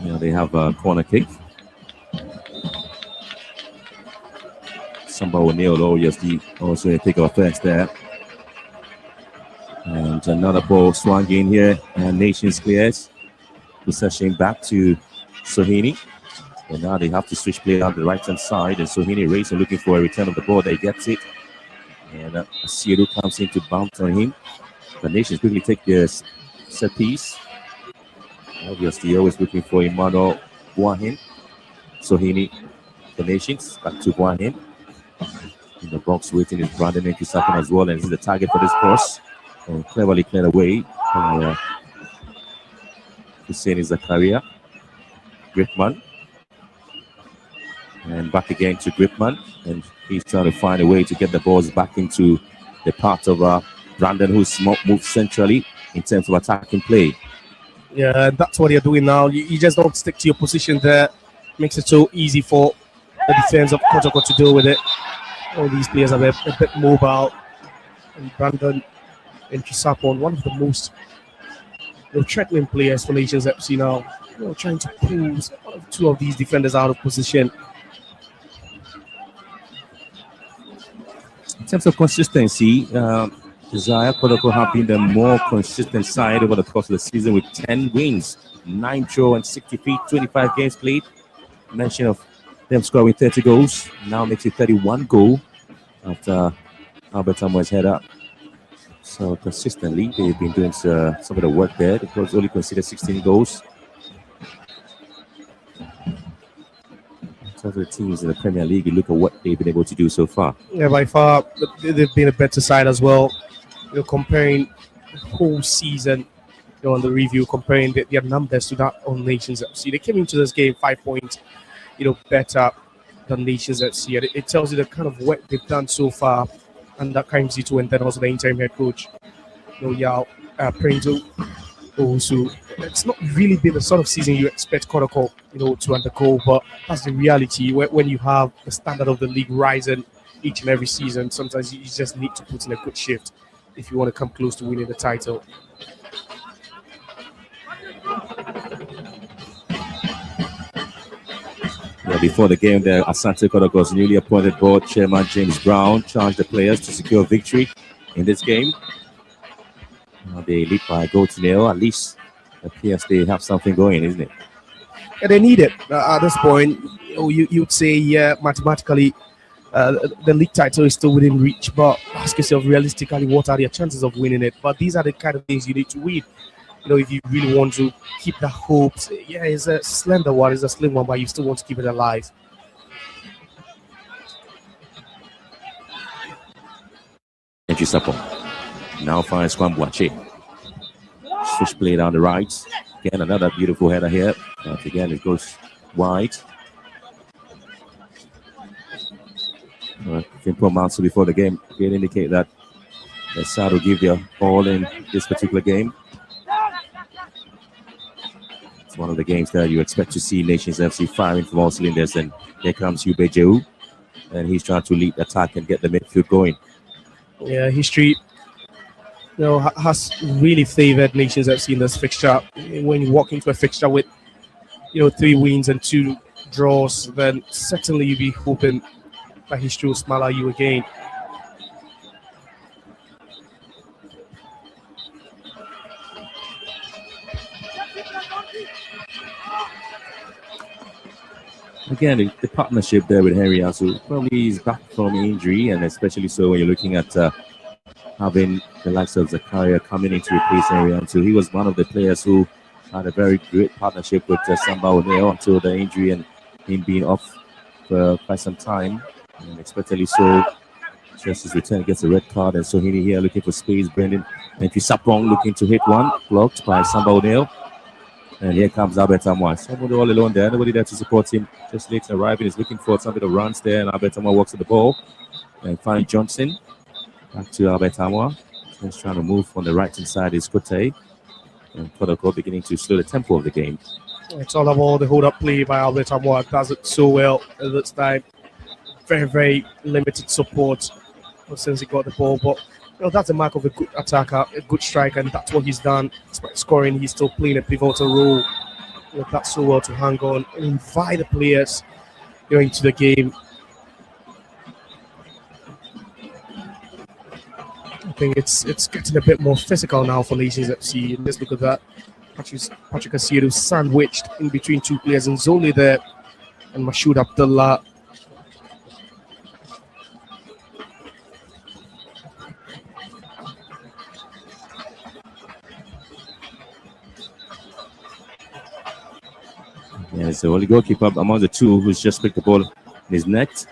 Yeah, they have a corner kick. Samba O'Neill also a take offense there. And another ball swung in here, and Nations clears. Possession back to Sohini. And now they have to switch play on the right hand side, and Sohini racing, looking for a return of the ball. They gets it. And Asiedu comes in to bounce on him. The Nations quickly take this set piece. Obviously, always looking for Emmanuel Guahin. Sohini, the Nations, back to Guahin. In the box waiting is Brandon Nkisapin as well, and this is the target for this cross. And cleverly cleared away by Hussein Zakaria. Gripman. And back again to Gripman. And he's trying to find a way to get the balls back into the part of Brandon, who's moved centrally in terms of attacking play. Yeah, that's what you're doing now. You just don't stick to your position there. Makes it so easy for the defense of Kotoko to deal with it. All these players are a bit mobile. And Brandon and Chisapon, one of the most threatening players for Nations FC now. Trying to pull two of these defenders out of position. In terms of consistency, Desire Kotoko have been the more consistent side over the course of the season with 10 wins, 9 draw and 63, 25 games played. Mention of them scoring 30 goals, now makes it 31 goal after Albert Samuel's header. So consistently, they've been doing some of the work there. The coach only considered 16 goals. Some of the teams in the Premier League, you look at what they've been able to do so far. Yeah, by far, they've been a better side as well. Comparing the whole season, on the review, comparing their numbers to that on Nations FC. They came into this game 5 points, better than Nations FC. It tells you the kind of work they've done so far, and that comes to and then also the interim head coach, Yao Printo. Also, it's not really been the sort of season you expect Kotoko, to undergo, but that's the reality. When you have the standard of the league rising each and every season, sometimes you just need to put in a good shift if you want to come close to winning the title. Yeah, before the game, the Asante Kotoko's newly appointed board chairman James Brown charged the players to secure victory in this game. They lead by a goal to nil. At least it appears they have something going, isn't it? Yeah, they need it at this point. You'd say, yeah, mathematically, the league title is still within reach, but ask yourself realistically, what are their chances of winning it? But these are the kind of things you need to win. If you really want to keep the hopes, yeah, it's a slender one, it's a slim one, but you still want to keep it alive. Thank you, Sapo. Now finds Kwambuache. Switch play down the right. Again, another beautiful header here. But again, it goes wide. Simple amounts before the game did indicate that the side will give their all in this particular game. It's one of the games that you expect to see Nations FC firing from all cylinders, and here comes Yube Jehu, and he's trying to lead the attack and get the midfield going. Yeah, history has really favored Nations FC in this fixture. When you walk into a fixture with 3 wins and 2 draws, then certainly you'll be hoping that history will smile at you again. Again, the partnership there with Henry Asu probably is back from injury, and especially so when you're looking at having the likes of Zakaria coming in to replace Henry Asu. He was one of the players who had a very great partnership with Samba O'Neill until the injury and him being off for quite some time. And expectedly so, just his return gets a red card, and so here looking for space. Brendan and Fisapong looking to hit one, blocked by Samba O'Neill. And here comes Albert Amwa. Somebody all alone there, nobody there to support him. Just late arriving, is looking for somebody that runs there, and Albert Amwa walks to the ball and finds Johnson. Back to Albert Amwa. Just trying to move on the right hand side is Kote. And Kotoko beginning to slow the tempo of the game. It's all about the hold-up play by Albert Amwa. Does it so well at this time. Very, very limited support since he got the ball, but that's the mark of a good attacker, a good striker, and that's what he's done. Despite scoring, he's still playing a pivotal role. That's so well to hang on and invite the players into the game. I think it's getting a bit more physical now for Nations FC. Let's look at that. Patrick Asiru sandwiched in between 2 players, and Zoli there, and Mashoud Abdullah. Yeah, so only goalkeeper among the 2 who's just picked the ball in his net.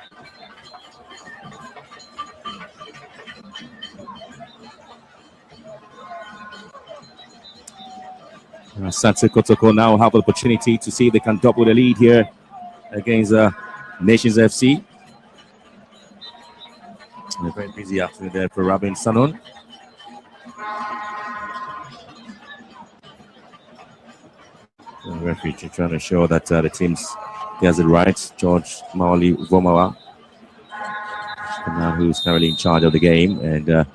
Asante Kotoko now have an opportunity to see if they can double the lead here against Nations FC. A very busy afternoon there for Rabin Sanon. The referee trying to show that the teams has it right. George Maoli Vomawa, who's currently in charge of the game, and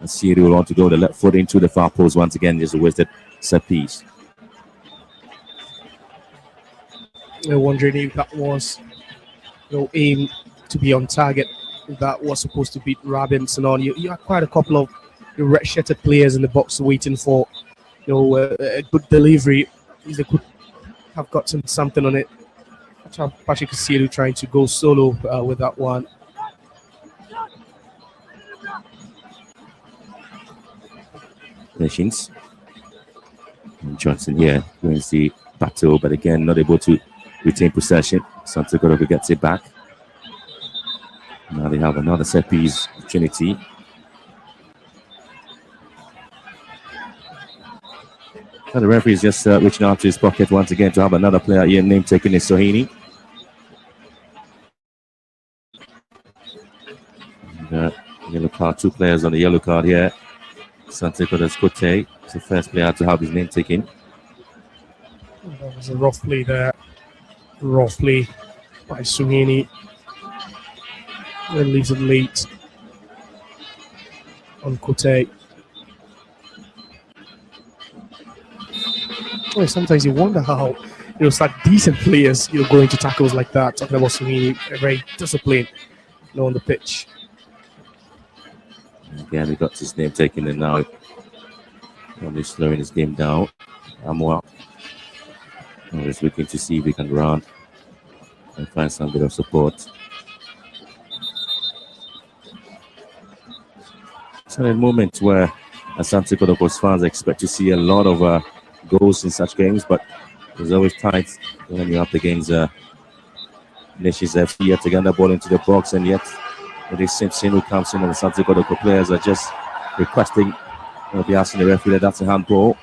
Siri will want to go the left foot into the far post once again. Just a wasted set piece. You're wondering if that was aim to be on target. If that was supposed to beat Rabin Sanon. You had quite a couple of red-shirted players in the box waiting for a good delivery. They could have gotten something on it. Patrick Siru trying to go solo with that one. Nations. And Johnson here wins the battle, but again not able to retain possession. Asante Kotoko gets it back. Now they have another set piece opportunity. And the referee is just reaching out to his pocket once again to have another player here, name taken is Sohini. And, yellow card, 2 players on the yellow card here. Asante Kotoko is the first player to have his name taken. That was a rough play there. Rough play by Sohini. Then leaves it late on Kote. Sometimes you wonder how such decent players go into tackles like that. Talking about Sohini, very disciplined on the pitch. Again, he got his name taken, and now he's slowing his game down. Amwa is looking to see if he can run and find some bit of support. It's a moment where Asante Kotoko's fans expect to see a lot of goals in such games, but it's always tight when you're up against Nations FC. Yet again, the ball into the box, and yet it is Simpson who comes in, and the Asante Kotoko players are just requesting, be asking the referee that that's a handball.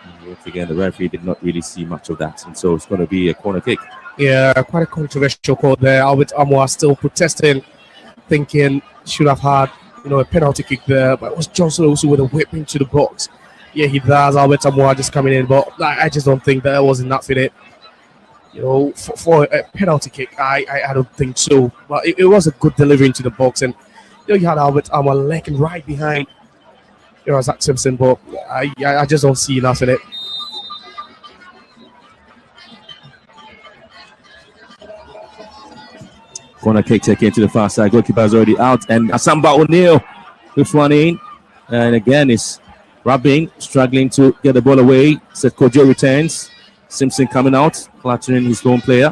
And yet again, the referee did not really see much of that, and so it's going to be a corner kick. Yeah, quite a controversial call there. Albert Amwa still protesting, thinking should have had a penalty kick there, but it was Johnson also with a whip into the box. Yeah, he does. Albert Amwa just coming in, but I just don't think that was enough in it. For a penalty kick, I don't think so. But it was a good delivery into the box, and you had Albert Amwa legging right behind Zach Simpson, but I just don't see enough in it. Corner kick taken to the far side. Goalkeeper is already out, and Asamba O'Neill puts one in. And again, it's Rabin struggling to get the ball away. Seth Kojo returns. Simpson coming out, clutching his own player.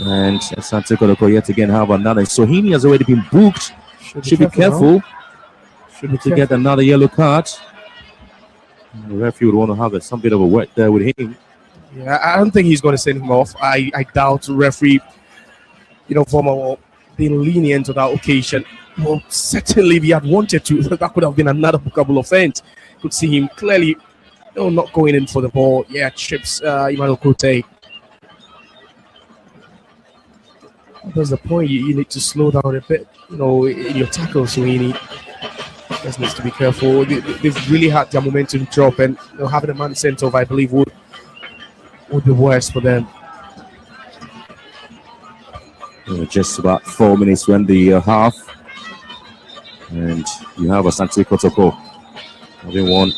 And Asante Kotoko yet again have another. Sohini has already been booked. Should be careful. Should to get another yellow card. The referee would want to have some bit of a work there with him. Yeah, I don't think he's going to send him off. I doubt the referee, Vomawa being lenient on that occasion. Well, certainly if he had wanted to, that could have been another bookable offense. Could see him clearly not going in for the ball. Yeah, trips Emmanuel Kote. That's the point. You need to slow down a bit, in your tackles, Sweeney. Just needs to be careful. They've really had their momentum drop, and having a man sent off, I believe, would be worse for them. Just about 4 minutes to end the half. And you have Asante Kotoko having won.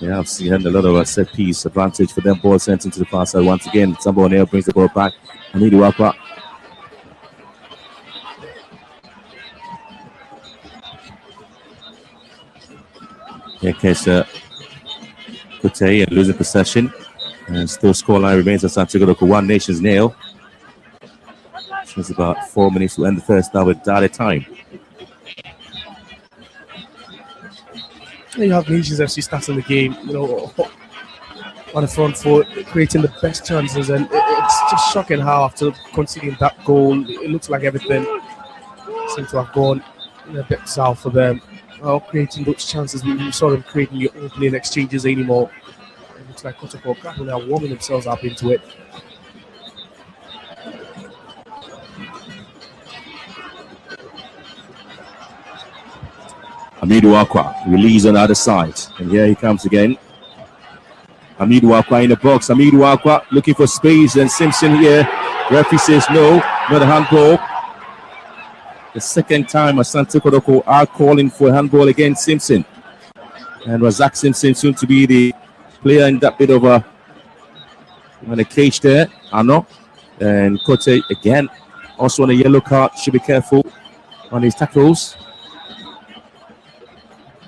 They have seen a lot of a set piece advantage for them. Ball sent into the far side once again. Sambo O'Neill brings the ball back. Anidu Wapa. Here Kesha Kote and losing possession. And still scoreline remains Asante Kotoko 1 Nations nil. It's about 4 minutes to end the first half with added time. You have Nations FC starting the game, on the front foot, creating the best chances, and it's just shocking how after conceding that goal, it looks like everything seems to have gone a bit south for them. Creating those chances, we saw them creating your opening exchanges anymore. It looks like Kotoko gradually are warming themselves up into it. Hamidu Akwa release on the other side, and here he comes again. Hamidu Akwa in the box. Hamidu Akwa looking for space, and Simpson here. Referee says no, not a handball. The second time Asante Kotoko are calling for a handball against Simpson. And Razak Simpson soon to be the player in that bit of a cage there. Ano. And Kote again, also on a yellow card. Should be careful on his tackles.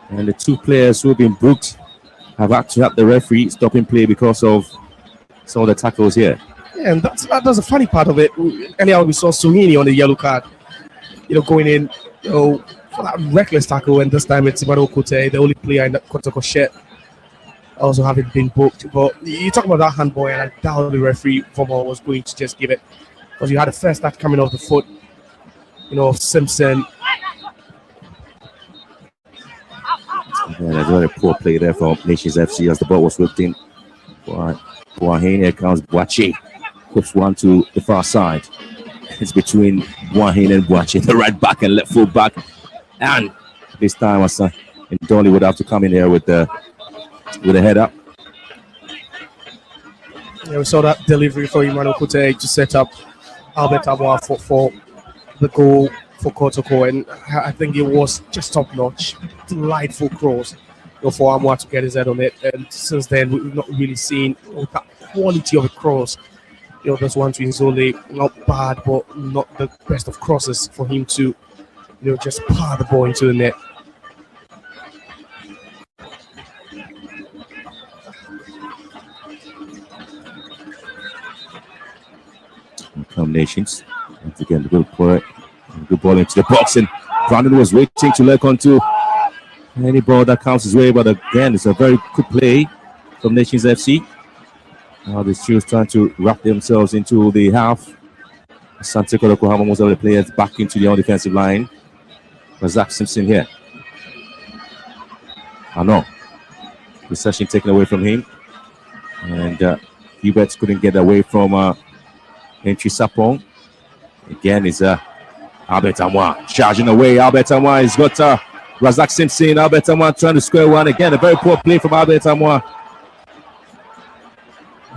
And the two players who have been booked have had to help the referee stopping play because of some of the tackles here. Yeah, and that's the funny part of it. Earlier we saw Suhini on the yellow card, going in, for that reckless tackle, and this time it's Emmanuel Kote, the only player in that Kotoko shirt, also having been booked. But you talk about that handball, and I doubt the referee was going to just give it, because you had the first touch coming off the foot, of Simpson. Yeah, there's a very poor play there from Nations FC as the ball was whipped in. Buahine, here comes Boache. Whips one to the far side. It's between Buahine and Boache, the right back and left full back. And this time, Dolly would have to come in here with the head up. Yeah, we saw that delivery for Emmanuel Kote to set up Albert Amoa for the goal for Kotoko, and I think it was just top notch, delightful cross for Amoa to get his head on it. And since then, we've not really seen that quality of a cross. This one to Inzole, not bad, but not the best of crosses for him to, just power the ball into the net. Combinations. Once again, the good ball into the box, and Brandon was waiting to look onto any ball that comes his way, but again, it's a very good play from Nations FC. Now the Steelers trying to wrap themselves into the half. Asante Kotoko have most of the players back into the own defensive line. Razak Simpson here. Ano. Possession taken away from him. And Hubert couldn't get away from Entry Sapong. Again, is Albert Amoa charging away. Albert Amoa has got Razak Simpson. Albert Amoa trying to square one. Again, a very poor play from Albert Amoa.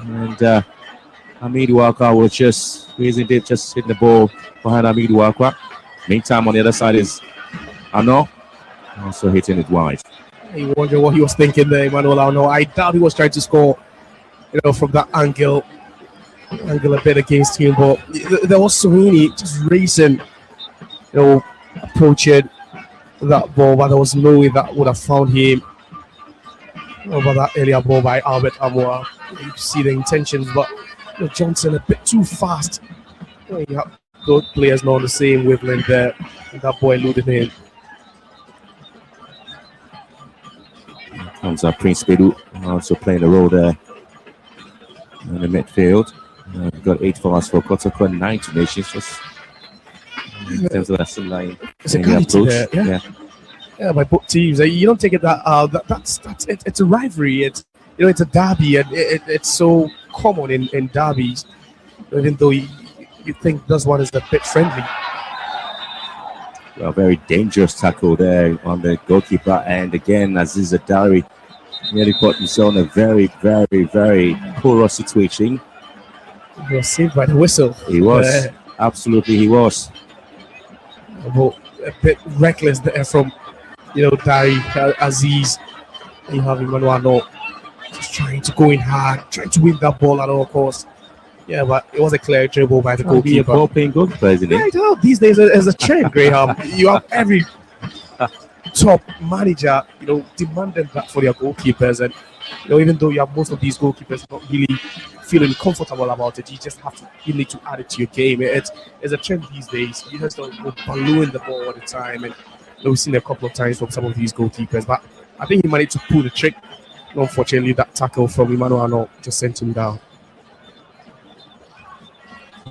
And Hamidu Akwa was just raising it, just hitting the ball behind Hamidu Akwa. Meantime, on the other side is Ano, also hitting it wide. You wonder what he was thinking there, Emmanuel Ano. I doubt he was trying to score, from that angle a bit against him. But there was Suhini just racing, approaching that ball, but there was no way that would have found him over that earlier ball by Albert Amoa. You see the intentions, but Johnson a bit too fast. You have those players not on the same wavelength there. That boy eluded him. Comes Prince Bedu, also playing a role there in the midfield. We've got 8 for us for Kotoko and 9 to Nations. Just in terms of that line, it's a quality there, yeah, by both teams. You don't take it that that's it. It's a rivalry. It's it's a derby, and it's so common in derbies. Even though you think this one is a bit friendly. Well, very dangerous tackle there on the goalkeeper, and again, Aziz Adari nearly put himself in a very, very, very porous situation. He was saved by the whistle. He was, absolutely, he was. But a bit reckless there from Dari Aziz. You have Emmanuel just trying to go in hard, trying to win that ball at all costs. Yeah, but it was a clear dribble by the goalkeeper. Ball playing goalkeeper, isn't it? Right, these days as a trend, Graham. You have every top manager, demanding that for their goalkeepers, and even though you have most of these goalkeepers not really feeling comfortable about it, you need to add it to your game. It's a trend these days. You just don't go balloon the ball all the time, and we've seen a couple of times from some of these goalkeepers. But I think he managed to pull the trick. Unfortunately, that tackle from Emmanuel just sent him down.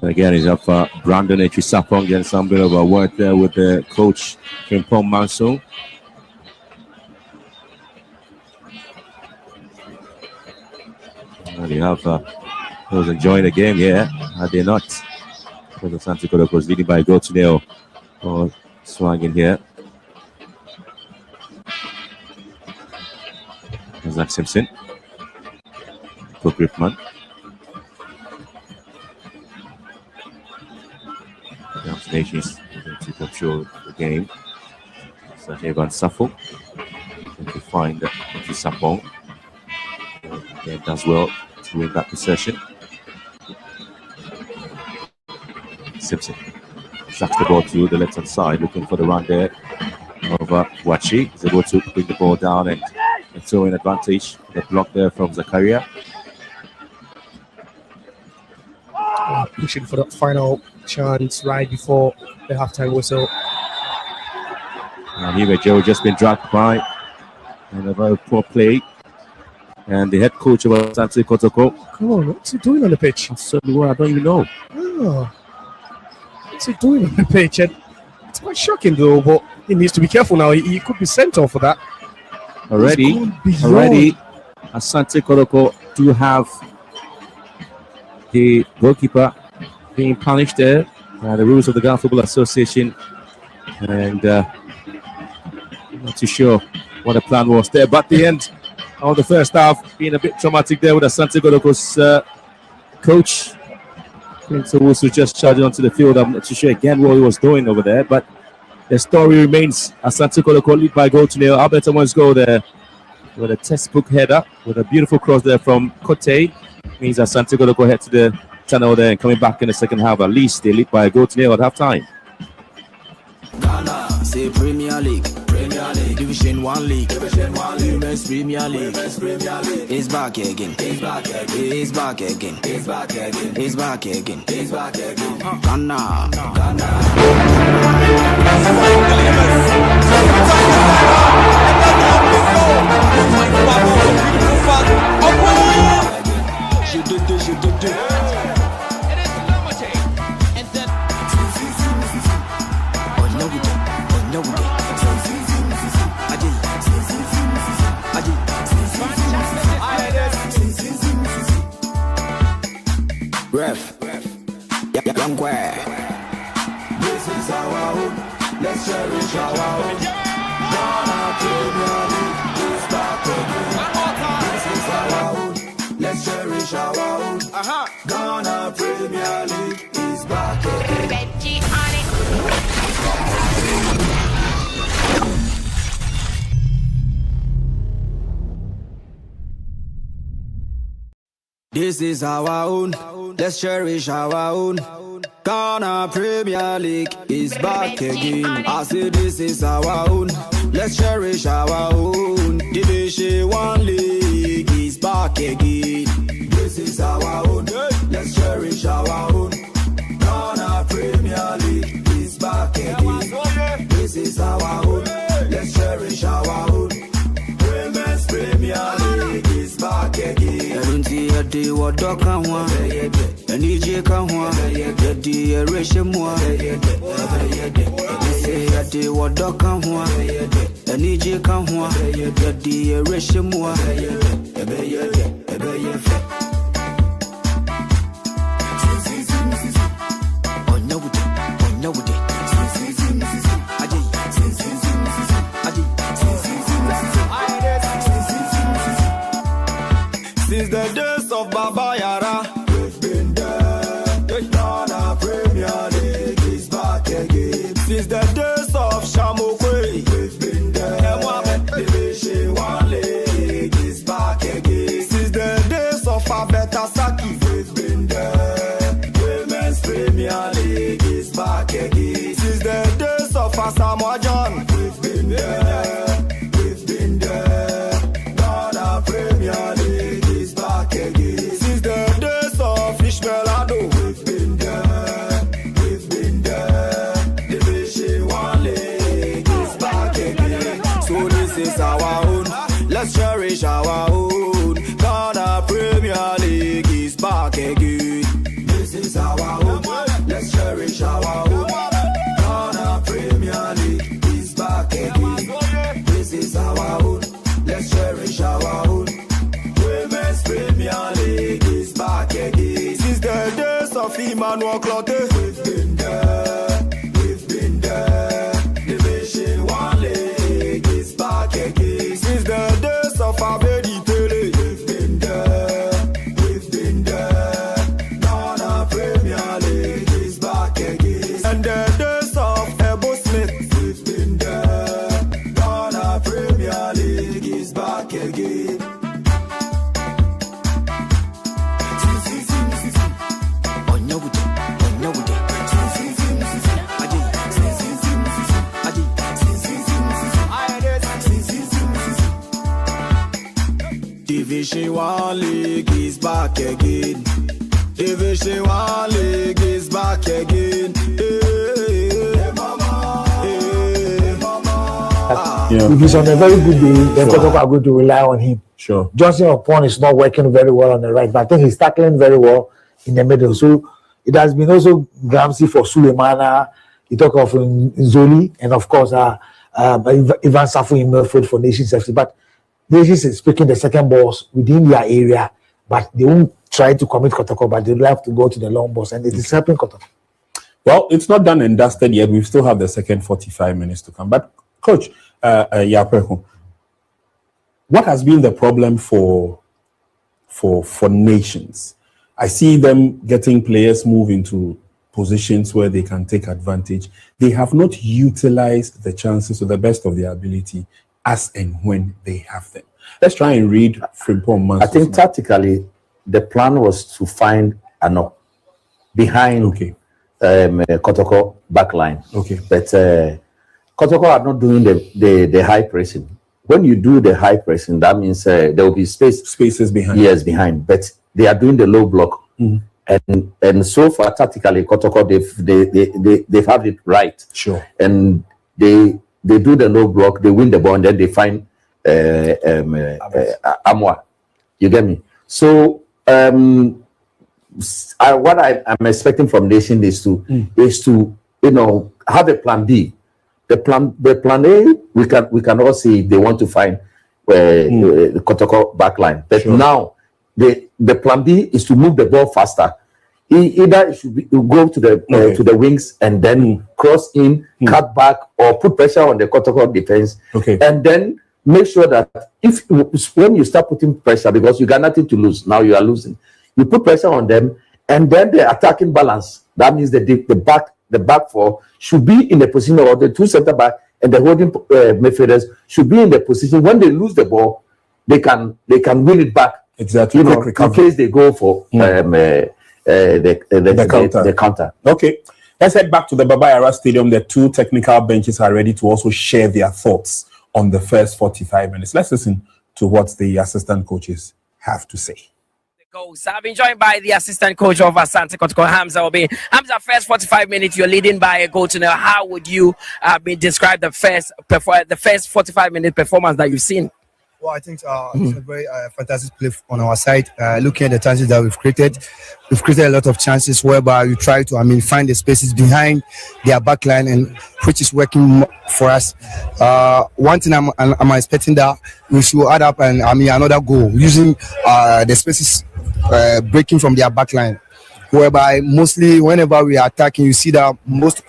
And again, he's up for Brandon Echisapong, getting some bit of a word there with the coach, Kimpong Mansung. Well, you have those enjoying the game here. Are they not? Because Asante Kotoko was leading by a goal to nil. Or swung in here. Zach Simpson. Cook Griffman. Now Nations going to control the game. So Evan Safo going to find Sapong. And does well to win that possession. Simpson shuts the ball to the left hand side, looking for the run there of Wachi. He's able to bring the ball down and throw in advantage. The block there from Zakaria. Pushing for the final chance right before the halftime whistle. And here Joe just been dragged by and a very poor play. And the head coach of Asante Kotoko. Come on, what's he doing on the pitch? So I don't even know. Oh. What's he doing on the pitch? And it's quite shocking though, but he needs to be careful now. He could be sent off for that. Already, Asante Kotoko do have the goalkeeper being punished there. The rules of the Ghana Football Association. And not too sure what the plan was there. But the end of the first half being a bit traumatic there with Asante Kotoko's coach. So was just charging onto the field. I'm not too sure again what he was doing over there. But the story remains Asante Kotoko lead by goal to nil. Albert Owen's goal there with a textbook header with a beautiful cross there from Kote. Means Asante Kotoko head to the tunnel there and coming back in the second half. At least they lead by a goal to nil at half time. Ghana, say Premier League, Division 1 League, Women's Premier League, it's back again, it's back again, Ghana. Ref, young boy. This is our own. Let's cherish our own. Ghana Premier League is back again. This is our own. Let's cherish our own. Ghana Premier League is back again. This is our own. Let's cherish our own. Ghana Premier League is back again. I say this is our own. Let's cherish our own. Division 1 League is back again. This is our own. Let's cherish our own. Ghana Premier League is back again. This is our own. Let's cherish our own. Women's Premier League is back again. Yadi wadoka hwa Nije ka hwa Yadi ereshe mwa Yadi wadoka hwa Nije ka hwa Yadi ereshe mwa Ebe yefe Onyawude Since the days of Baba Yara, we've been there. Ghana Premier League is back again. Since the days of Shamokwe, we've been there. Division 1 League is back again. Since the days of Abeta Saki, we've been there. Women's Premier League is back again. Since the days of Asamoah John, we've been there. We've been there. Ghana Premier League is back again. Since the days of Ishmael Ado, we've been there. We've been there. Division 1 League is back again. So this is our own. Let's cherish our own. Ghana Premier League is back again. This is our own. Let's cherish our own. Ghana Premier League is back again. This is our own. Let's cherish our own. Women's Premier League man walk clotte. We've been there, we've been there. Division 1 league is back again. Since the days of Abedi Pele. We've been there. Ghana Premier League is back again. And the days of Ebo Smith. We've been there. Ghana Premier League is back again. Division 1 league is back again. Division 1 league is back again. Hey, mama. Hey, mama. If he's on a very good day, then Kotoko are going to rely on him. Sure. Johnson upon is not working very well on the right, but I think he's tackling very well in the middle. So it has been also Gramsci for Suleimana. You talk of Nzoli, and of course Ivan Safu in Milford for Nations FC. But Nations is picking the second balls within their area, but they won't try to commit Kotoko, but they have to go to the long balls, and it is helping Kotoko. Well, it's not done and dusted yet. We still have the second 45 minutes to come. But Coach Yapreku, what has been the problem for Nations? I see them getting players move into positions where they can take advantage. They have not utilized the chances to the best of their ability as and when they have them. Let's try and read Frimpong. I think tactically, the plan was to find Ano behind Kotoko backline. Okay. But Kotoko are not doing the high pressing. When you do the high pressing, that means there will be spaces behind. Yes, behind. But they are doing the low block. And so far, tactically, Kotoko they've had it right. Sure. And they do the low block, they win the ball, and then they find Amwa. You get me? So what I'm expecting from Nation is to have a plan B. The plan A, we can all see they want to find the Kotoko backline. But now the plan B is to move the ball faster. Either it should go to the wings and then cross in, cut back, or put pressure on the Kotoko defense. Okay. And then make sure that when you start putting pressure, because you got nothing to lose, now you are losing. You put pressure on them, and then the attacking balance. That means the back four should be in the position, or the two center back and the holding midfielders should be in the position. When they lose the ball, they can win it back. Exactly. In case they go for the counter. Okay. Let's head back to the Baba Yara Stadium. The two technical benches are ready to also share their thoughts on the first 45 minutes. Let's listen to what the assistant coaches have to say. Goals. I've been joined by the assistant coach of Asante Kotoko, Hamza Obi. Hamza, first 45 minutes, you're leading by a goal to nil. How would you describe the first 45-minute performance that you've seen? Well, I think it's a very fantastic play on our side. Looking at the chances that we've created a lot of chances whereby we try to, find the spaces behind their backline, and which is working for us. One thing I'm expecting that we should add up another goal using the spaces breaking from their backline, whereby mostly whenever we are attacking, you see that most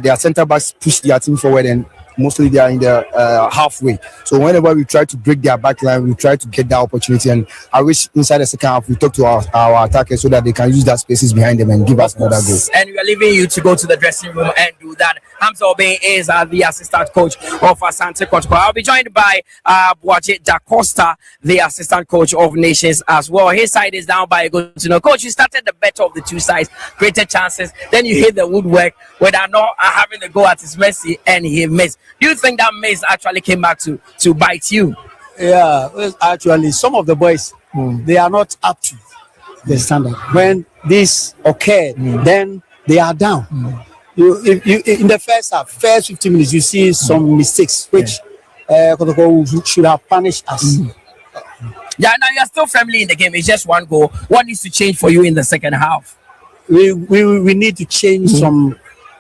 their centre backs push their team forward, and mostly they are in the halfway. So whenever we try to break their backline, we try to get that opportunity. And I wish inside the second half we talk to our attackers so that they can use that spaces behind them and give us another goal. And we are leaving you to go to the dressing room and do that. Hamza Obe is the assistant coach of Asante Kotoko. I'll be joined by Boache Da Costa, the assistant coach of Nations as well. His side is down by a good to know. Coach, you started the better of the two sides, created chances, then you hit the woodwork where they're not having a go at his mercy, and he missed. Do you think that miss actually came back to bite you? Yeah, well, actually, some of the boys, they are not up to the standard. When this occurred, then they are down. You in the first half, first 15 minutes, you see some mistakes which Kotoko should have punished us. Yeah, now you're still firmly in the game. It's just one goal. What needs to change for you in the second half? We need to change some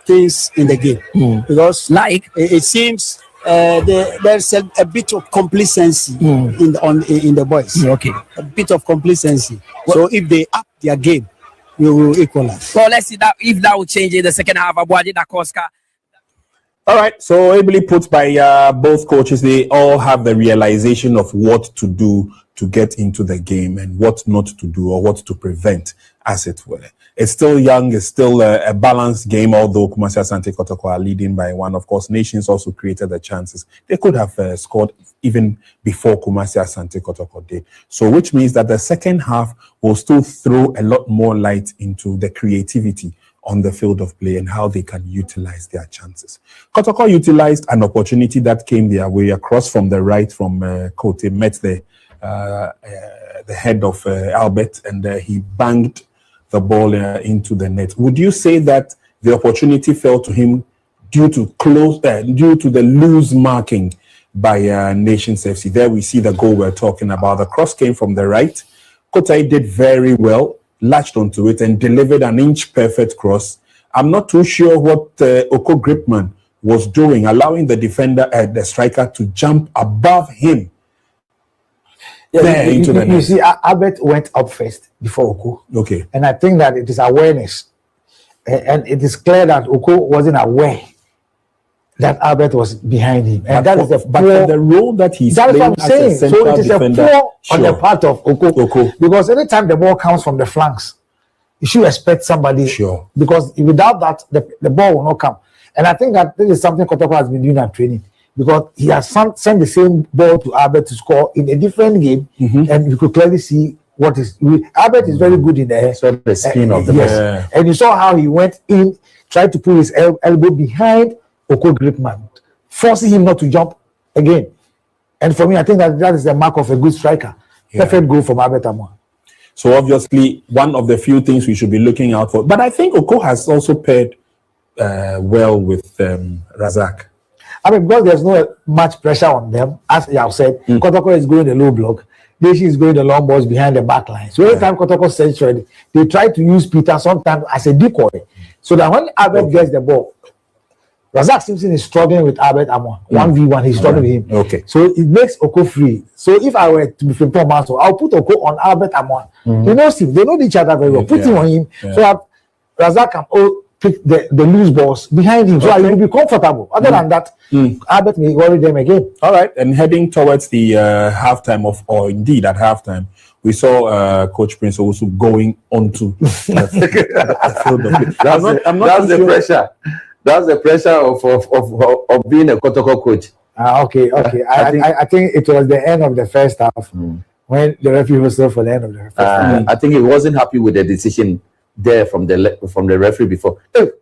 things in the game because, like, it seems there's a bit of complacency in the boys. Okay, a bit of complacency. So if they up their game, we will equalize. Well, let's see that if that will change in the second half. Abuaji Dakoska. All right, so ably put by both coaches, they all have the realization of what to do to get into the game and what not to do or what to prevent, as it were. It's still young, it's still a balanced game, although Kumasi Asante Kotoko are leading by one. Of course, Nations also created the chances. They could have scored even before Kumasi Asante Kotoko did. So, which means that the second half will still throw a lot more light into the creativity on the field of play and how they can utilize their chances. Kotoko utilized an opportunity that came their way across from the right from Kote, met the head of Albert, and he banged the ball into the net. Would you say that the opportunity fell to him due to the loose marking by Nations FC? There we see the goal we're talking about. The cross came from the right. Kote did very well, latched onto it and delivered an inch-perfect cross. I'm not too sure what Oko Gripman was doing, allowing the defender, the striker, to jump above him. You see, Albert went up first before Oko. Okay. And I think that it is awareness. And it is clear that Oko wasn't aware that Albert was behind him. And that is the role that he's playing. That's what I'm saying. So it is defender, a poor on the part of Oko. Because anytime the ball comes from the flanks, you should expect somebody. Sure. Because without that, the ball will not come. And I think that this is something Kotoko has been doing at training. Because he has sent the same ball to Albert to score in a different game. And you could clearly see what is. Albert is very good in the air. So the spin of the ball. Yes. And you saw how he went in, tried to put his elbow behind Oko Gripman, forcing him not to jump again. And for me, I think that is the mark of a good striker. Perfect goal from Albert Amoah. So obviously, one of the few things we should be looking out for. But I think Oko has also paired well with Razak. I mean, because there's no much pressure on them, as you have said, Kotoko is going the low block, Deshi is going the long balls behind the back line. So every time Kotoko sends ready, they try to use Peter sometimes as a decoy. So that when Albert gets the ball, Razak Simpson is struggling with Albert Amoah. 1v1, he's struggling with him. Okay. So it makes Oko free. So if I were to be from Manso, I'll put Oko on Albert Amoah. He knows him, they know each other very well. Put him on him so that Razak can pick the loose balls behind him, so that he will be comfortable. Other than that, Albert may worry them again. All right, and heading towards the halftime or indeed at halftime, we saw Coach Prince also going onto the field of play. That's the pressure. That's the pressure of being a Kotoko coach. Okay. I think it was the end of the first half when the referee was there for the end of the first half. I think he wasn't happy with the decision there from the referee before. It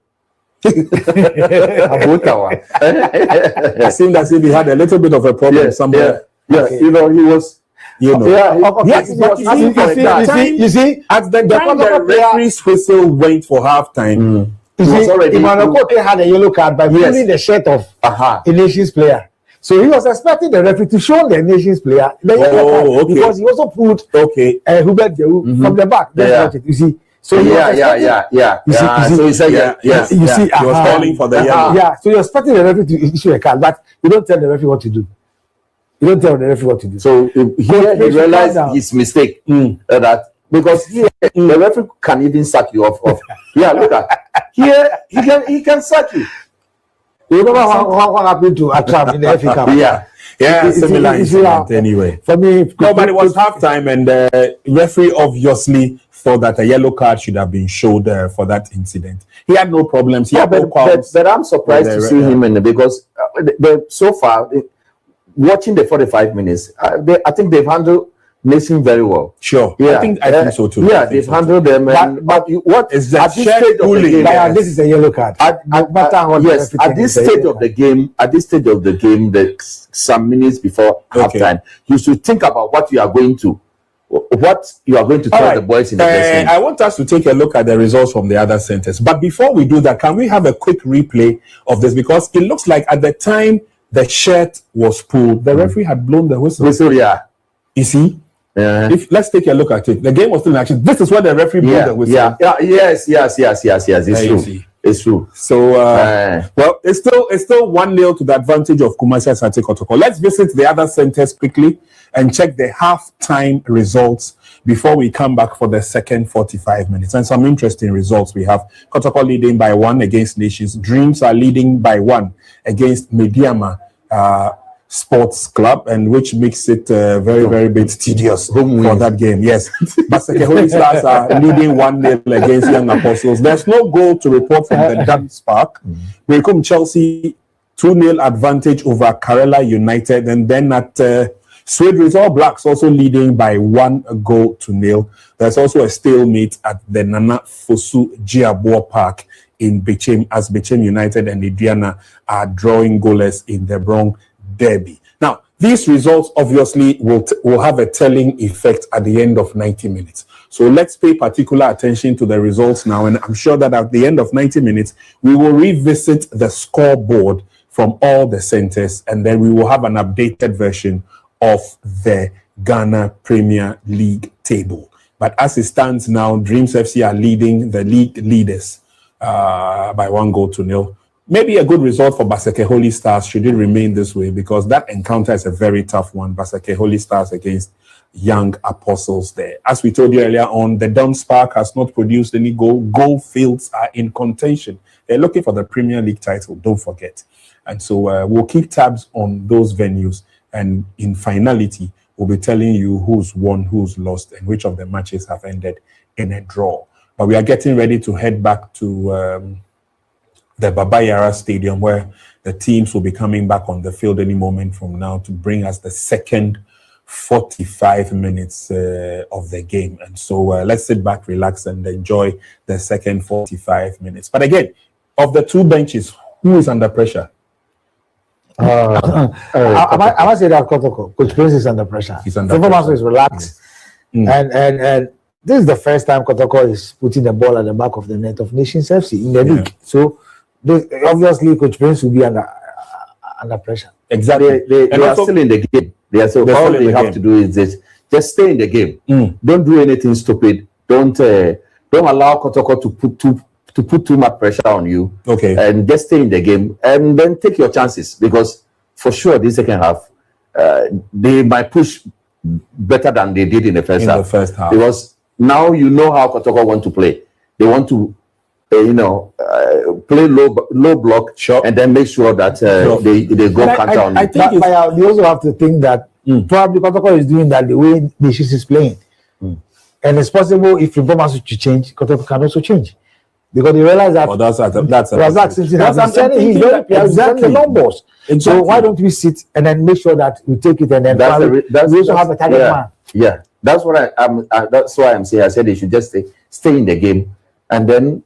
seemed as if he had a little bit of a problem somewhere. Okay. You know, he was. You know, you see, at the time the referee's whistle went for halftime. You see, Emmanuel Kote had a yellow card by pulling the shirt of a Nations player. So he was expecting the referee to show the Nations player the yellow card because he also pulled Hubert Jehu from the back. Watch it. You see. So You see, he was calling for the yellow. So you're expecting the referee to issue a card, but you don't tell the referee what to do. You don't tell the referee what to do. So here he realized his mistake. That because here the referee can even sack you off. Look at here he can sack you. You remember what happened to Atram in the FA Cup? Similar incident anyway. For me, no, but it was halftime, and the referee obviously thought that a yellow card should have been showed for that incident. He had no problems. But I'm surprised to see him because so far, watching the 45 minutes, I think they've handled Nation very well. Sure. I think so too. Yeah, they've handled them. But what is that? This is a yellow card. At this stage of the game, some minutes before halftime, you should think about what you are going to tell the boys in the dressing room. I want us to take a look at the results from the other centers. But before we do that, can we have a quick replay of this? Because it looks like at the time the shirt was pulled, the referee had blown the whistle. You see? Let's take a look at it. The game was still in action. This is where the referee blew the whistle. Yes. It's true. It's true. So, well, it's still 1-0 to the advantage of Kumasi Asante Kotoko. Let's visit the other centers quickly and check the halftime results before we come back for the second 45 minutes. And some interesting results we have. Kotoko leading by 1 against Nations. Dreams are leading by 1 against Mediama Sports Club, and which makes it very bit tedious for that game. Yes. Basake Holy Stars are leading 1-0 against Young Apostles. There's no goal to report from the Dance Park. We come Chelsea 2-0 advantage over Karela United, and then at Swede All Blacks also leading by 1-0. There's also a stalemate at the Nana Fosu Giaboa Park in Bechem, as Bechem United and Indiana are drawing goalless in the Bronx Derby. Now, these results obviously will have a telling effect at the end of 90 minutes. So let's pay particular attention to the results now, and I'm sure that at the end of 90 minutes, we will revisit the scoreboard from all the centers, and then we will have an updated version of the Ghana Premier League table. But as it stands now, Dreams FC are leading the league leaders by 1-0. Maybe a good result for Basake Holy Stars should it remain this way, because that encounter is a very tough one. Basake Holy Stars against Young Apostles there. As we told you earlier on, the Dons Park has not produced any goal. Goldfields are in contention. They're looking for the Premier League title, don't forget. And so we'll keep tabs on those venues, and in finality, we'll be telling you who's won, who's lost, and which of the matches have ended in a draw. But we are getting ready to head back to the Baba Yara Stadium, where the teams will be coming back on the field any moment from now to bring us the second 45 minutes of the game. And so let's sit back, relax, and enjoy the second 45 minutes. But again, of the two benches, who is under pressure? I must say that Kotoko, Coach Prince is under pressure. He's under pressure. Performance is relaxed. And this is the first time Kotoko is putting the ball at the back of the net of Nations FC in the league. So obviously Coach Prince will be under pressure. Exactly. They are still in the game. All they have to do is just stay in the game. Don't do anything stupid. Don't allow Kotoko to put too much pressure on you. Okay. And just stay in the game, and then take your chances, because for sure this second half they might push better than they did in the first half. Because now you know how Kotoko want to play. They want to play low block, and then make sure that they go counter on. I think you also have to think that probably Kotoko is doing that the way Nations is playing, and it's possible if performance to change, Kotoko can also change, because they realize that exactly numbers. Exactly. So why don't we sit and then make sure that we take it, and then we also have a target man. Yeah, that's what that's why I'm saying. I said they should just stay in the game, and then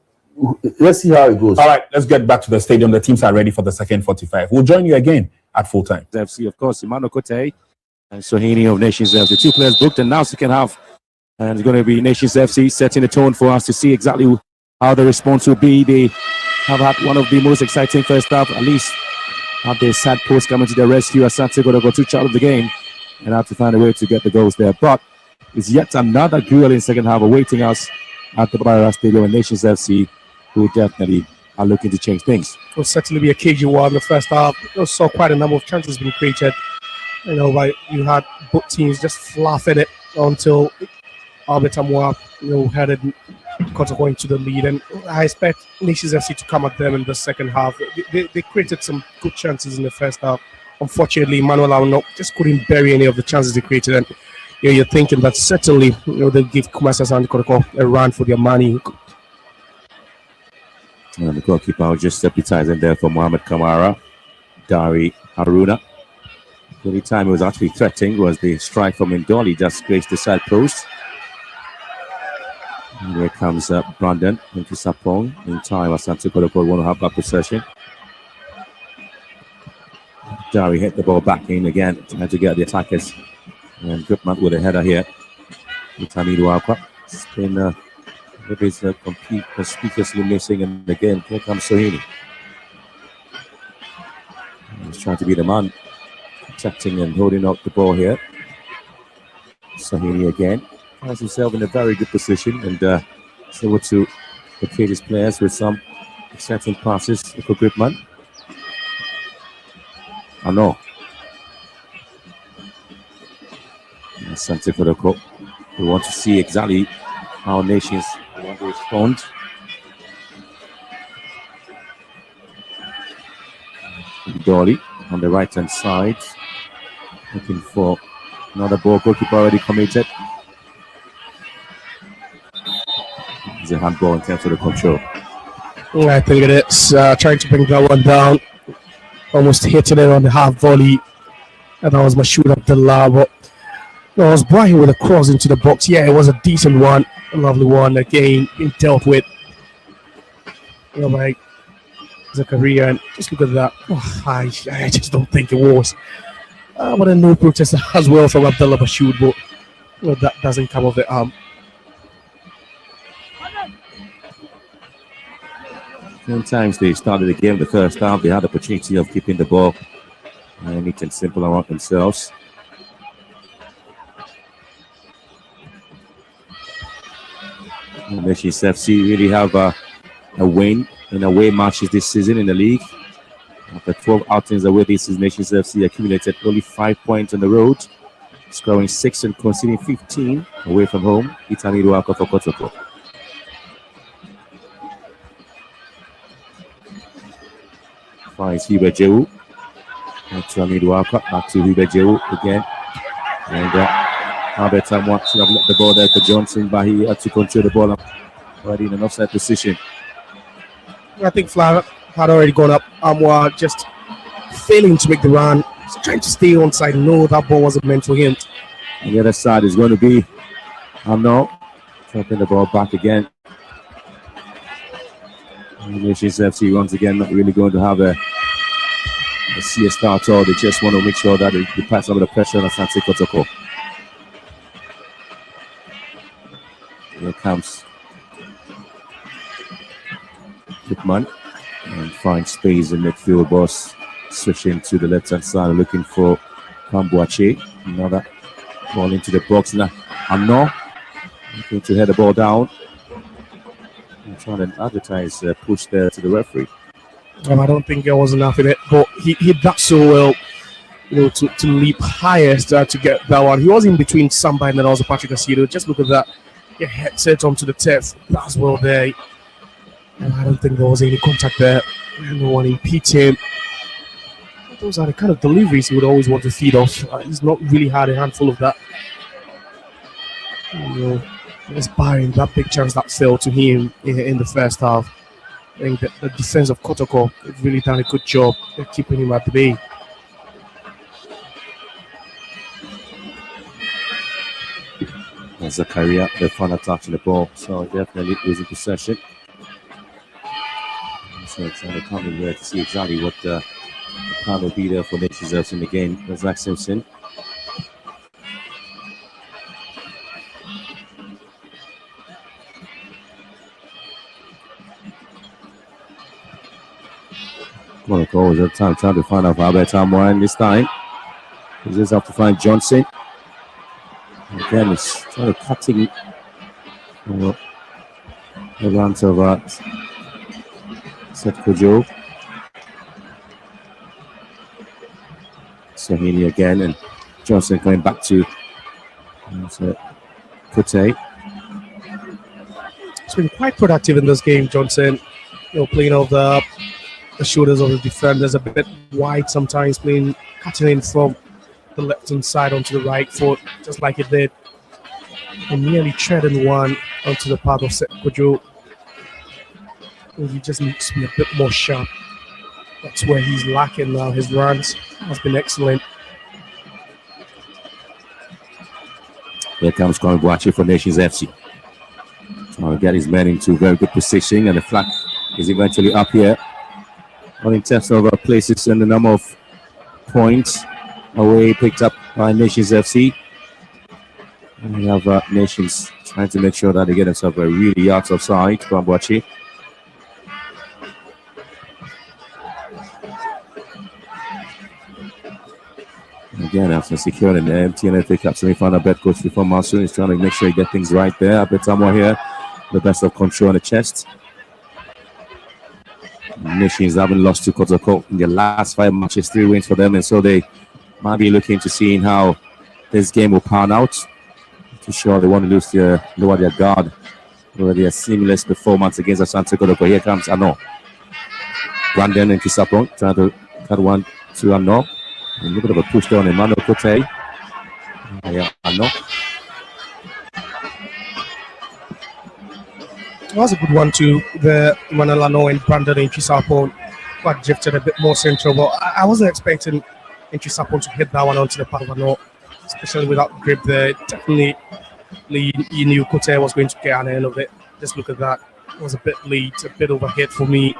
let's see how it goes. All right, let's get back to the stadium. The teams are ready for the second 45. We'll join you again at full time. FC, of course, Emmanuel Kote and Sohini of Nations FC. 2 players booked, and now second half. And it's going to be Nations FC setting the tone for us to see exactly how the response will be. They have had one of the most exciting first half, at least have their sad post coming to the rescue. Asante Kotoko took charge of the game and have to find a way to get the goals there. But it's yet another duel in second half awaiting us at the Barra Stadium, and Nations FC, who definitely are looking to change things. It will certainly be a cagey one in the first half. You saw quite a number of chances being created. Like you had both teams just fluffing it until Albert Amwa, headed Kotoko into the lead, and I expect Nations FC to come at them in the second half. They created some good chances in the first half. Unfortunately, Manuel Auno just couldn't bury any of the chances they created, and you're thinking that certainly they'll give Kumasi Asante Kotoko a run for their money. And the goalkeeper was just deputizing there for Mohamed Kamara. Dari Haruna. The only time he was actually threatening was the strike from Ndoli, just graced the side post. And here comes Brandon into Sapong. In time, Asante Kotoko want to have that possession. Dari hit the ball back in again, trying to get the attackers. And Goodman with a header here. Utamidu Alpa. It's been complete conspicuously missing, and again, here comes Sohini. He's trying to be the man, protecting and holding out the ball here. Sohini again finds himself in a very good position, and is able to locate his players with some exciting passes for Goodman. Asante Kotoko We want to see exactly how nations want to respond. Dolly on the right hand side, looking for another ball. Goalkeeper already committed. It's a handball in terms of the control. I think it is. Trying to bring that one down. Almost hitting it on the half volley. And that was Mashoud Abdullah. But it was Brahim with a cross into the box. Yeah, it was a decent one. A lovely one. Again, being dealt with. Like Zakaria. And just look at that. Oh, I just don't think it was. But a no protest as well from Abdullah Mashoud. But that doesn't come off the arm. Sometimes they started the game the first half. They had the opportunity of keeping the ball neat and simple around themselves. Nations FC really have a win in away matches this season in the league. After 12 outings away this season, Nations FC accumulated only 5 points on the road, scoring 6 and conceding 15 away from home. Itani Ruaka for Kotoko. Finds Hubert Jehu. Back to Amid Waka, back to Hubert Jehu again. And Albert Tamwa should have let the ball there to Johnson, but he had to control the ball already in an offside position. I think Flav had already gone up. Amwa just failing to make the run. He's trying to stay onside. No, that ball wasn't meant for him. On the other side is going to be Amno, dropping the ball back again. Nations FC once again not really going to have a siesta at all. They just want to make sure that they pass some of the pressure on Asante Kotoko. Here comes Pittman and finds space in midfield. Boss switching to the left hand side, looking for Pambuache. Another ball into the box now. Amno looking to head the ball down. I'm trying to advertise push there to the referee. I don't think there was enough in it, but he did that so well, to leap higher to get that one. He was in between Samba and then also Patrick Asido. Just look at that. Your head set onto the test. That's well there. And I don't think there was any contact there. No one impeded him. Those are the kind of deliveries he would always want to feed off. He's not really had a handful of that. Just barring that big chance that fell to him in the first half. I think that the defense of Kotoko have really done a good job at keeping him at the bay. Zakaria, the final touch on the ball, so definitely losing possession. So I can't be wait to see exactly what the plan will be there for Nations FC in the game. There's Zach Simpson. Monaco was at time trying to find out Albert Amwan this time. He just have to find Johnson. Again, he's trying to cut him around of Seth Kojo. Sahini again, and Johnson coming back to Kute. He's been quite productive in this game, Johnson. Playing over the shoulders of the defenders, a bit wide sometimes, cutting in from the left hand side onto the right foot, just like he did, and nearly treading one onto the path of Sekwajo. He just needs to be a bit more sharp. That's where he's lacking now. His runs has been excellent. Here comes Kwame Boachi for Nations FC. Trying to get his men into very good position, and the flag is eventually up here. Well, in terms of places and the number of points away picked up by Nations FC. And we have Nations trying to make sure that they get themselves a really yards offside. Kwambuachi. Again, after securing the MTN FA Cup semi-final bet coach before Monsoon is trying to make sure he get things right there. A bit more here, the best of control on the chest. Nations haven't lost to Kotoko in their last 5 matches, 3 wins for them, and so they might be looking to seeing how this game will pan out. too sure they want to lower their guard over their seamless performance against Asante Kotoko. Here comes Ano. Brandon into Sapon, trying to cut one to Ano. A little bit of a push down Emmanuel Kote. Yeah, Ano. It was a good one too. The Emmanuel Ano and Brandon into Sapon got drifted a bit more central, but I wasn't expecting into Sapon to hit that one onto the part of Ano, especially without grip there. Definitely, you knew Kote was going to get an end of it. Just look at that. It was a bit late, a bit overhit for me.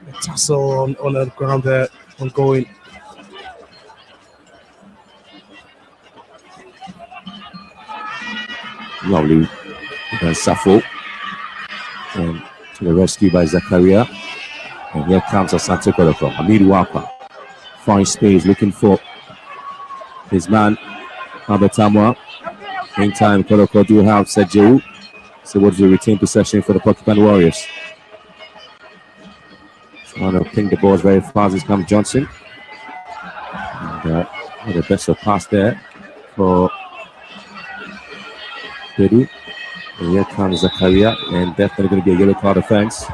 The tussle on the ground there, ongoing. Lovely. Safo. And to the rescue by Zakaria. And here comes Asante Kotoko. Hamid Wapa. Fine space looking for his man, Abetamwa. Meantime, Kotoko do have Sejeru. So what is the retain possession for the Porcupine Warriors? Trying to ping the balls very fast. Here comes Johnson. And the best of pass there for Peru. And here comes Zakaria, and definitely going to be a yellow card offense.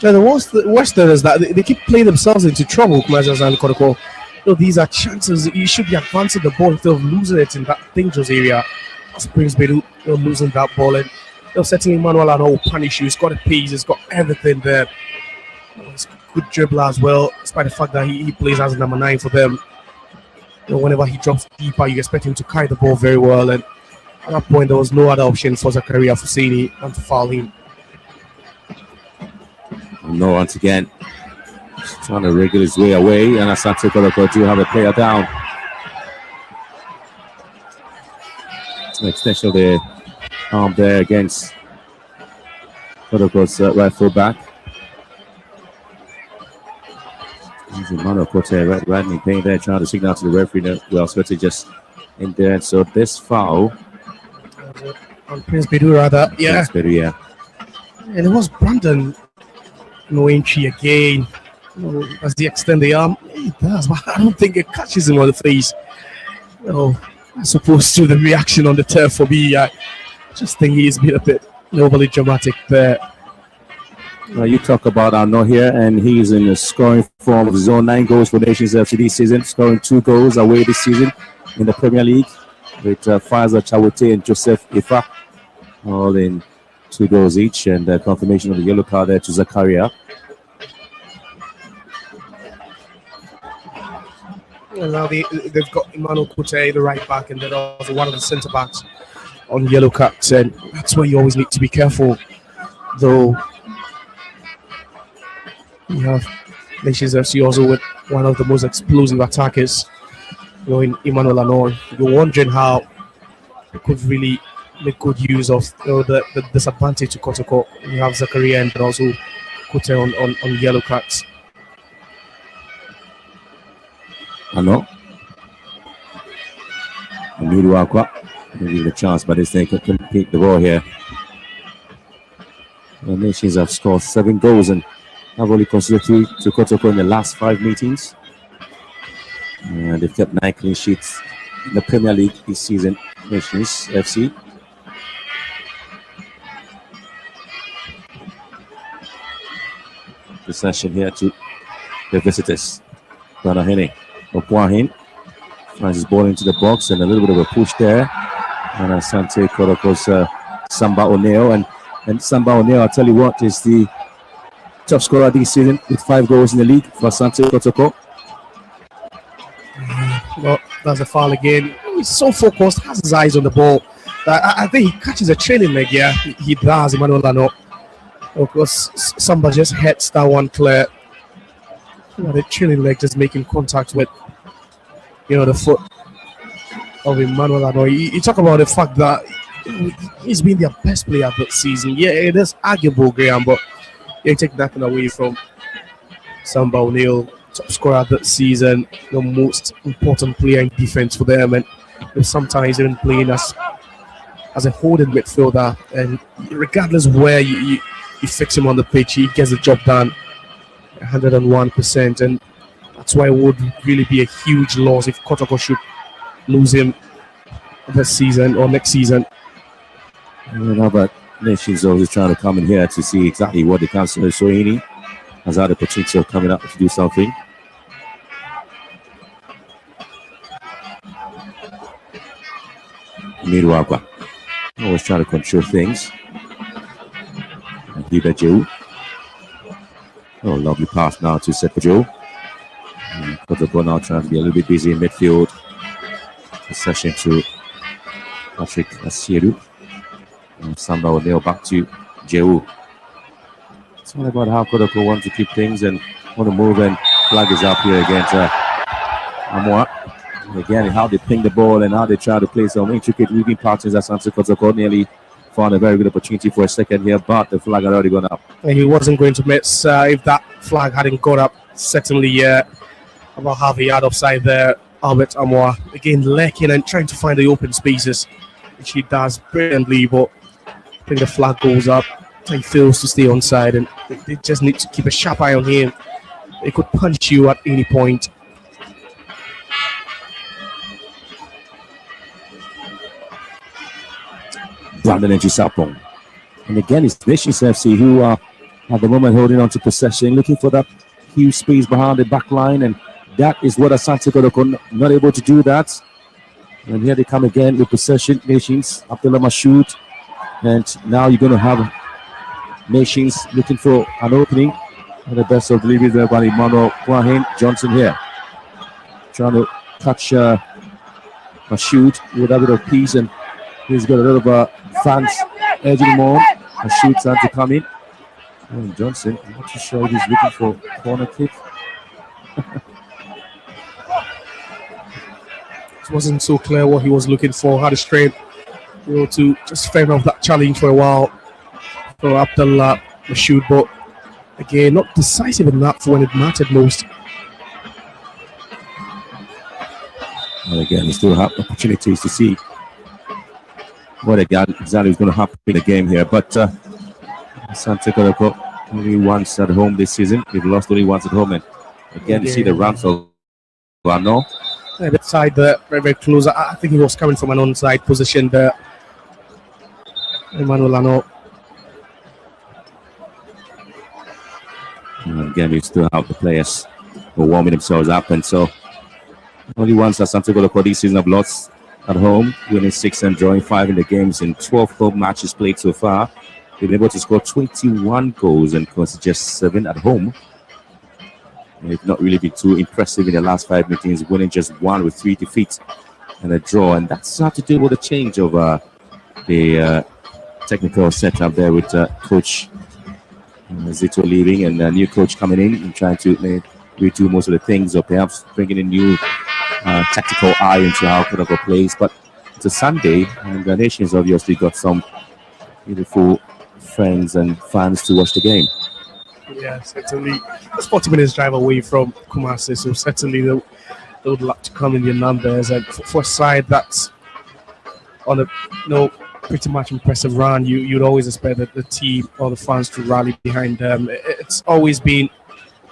Yeah, the worst thing is that they keep playing themselves into trouble. Asante Kotoko. These are chances. You should be advancing the ball instead of losing it in that dangerous area. Springs Bedu losing that ball, and certainly Manuel Ano will punish you. He's got a pace, he's got everything there. He's a good dribbler as well, despite the fact that he plays as number 9 for them. Whenever he drops deeper, you expect him to carry the ball very well. And at that point, there was no other option for Zakaria Fusini than to foul him. No, once again, he's trying to wriggle his way away, and Asante Kotoko do have a player down. Extension of the arm there against Kotoko's right full back. Emmanuel Kote right in pain there, trying to signal to the referee that we are supposed to just in there. And so this foul on Prince Bedu, rather, yeah. Prince Bedu, yeah. And it was Brandon Noenchi again. As they extend the arm, he does, but I don't think it catches him on the face. As opposed to the reaction on the turf for me, I just think he's been a bit overly dramatic there. You talk about Arno here, and he's in a scoring form of his own. 9 goals for Nations FC this season, scoring 2 goals away this season in the Premier League with Faza Chawote and Joseph Ifa, all in 2 goals each, and confirmation of the yellow card there to Zakaria. And now they've got Emmanuel Kote, the right back, and then also one of the centre backs on yellow cards, and that's where you always need to be careful. Though you have Nations FC also with one of the most explosive attackers, in Emmanuel Ano. You're wondering how they could really make good use of the disadvantage to Kotoko. You have Zakaria and also Kote on yellow cards. Ano. Amiru Akwa. Maybe the chance, but they can pick the ball here. The Nations have scored 7 goals and have only conceded 3 to Kotoko in the last 5 meetings. And they've kept 9 clean sheets in the Premier League this season. Nations FC. Possession here to the visitors. Banahene. Okwahin finds his ball into the box, and a little bit of a push there. And Asante Kotoko's Samba Oneo. And Samba Oneo, I'll tell you what, is the top scorer this season with 5 goals in the league for Asante Kotoko. Well, that's a foul again. He's so focused, has his eyes on the ball. I think he catches a trailing leg, yeah. He does, Emmanuel Ano. Of course, Samba just heads that one clear. The trailing leg just making contact with, the foot of Emmanuel Ano. You talk about the fact that he's been their best player this season. Yeah, it is arguable, Graham, but you take nothing away from Samba O'Neill, top scorer this season, the most important player in defense for them, and sometimes even playing as a holding midfielder. And regardless where you fix him on the pitch, he gets the job done 101%. And that's why it would really be a huge loss if Kotoko should lose him this season or next season. But Nations also trying to come in here to see exactly what the council is showing. Has had the potential coming up to do something. Miruagwa always trying to control things. And Hiba Joe. Oh, lovely pass now to Sepa Joe. Kotoko now trying to be a little bit busy in midfield. Possession to Patrick Asiedu. And Samba will nail back to Joe. It's all about how Kotoko wants to keep things and want to move, and flag is up here against Amwa. And again, how they ping the ball and how they try to play some intricate moving patterns. Asante Kotoko nearly found a very good opportunity for a second here, but the flag had already gone up. And he wasn't going to miss if that flag hadn't gone up. Certainly, about half a yard offside there. Albert Amwa again lacking and trying to find the open spaces, which he does brilliantly, but I think the flag goes up. He fails to stay onside, and they just need to keep a sharp eye on him. They could punch you at any point. Brandon and Sapong. And again, it's Nations FC who are at the moment holding on to possession, looking for that huge space behind the back line, and that is what Asante Kotoko not able to do that. And here they come again with possession. Nations, Abdullah Mashoud, and now you're going to have Nations looking for an opening. And the best of deliveries there by Emmanuel Kwahine Johnson here. Trying to catch Mashoud with a bit of peace, and he's got a lot of fans urging him on. Mashoud trying to come in. And Johnson, I'm not too sure if he's looking for a corner kick. It wasn't so clear what he was looking for. Had a strength, to just fend off that challenge for a while for Abdullah Mashoud, but again, not decisive enough when it mattered most. And again, we still have opportunities to see what exactly is going to happen in the game here. But Asante Kotoko only once at home this season. They've lost only once at home, and again, you see the run for Lano. A bit side there, very, very close. I think he was coming from an onside position there. Emmanuel Lano. And again, we still have the players who are warming themselves up, and so only once Asante Kotoko this season have lost at home, winning 6 and drawing 5 in the games in 12 home matches played so far. They've been able to score 21 goals and concede just 7 at home. And they've not really been too impressive in the last 5 meetings, winning just 1 with 3 defeats and a draw. And that's had to do with the change of the technical setup there with Coach Zito leaving and a new coach coming in and trying to redo most of the things, or perhaps bringing a new tactical eye into how Kotoko plays. But it's a Sunday, and the Nations obviously got some beautiful friends and fans to watch the game. Yeah, certainly. It's 40 minutes drive away from Kumasi, so certainly they would like to come in their numbers. And for a side that's on a pretty much impressive run, you'd always expect that the team or the fans to rally behind them. It's always been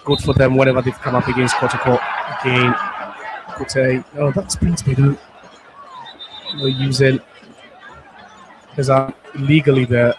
good for them whenever they've come up against Kotoko. Again, Kote, that's Prince Bedu. Using his arm illegally there.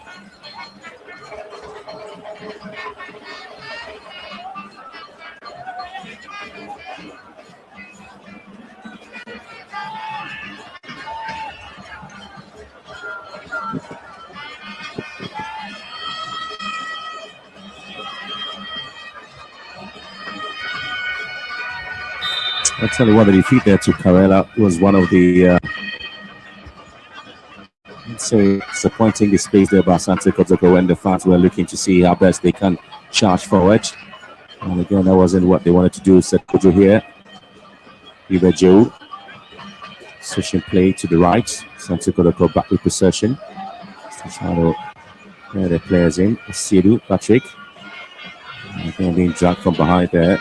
I'll tell you what, the defeat there to Karela was one of the disappointing displays there by Asante Kotoko when the fans were looking to see how best they can charge forward. And again, that wasn't what they wanted to do. Set Kojo here. Ibe Joe. Switching play to the right. Asante Kotoko back with possession. Still trying to get the players in. Sidu, Patrick. And again, being dragged from behind there.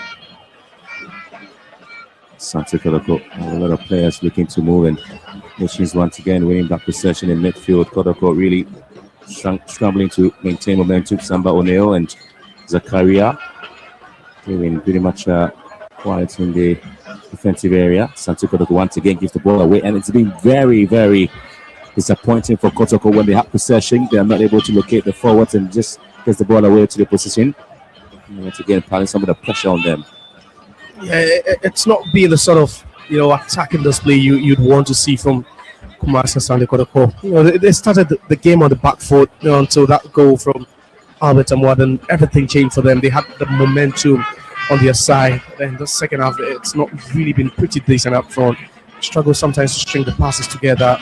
Asante Kotoko, a lot of players looking to move, and Nations once again winning back possession in midfield. Kotoko really scrambling to maintain momentum. Samba Oneo and Zakaria doing pretty much quiet in the defensive area. Asante Kotoko once again gives the ball away, and it's been very, very disappointing for Kotoko when they have possession. They are not able to locate the forwards and just gets the ball away to the position. And once again, piling some of the pressure on them. Yeah, it's not being the sort of attacking display you'd want to see from Kumasi Asante Kotoko. They started the game on the back foot until that goal from Albert Amwaden. Everything changed for them. They had the momentum on their side. Then the second half, it's not really been pretty decent up front. Struggle sometimes to string the passes together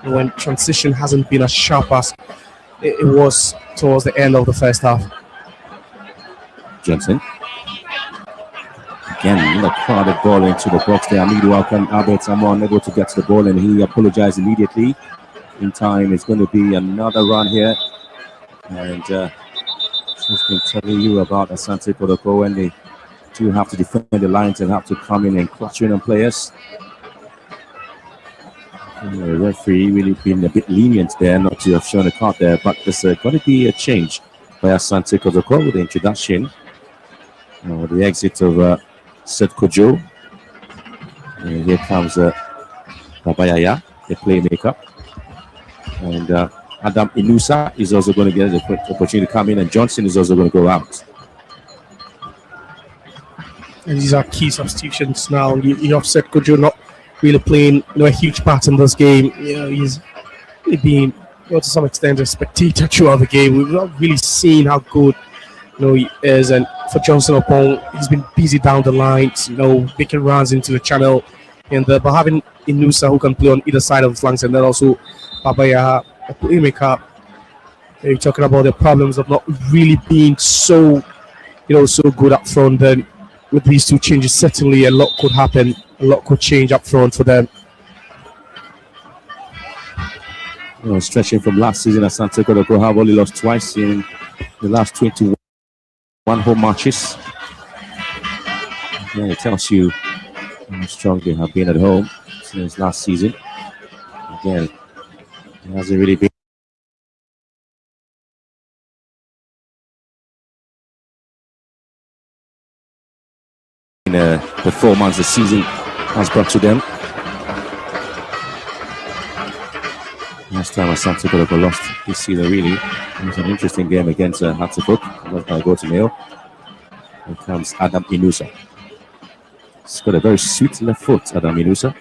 when transition hasn't been as sharp as it was towards the end of the first half. Johnson. Again, the crowded ball into the box there. Meanwhile, welcome Albert Amwaden unable to get to the ball, and he apologized immediately. In time, it's going to be another run here. And just been telling you about Asante Kotoko when they do have to defend the lines and have to come in and clutch in on players. And the referee really been a bit lenient there, not to have shown a card there, but there's going to be a change by Asante Kotoko with the introduction. The exit of Seth Kojo. And here comes Babayaya, the playmaker. And Adam Inusa is also going to get the opportunity to come in, and Johnson is also going to go out. And these are key substitutions now. You have Seth Kojo not really playing a huge part in this game. He's really been to some extent a spectator throughout the game. We've not really seen how good he is, and for Johnson Opong, he's been busy down the lines, making runs into the channel, and but having Inusa who can play on either side of the flanks, and then also Babaya, a playmaker. You're talking about the problems of not really being so good up front. Then with these two changes, certainly a lot could happen, a lot could change up front for them. Stretching from last season, Asante Kotoko have only lost twice in the last 21 home matches. Yeah, it tells you how strong they have been at home since last season. Again, it hasn't really been performance the season has brought to them. Last time Asante Kotoko lost this season, really. It was an interesting game against Hartlepool. Not going to go to Mayo. Here comes Adam Inusa. He's got a very sweet left foot, Adam Inusa.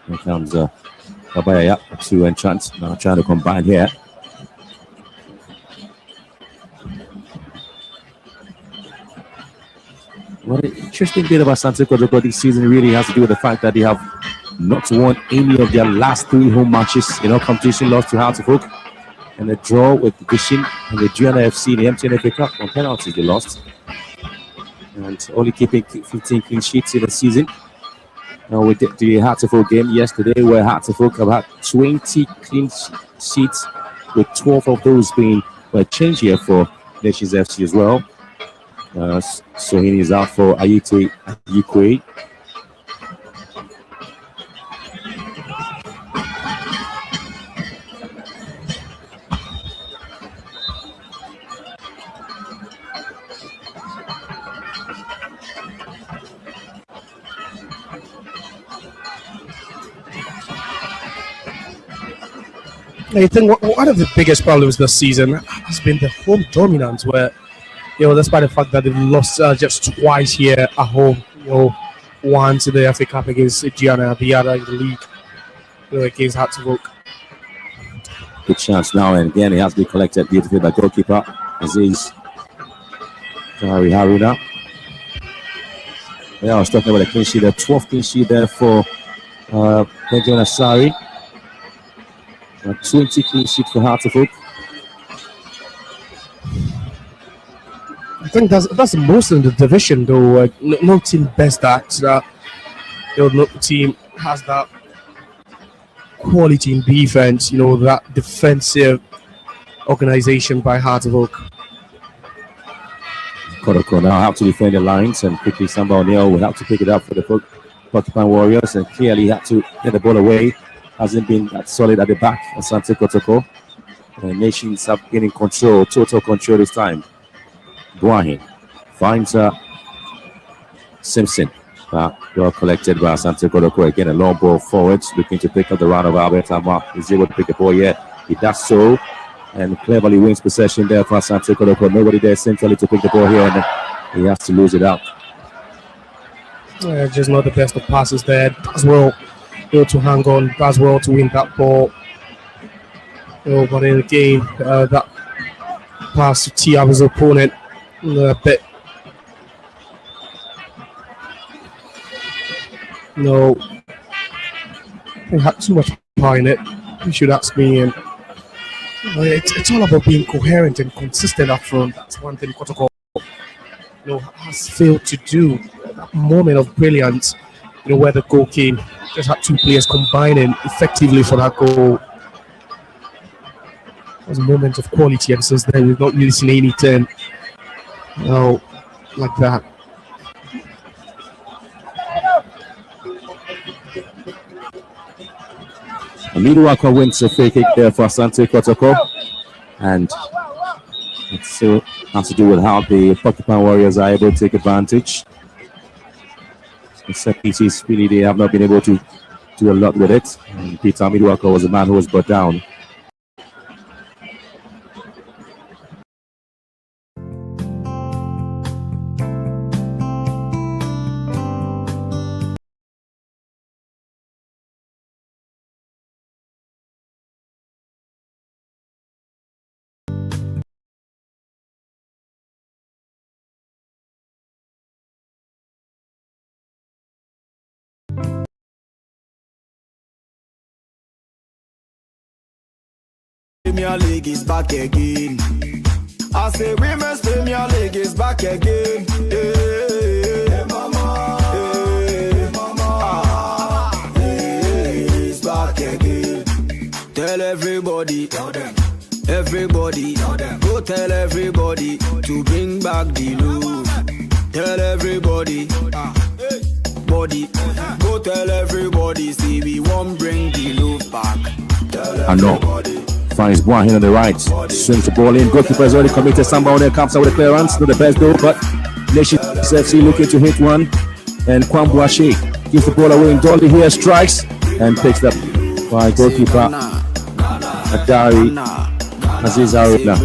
Here comes Babayaya to Enchant. Now trying to combine here. What an interesting bit about Asante Kotoko this season really has to do with the fact that they have not won any of their last 3 home matches. Competition lost to Hartlepool, and a draw with Division and the Junior FC in the MTN FA Cup on penalties they lost. And only keeping 15 clean sheets in the season. Now we did the Hartlepool game yesterday, where Hartlepool have had 20 clean sheets, with 12 of those being a change here for Nations FC as well. Sohini is out for Ayite Yukwe. I think one of the biggest problems this season has been the home dominance, where, despite the fact that they've lost just twice here at home, once in the FA Cup against Gianna, the other in the league, against Hartlepool. Good chance now, and again, it has been collected beautifully by goalkeeper Aziz Haruna. Yeah, I was talking about a clean sheet, the 12th clean sheet there for Benjamin Asari. 20 clean sheet for Hartlepool. I think that's the most in the division, though. No team best that. No team has that quality in defense. That defensive organization by Hartlepool. Kotoko now have to defend the lines, and quickly Samba O'Neill will have to pick it up for the Porcupine Warriors, and clearly had to get the ball away. Hasn't been that solid at the back. Asante Kotoko. The Nations have been in control, total control this time. Guahin finds Simpson. Well collected by Asante Kotoko. Again, a long ball forward, looking to pick up the round of Albert Amar. Is able to pick the ball yet? He does so, and cleverly wins possession there for Asante Kotoko. Nobody there centrally to pick the ball here, and he has to lose it out. Just not the best of passes there. As well, to hang on, as well to win that ball. But in the game, that pass to tee up his opponent a bit. No, they had too much power in it. You should ask me. And it's all about being coherent and consistent up front. That's one thing Kotoko has failed to do. That moment of brilliance, where the goal came, just had two players combining effectively for that goal. It was a moment of quality, and since then we've not really seen anything like that. Amiduaka wins a free kick there for Asante Kotoko, and it still has to do with how the Porcupine Warriors are able to take advantage. The set pieces, really, they have not been able to do a lot with it. And Peter Amiduaka was the man who was brought down. Premier League is back again. I say Women's Premier League is back again. Hey, mama. Hey, mama. Hey, it's back again. Tell everybody. Tell them. Everybody. Tell them. Go tell everybody to bring back the love. Tell everybody. Body. Go tell everybody. See, we won't bring the love back. Tell everybody. Finds one here on the right, swings the ball in. Goalkeeper has already committed. Somebody there comes out with a clearance. Not the best though, but Nations FC looking to hit one. And Kwambuashi gives the ball away. And Dolly here strikes and picks up by goalkeeper Adari Aziz Aruna.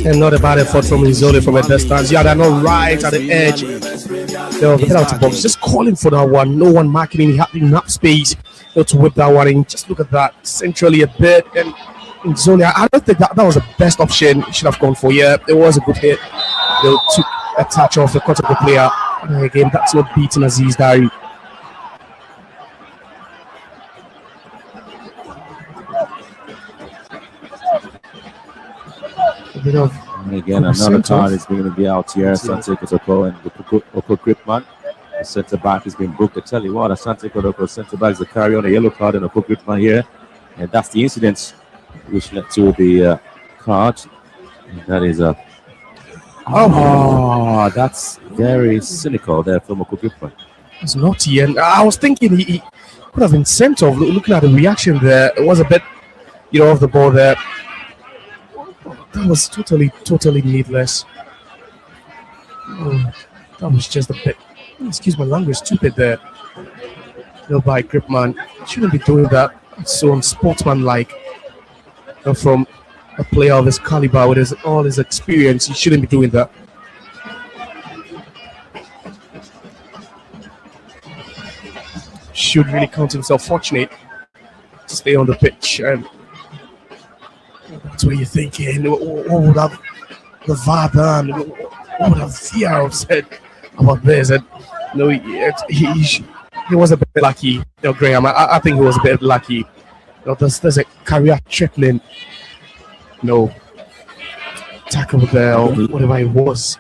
And not a bad effort from Izole from a distance. Yeah, they're not right at the edge. They're out of box, just calling for that one. No one marking enough space to whip that one in. Just look at that centrally a bit. And Zolia, I don't think that was the best option. Should have gone for. Yeah, it was a good hit. They took a touch off the Kotoko player. And again, that's not beating Aziz Dari. And again, another card is going to be out here. Asante Kotoko and Oko Gripman. The centre back has been booked. I tell you what, Asante Kotoko centre back is the carry on a yellow card and Oko Gripman here. And that's the incident which led to the card. And that is a that's very cynical there from Oko Gripman. It's naughty, and I was thinking he could have been sent off. Looking at the reaction there, it was a bit, off the ball there. That was totally needless. That was just a bit, excuse my language, stupid there. By Gripman. Shouldn't be doing that. It's so unsportsmanlike. From a player of his caliber with all his experience, he shouldn't be doing that. Should really count himself fortunate to stay on the pitch, and that's what you're thinking. What would have the VAR done? What would have VR said about this? And he was a bit lucky, Graham. I think he was a bit lucky. There's a career-threatening, tackle there or whatever it was.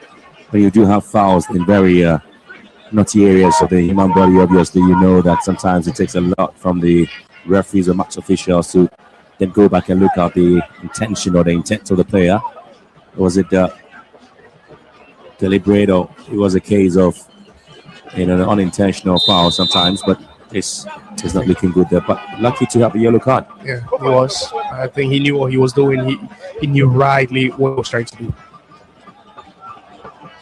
But you do have fouls in very naughty areas of the human body. Obviously, you know that sometimes it takes a lot from the referees or match officials to then go back and look at the intention or the intent of the player. Was it deliberate, or it was a case of an unintentional foul sometimes? But it's not looking good there. But lucky to have a yellow card. Yeah, he was. I think he knew what he was doing. He knew rightly what he was trying to do.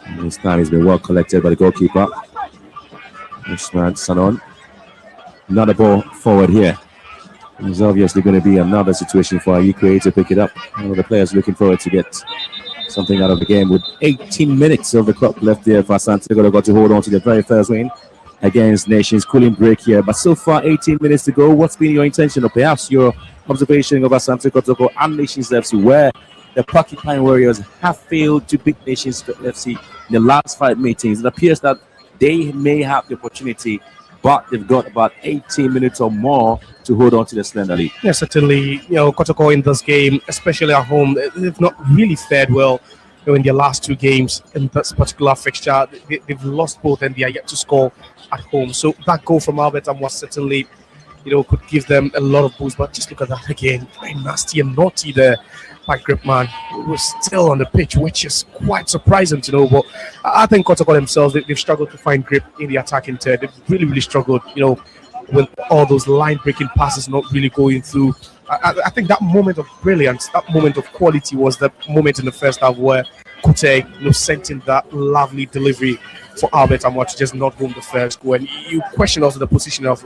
And this time he's been well collected by the goalkeeper. Usman Sanon. Another ball forward here. It's obviously going to be another situation for Ukraine to pick it up. One of the players looking forward to get something out of the game with 18 minutes of the clock left there for Asante Kotoko to hold on to the very first win against Nations. Cooling break here, but so far 18 minutes to go. What's been your intention or perhaps your observation of Asante Kotoko and Nations FC, where the Porcupine Warriors have failed to beat Nations FC in the last 5 meetings? It appears that they may have the opportunity, but they've got about 18 minutes or more to hold on to the slender lead. Yeah, certainly. Kotoko in this game, especially at home, they've not really fared well. In their last 2 games in this particular fixture, they've lost both and they are yet to score at home. So that goal from Albert was certainly, could give them a lot of boost. But just look at that again, very nasty and naughty there by Gripman, who was still on the pitch, which is quite surprising to know. But I think Kotoko themselves, they've struggled to find grip in the attacking third. They've really, really struggled, with all those line-breaking passes not really going through. I think that moment of brilliance, that moment of quality was the moment in the first half where Kute sent in that lovely delivery for Albert Amwa to just not home the first goal. And you question also the position of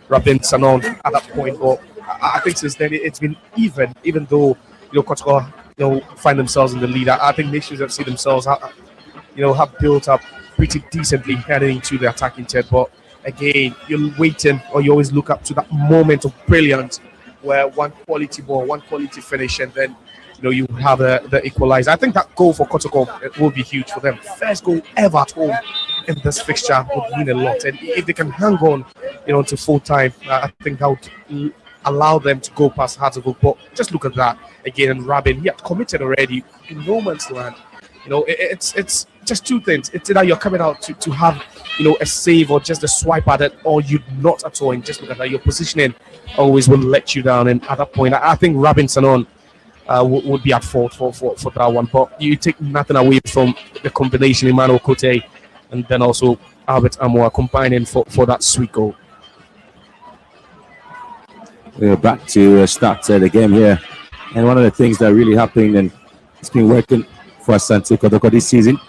Rabin Sanon at that point. But I think since then it's been even though Kotoko find themselves in the lead. I think Nations FC themselves have built up pretty decently heading into the attacking third. But again, you're waiting, or you always look up to that moment of brilliance where one quality ball, one quality finish, and then you have the equalizer. I think that goal for Kotoko, it will be huge for them. First goal ever at home in this fixture would mean a lot. And if they can hang on, to full time, I think that would allow them to go past Hartlepool. But just look at that again. And Rabin, he had committed already in no man's land. It's just 2 things. It's either you're coming out to have a save or just a swipe at it, or you're not at all. And just look at that. Your positioning always will let you down. And at that point, I think Rabin Sanon would be at fault for that one. But you take nothing away from the combination Emmanuel Kote and then also Albert Amwa combining for that sweet goal. We're back to start the game here. And one of the things that really happened, and it's been working for Asante Kotoko this season.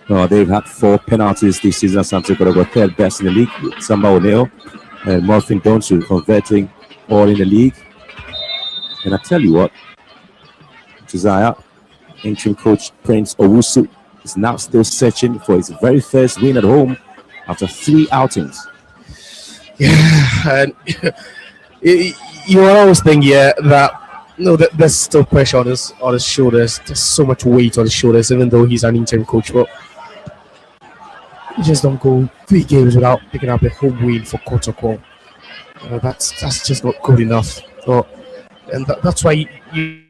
They've had 4 penalties this season. Asante Kotoko 3rd best in the league with Samba O'Neill and Morphin Donsu converting all in the league. And I tell you what, Josiah, interim coach Prince Owusu is now still searching for his very first win at home after 3 outings. Yeah, and you always think, that there's still pressure on his shoulders. There's so much weight on his shoulders, even though he's an interim coach. But you just don't go 3 games without picking up a home win for Kotoko. That's just not good enough. And that's why you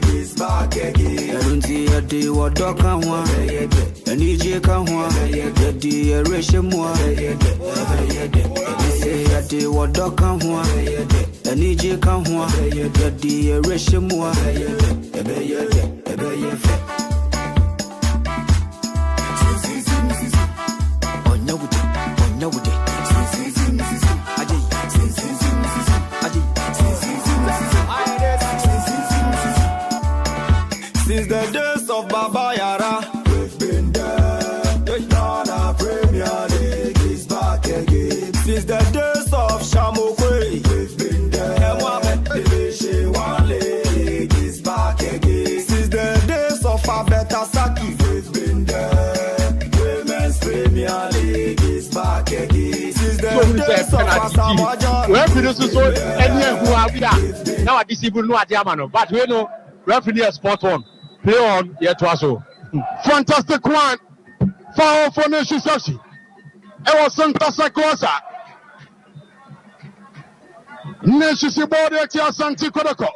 Is back again. I don't see a day what dog can one. And EJ can one. The day ratio more. Say a day what dog can one. And EJ can one. The day ratio more. Since the days of Baba Yara, we've been there. Now the Premier League is back again. Since the days of Shamokwe, we've been there. Division 1 League is back again. Since the days of penalty. Referee so any who are there. Now this even no idea man, but we know referee is spot on. Play on yet also. Fantastic one. Foul for Nation Safety. It was fantastic cosa. Nation Sibodi at Asante Kotoko.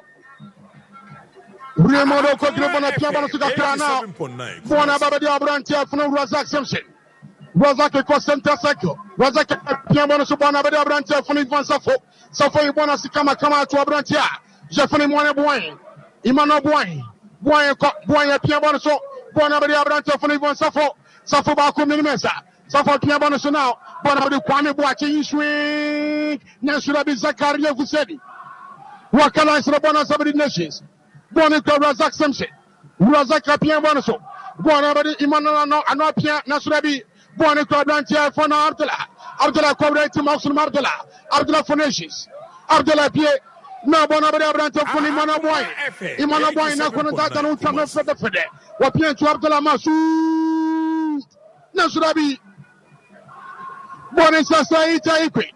Raymond Okodrobona Piabano to Gapra now. Buona Babadia Brantia from Razak Simpson. Razak equals center cycle. Razak Piabano Subana Badia Brantia from Ivan Safo. Safo Ibona Sikama Kama to Abrantia. Jeffrey Moine Boy. Imano Boy. Boy Piabano so. Buona Badia Brantia from Ivan Safo. Safo Baku Minimesa. Safo Piabano so now. Buona Badia Kwame Boachi swing. Nashura Zakaria Fusedi. Wakala is Rabona Sabri Nations. Bonita Razak Simpson. Razak Apia Bonaso. Bonabadi Imana Anopia Nasrabi. Bonita Brantia Fona Abdullah. Abdullah Kobre to Moxon Abdullah. Abdullah Fonashis. Abdullah Pie. No Bonabadi Brantia Foni Manaboy. Imana Boy Nakonata no Tama for the Fede. Wapia to Abdullah Masu Nasrabi. Bonisa Saita Equi.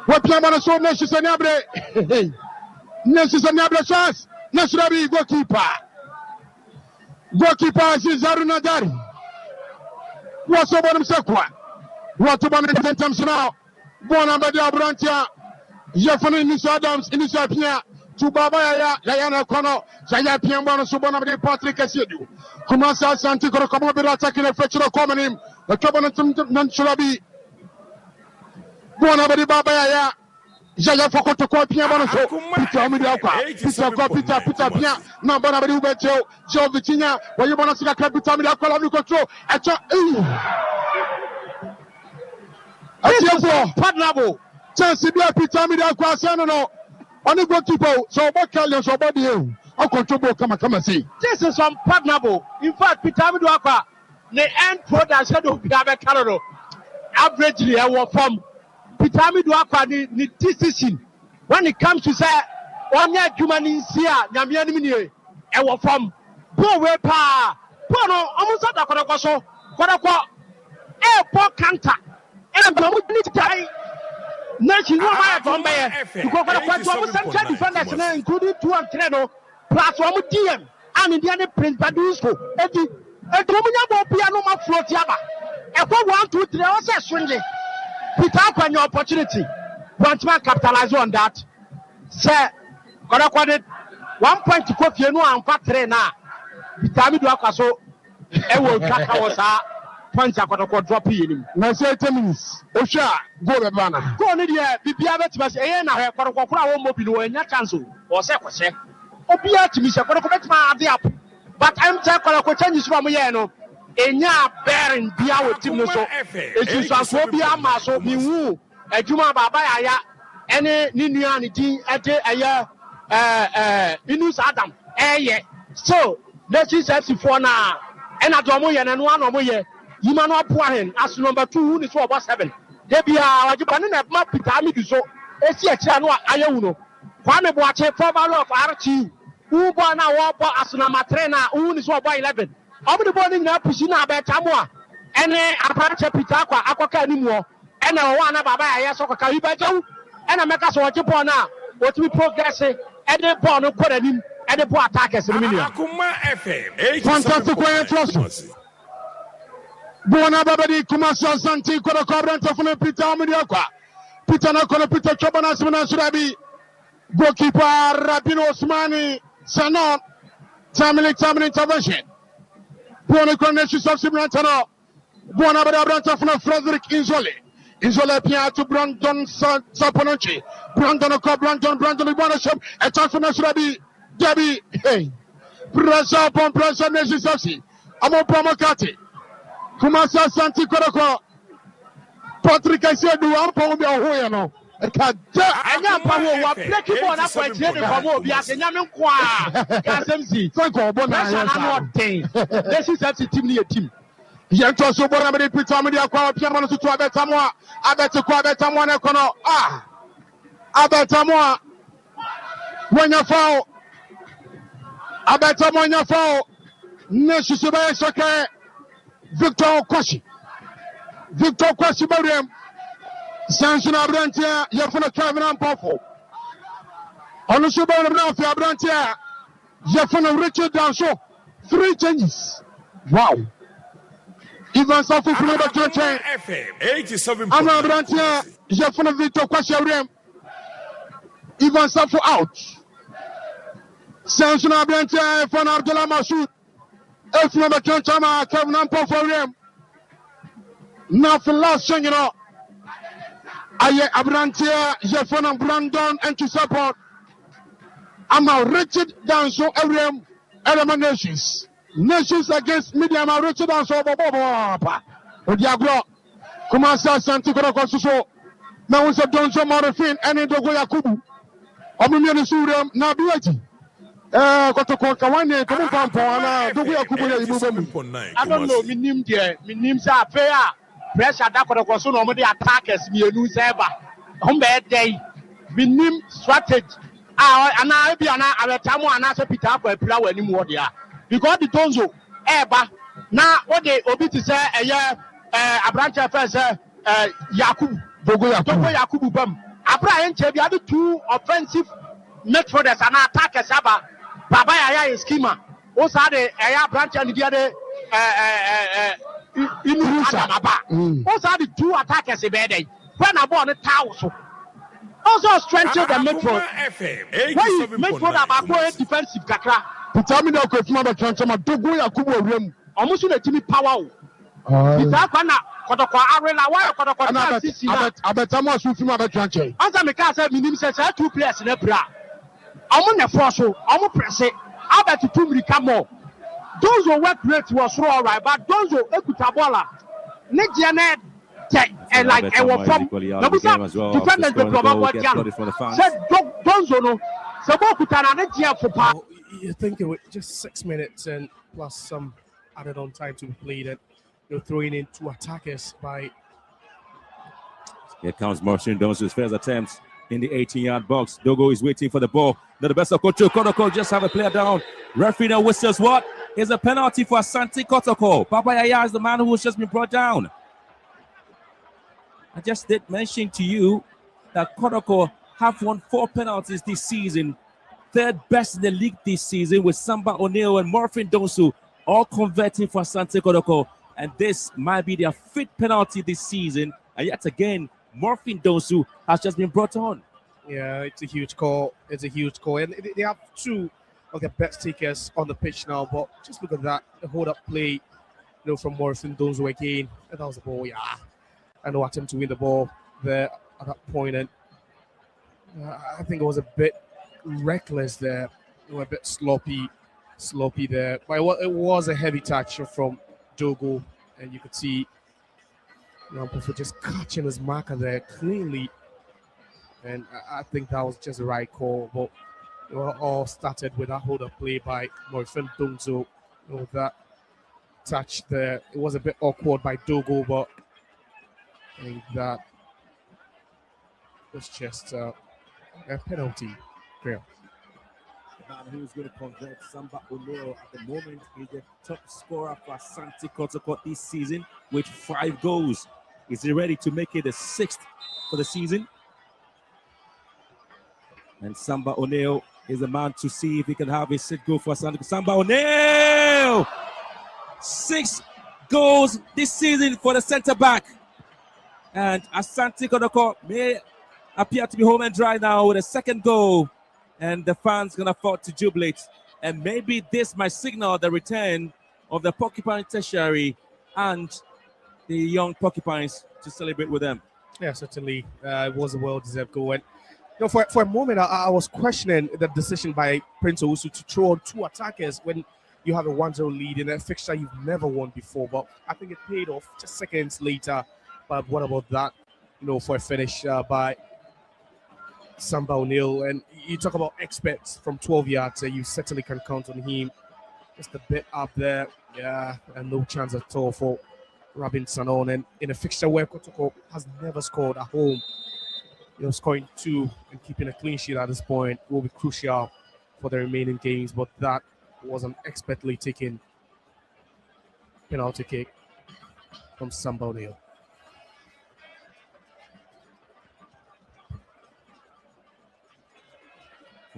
Wapia Manaso Nashis and Abre. Nashis and Abre Chas. Nasrabi goalkeeper. Goalkeeper is Zarunadari. What's over himself? What about the temps now? Bonabadia Brantia. Jeffrey Miss Adams, Initial Pia, to Baba Diana Kono, Saya Piambano, Subana, Patrick Asidu. Kumasa Santico, Comobila attacking a fetcher of common him, the Cabinet Nanchurabi. Bonabadi Baba. Jaya Fokoto Pia Bonoso, Peter Midiaka, Peter Pia, no Bonabadi Ubejo, Joe Vitina, where you want to see a club Peter Midiaka under control. At Padnabo, Chelsea Peter Midiaka, Sanano, on the goalkeeper, so what Callion, so body, I'll control, come and see. This is some Padnabo. In fact, Peter Midiaka, the end product said of Gabe Calero, averagely, I will form. Pitami do akwa ni decision when it comes to say onya adwuma ni nsia nyame anim nie e wo fam bo we pa bo no omusa da kodoko so kodoko e po kanta e ba mu ni tai na chi no ma e ton be ye ko kodoko to mu central defenders na including 2 and 3 no plus wo mu DM and India ne Prince Badusco edi mu nya bo pia no ma float aba e ko 1 2 3 o se swingle Peter Akwa your opportunity. Branchman capitalize on that. Say, Kodoko 1 point to Kofi no and 4 na. Peter Midu Akwa so e will kaka was points Kodoko drop him. Na say 10 minutes. Osha go be bana. Go ni dia bibia betima say e na he Kodoko kura wo mobi no anya chance o se kwese. Obia timi se Kodoko betima ade up. But I'm tell Kodoko change from here no. Enya bearing bia with team no so eju so bia ma so bi wu adwuma baba ya ene ni nua ni din ede eye Inus Adam eye so let's see FC4 na ena do mo ye na no ano mo ye yima no apo ahen as number 2 who is for about 7 de bia wajiba ne na ma Peter mi du so esi akira no ayewu no Kwame Boache former of RTU who bo na wo bo as number 3 na who is for about 11 Obi the ball na push na beta mo a ene aparacha Peter Akwa akoka ni mo ene wo ana baba ya so koka ibajew ene meka so oje ball na otimi progress e de ball no kwara nim e de ball attackers ni million Akuma FM fantastic way trust Bona babadi Kumasi Asante Kotoko Branta from Peter Akwa Peter na kono Peter Chobana Simona Surabi goalkeeper Rabino Osmani Sanon timely intervention Buona connection of Simrantano. Buona Branta from Frederick Inzole Pia to Brandon Saponocci. Brandon Bonasham. A chance for Nasrabi. Debbie. Hey. Pressure upon pressure Nation Safety. Amo Promokati. Kumasa Asante Kotoko. Patrick I said, do Ampo be a Hoyano. Anya pawo wa break ball na for tie de komo obi ase nyame kwa ka semsi Franco bona ya na no ten this is that team ni team Yanto so bona me Peter me akwa pia no tutu abetamo abetamo na kono abetamo wanya foul abetamo nya foul ne shishebe soke Victor Kwashi Mariam Sanction Abrantia, you're for the Kevin and Popo. On the Super Abrantia, you're for the Richard Danso. 3 changes. Wow. Ivan Safu from the FM 87. Anna Abrantia, you're for the Victor Kwasha. Ivan Safu out. Sanction Abrantia, for Abdullah Masoud. If you have a Chama, Kevin and Popo for him. Now for last thing, you know. Aye Abrantia, Jeffon Brandon and to support. I'm a Richard Danso Ariam Eliminations. Nations against Medium Richard Danso Baba. Odiaglo. Kumasa Asante Kotoko. Now we said Donso Morifin and Dogo Yakubu. Omimian Surium Nabiati. Kotoko Kawane, Komupampo, Dogo Yakubu. I don't know, Minim dear, Minim's a fair. Pressure that could have no more attackers, me a news ever. On bad day, we name strategy. And I be an Alatamo and answer Peter for a plow anymore. Because the Tonzo, Eba, now what they obey to say a year, a branch of Yaku, Bogo Yakubu Bum. Abraham, the other 2 offensive midfielders and attackers, Abba, Baba schema. Also, the Aya branch and the other. Also, the 2 attackers in bed. When I bought the tower, also strengthen the midfield. Midfield about defensive kakra. Determine the question about transfer. Dogo Yakubu Rim. Almost the team power. Bitakwana Kotoko Arena. Why Kotoko? I bet I'm also from about transfer. As I make say, minimum says 2 players in a bra. I'm on the force. I'm press it. I bet 2 will come more. Those who work great was all right, but those who Ekutabola, Nijanet, and like I was from the defendant said, those who know, Sabokutana, for power. You're thinking with just 6 minutes and plus some added on time to be played, and you're throwing in 2 attackers by. Here comes Marcin Donso's first attempt in the 18-yard box. Dogo is waiting for the ball. Now the best of Kotoko just have a player down. Referee now whistles what? Is a penalty for Asante Kotoko. Papa Yaya is the man who has just been brought down. I just did mention to you that Kotoko have won 4 penalties this season. 3rd best in the league this season with Samba O'Neill and Morfin Donsu all converting for Asante Kotoko. And this might be their 5th penalty this season. And yet again, Morfin Donsu has just been brought on. Yeah, it's a huge call. It's a huge call. And they have 2 of their best takers on the pitch now, but just look at that, the hold-up play, from Morrison Donzo again, and that was the ball, and no attempt to win the ball there at that point, and I think it was a bit reckless there, a bit sloppy there, but it was a heavy touch from Dogo, and you could see for just catching his marker there cleanly, and I think that was just the right call, but it all started with that hold-up play by Morfin Donzo. That touch there, it was a bit awkward by Dogo, but I think that was just a penalty. Yeah. The man who's going to convert, Samba O'Neill, at the moment is the top scorer for Asante Kotoko this season with 5 goals. Is he ready to make it the 6th for the season? And Samba O'Neill is the man to see if he can have a 6th goal for Asante. Samba O'Neill! 6 goals this season for the centre-back. And Asante Kotoko may appear to be home and dry now with a 2nd goal. And the fans can afford to jubilate. And maybe this might signal the return of the Porcupine Tertiary and the young Porcupines to celebrate with them. Yeah, certainly. It was a well-deserved goal. And for a moment, I was questioning the decision by Prince Owusu to throw on 2 attackers when you have a 1-0 lead in a fixture you've never won before. But I think it paid off just seconds later. But what about that, for a finish by Samba O'Neill? And you talk about experts from 12 yards, you certainly can count on him. Just a bit up there, and no chance at all for Rabin Sanon. And in a fixture where Kotoko has never scored at home, scoring 2 and keeping a clean sheet at this point will be crucial for the remaining games. But that was an expertly taken penalty kick from Samba O'Neill.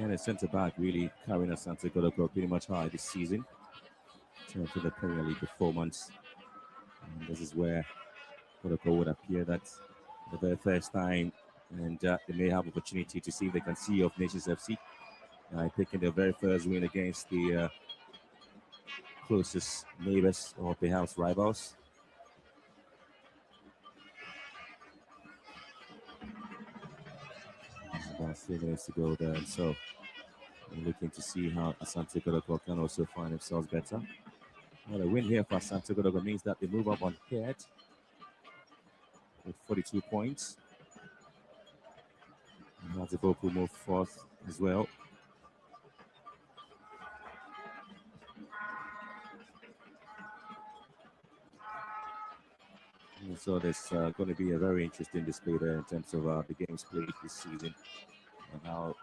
And a centre back really carrying Asante Kotoko pretty much high this season in terms of the Premier League performance. And this is where Kotoko would appear that the very first time, and they may have opportunity to see if they can see of Nations FC taking their very first win against the closest neighbors or perhaps rivals. About 3 minutes to go there, and so we're looking to see how Asante Kotoko can also find themselves better. Well, a win here for Asante Kotoko means that they move up on head with 42 points. And Liverpool move fourth as well. And so there's going to be a very interesting display there in terms of the games played this season and how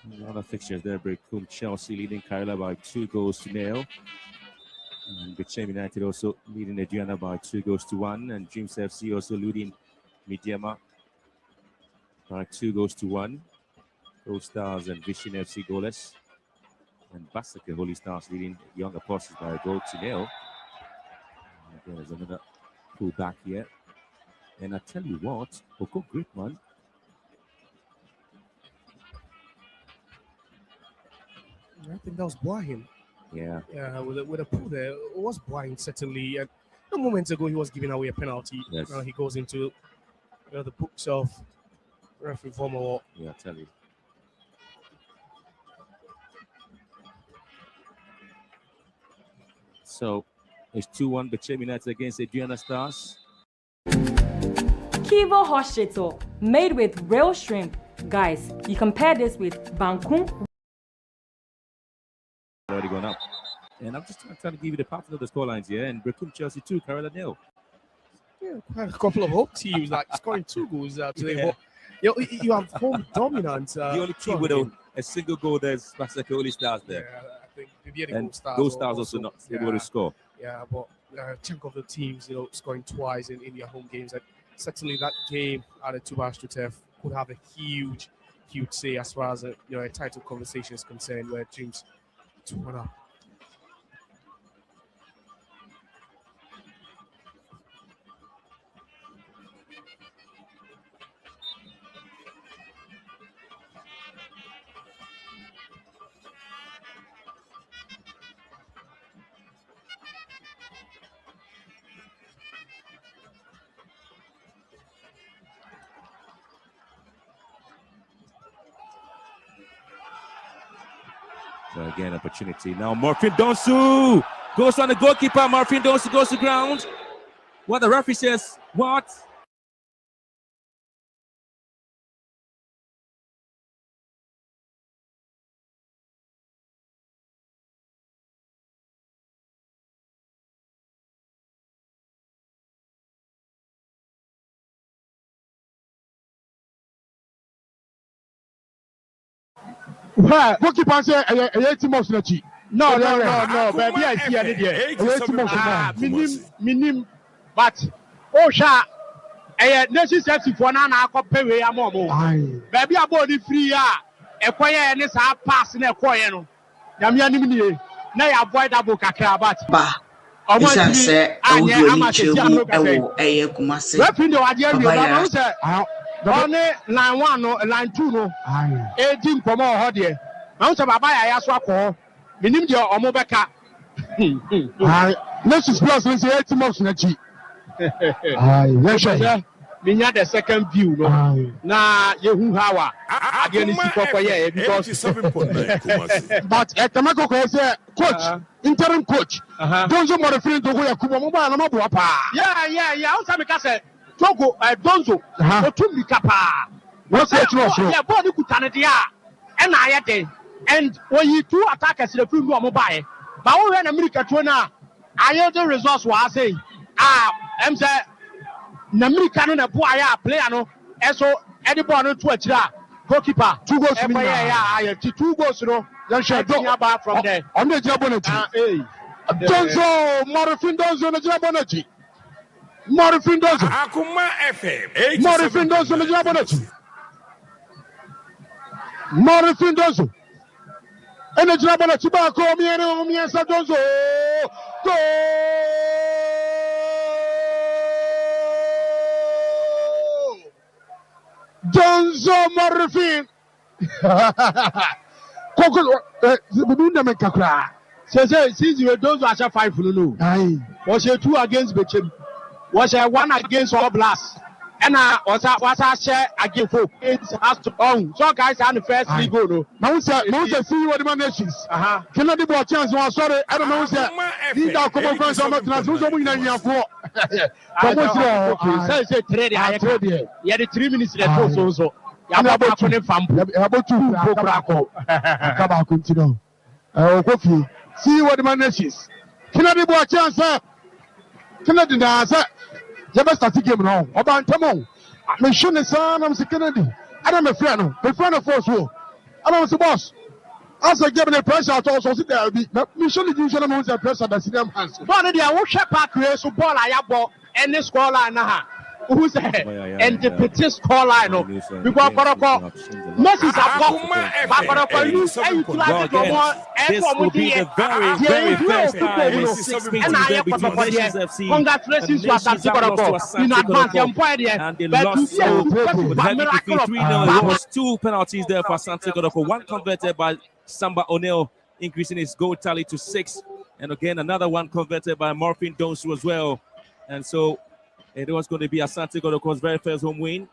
a lot of fixtures there. Brecum Chelsea leading Kaila by 2-0. And Bichem United also leading Adriana by 2-1. And Dreams FC also leading Midiama by 2-1. Gold Stars and Vision FC goalless. And Basaka Holy Stars leading Young Apostles by 1-0. There's another pull back here. And I tell you what, Oko Gripman. I think that was Brian. Yeah. Yeah, with a pull there. It was Brian, certainly. And a moment ago, he was giving away a penalty. Yes. He goes into the books of referee former. Yeah, I tell you. So it's 2-1 Bichem United against Adriana Stars. Kivo Hoshito, made with real shrimp. Guys, you compare this with Bangkok. Already gone up. And I'm just trying to give you the pattern of the scorelines here. And Brecum Chelsea 2, Kerala 0. Yeah, quite a couple of home teams like scoring 2 goals today. Yeah. You have home dominance. The only team with a single goal there's Basaka Holy Stars there. Yeah, I think the Gold Stars also not able to score. Yeah, but a chunk of the teams, scoring twice in their home games. And certainly that game at the Tubash Turf could have a huge say as far as a title conversation is concerned, where teams 2-1 up. So again, opportunity. Now Morfin Donsu goes on the goalkeeper. Morfin Donsu goes to ground. What the referee says, what? Goalkeeper say a team of Snachi. No, baby, I see any day. A team of minim, but Nations FC for now, I can pay a momo. Baby, I bought the free. A quiet and it's a pass in a quiet. Yamianimini, now avoid double cacrabat. Bah. Isa se awudu chegu ewo eye kumase. Referee the idea you say. Only line 1 no line 2 no. 18 come on ho de. Na so baba ya so akọ. Minim de omo beka. Nations Plus no say 8 months na chi. Yes. Minya the second view no. Na yehu hawa. Again is kokoye because but Etamako ko say coach, interim coach. Donzo mo referee to go yakubo mo ba na mo bo pa. Yeah. O say me ka say Togo Donzo Otumbi Kapa. What's the truth? Yeah, body Kutanadia and I at and when you 2 attackers the film mobile. But when America Tuna, I heard the results was saying, I'm saying, Namirican and a boy player no, and so Any ball to a chira. Goalkeeper. 2 goals. Yeah. 2 goals. No. Then she back from there. On the Jabonati. Donzo, Morifin Donzo, the Jabonati. Morifin Donzo. Akuma FM. Morifin Donzo, the Jabonati. Morifin Donzo. And the Jabonati back home here, Donzo. Go! Donzo Morifin. Since you those who are 5 no. Was a 2 against Bechem. Was a 1 against All Blast. And was a share against 4. It has to own. So guys are the first league go no. Now see what the nations. Can I do a chance? Sorry, I don't know. These are common friends of my say trade. Yeah, the 3 minutes left so. I'm about to see what the man is. Can I do a chance? Can I deny that? You must start game now. About Tamon. I'm sure the son of the Kennedy. And I'm a friend of force. And I'm the boss. As I give the pressure, I also sit there. Mission is usually the pressure that's in them hands. But they are worship back here, so ball I have any score line. Who's there? And the petit score line. Because Moses have got this will be the very first time in 6 meetings there between Nations FC. Congratulations to Asante Kotoko in advance. And they lost with heavy defeat 3-0. It was 2 penalties there for Asante Kotoko. 1 converted by Samba O'Neill, increasing his goal tally to 6. And again, another 1 converted by Morphine Donsu as well. And so it was going to be Asante Kotoko's very first home win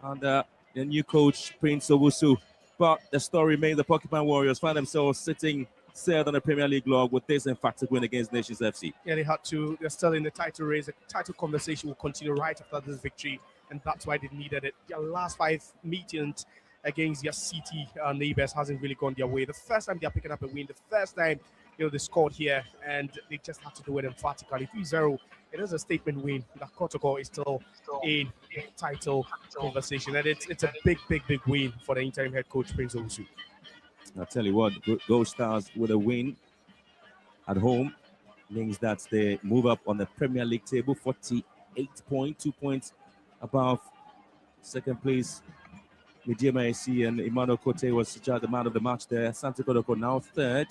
under the new coach, Prince Owusu. But the story remains: the Porcupine Warriors find themselves sitting third on the Premier League log with this emphatic win against Nations FC. Yeah, they had to. They're still in the title race. The title conversation will continue right after this victory, and that's why they needed it. Their last 5 meetings against their city neighbors hasn't really gone their way. The first time they're picking up a win, the first time they scored here, and they just had to do it emphatically. 3-0. It is a statement win. That Kotoko is still in the title conversation, and it's a big win for the interim head coach Prince Owusu. I'll tell you what, Gold Stars with a win at home means that they move up on the Premier League table, 48 points, 2 points above second place. Mijima AC and Emmanuel Kote was the man of the match there. Asante Kotoko now third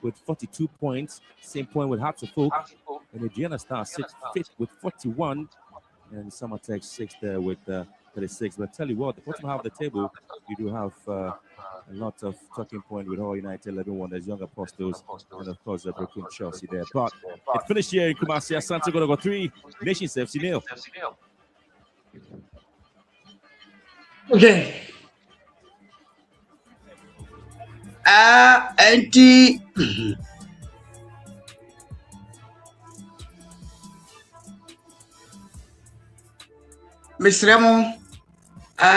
with 42 points, same point with Hearts of Oak. And the Gianna Star sits 5th with 41, and Summertech 6th there with 36. But I tell you what, the bottom half of the table, you do have a lot of talking point with All United 11 Wonders, Young Apostles, and of course, Brooklyn Chelsea there. But it finished here in Kumasi. Asante Kotoko 3, Nations FC 0. Okay. Anti. Mr. Ramo,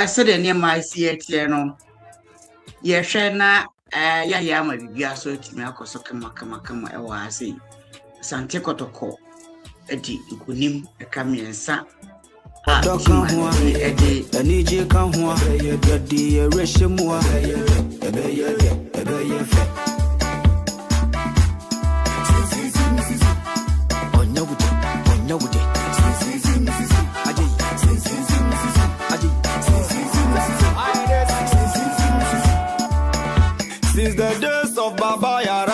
said any of my CATNO. Yeshana, Yayama, Yaso, Timaco, Kama, I was saying. Asante Kotoko, Eddie, Kunim, a Kamian Sa. Nije kan ho yedi reshimwa Since the days of Baba Yara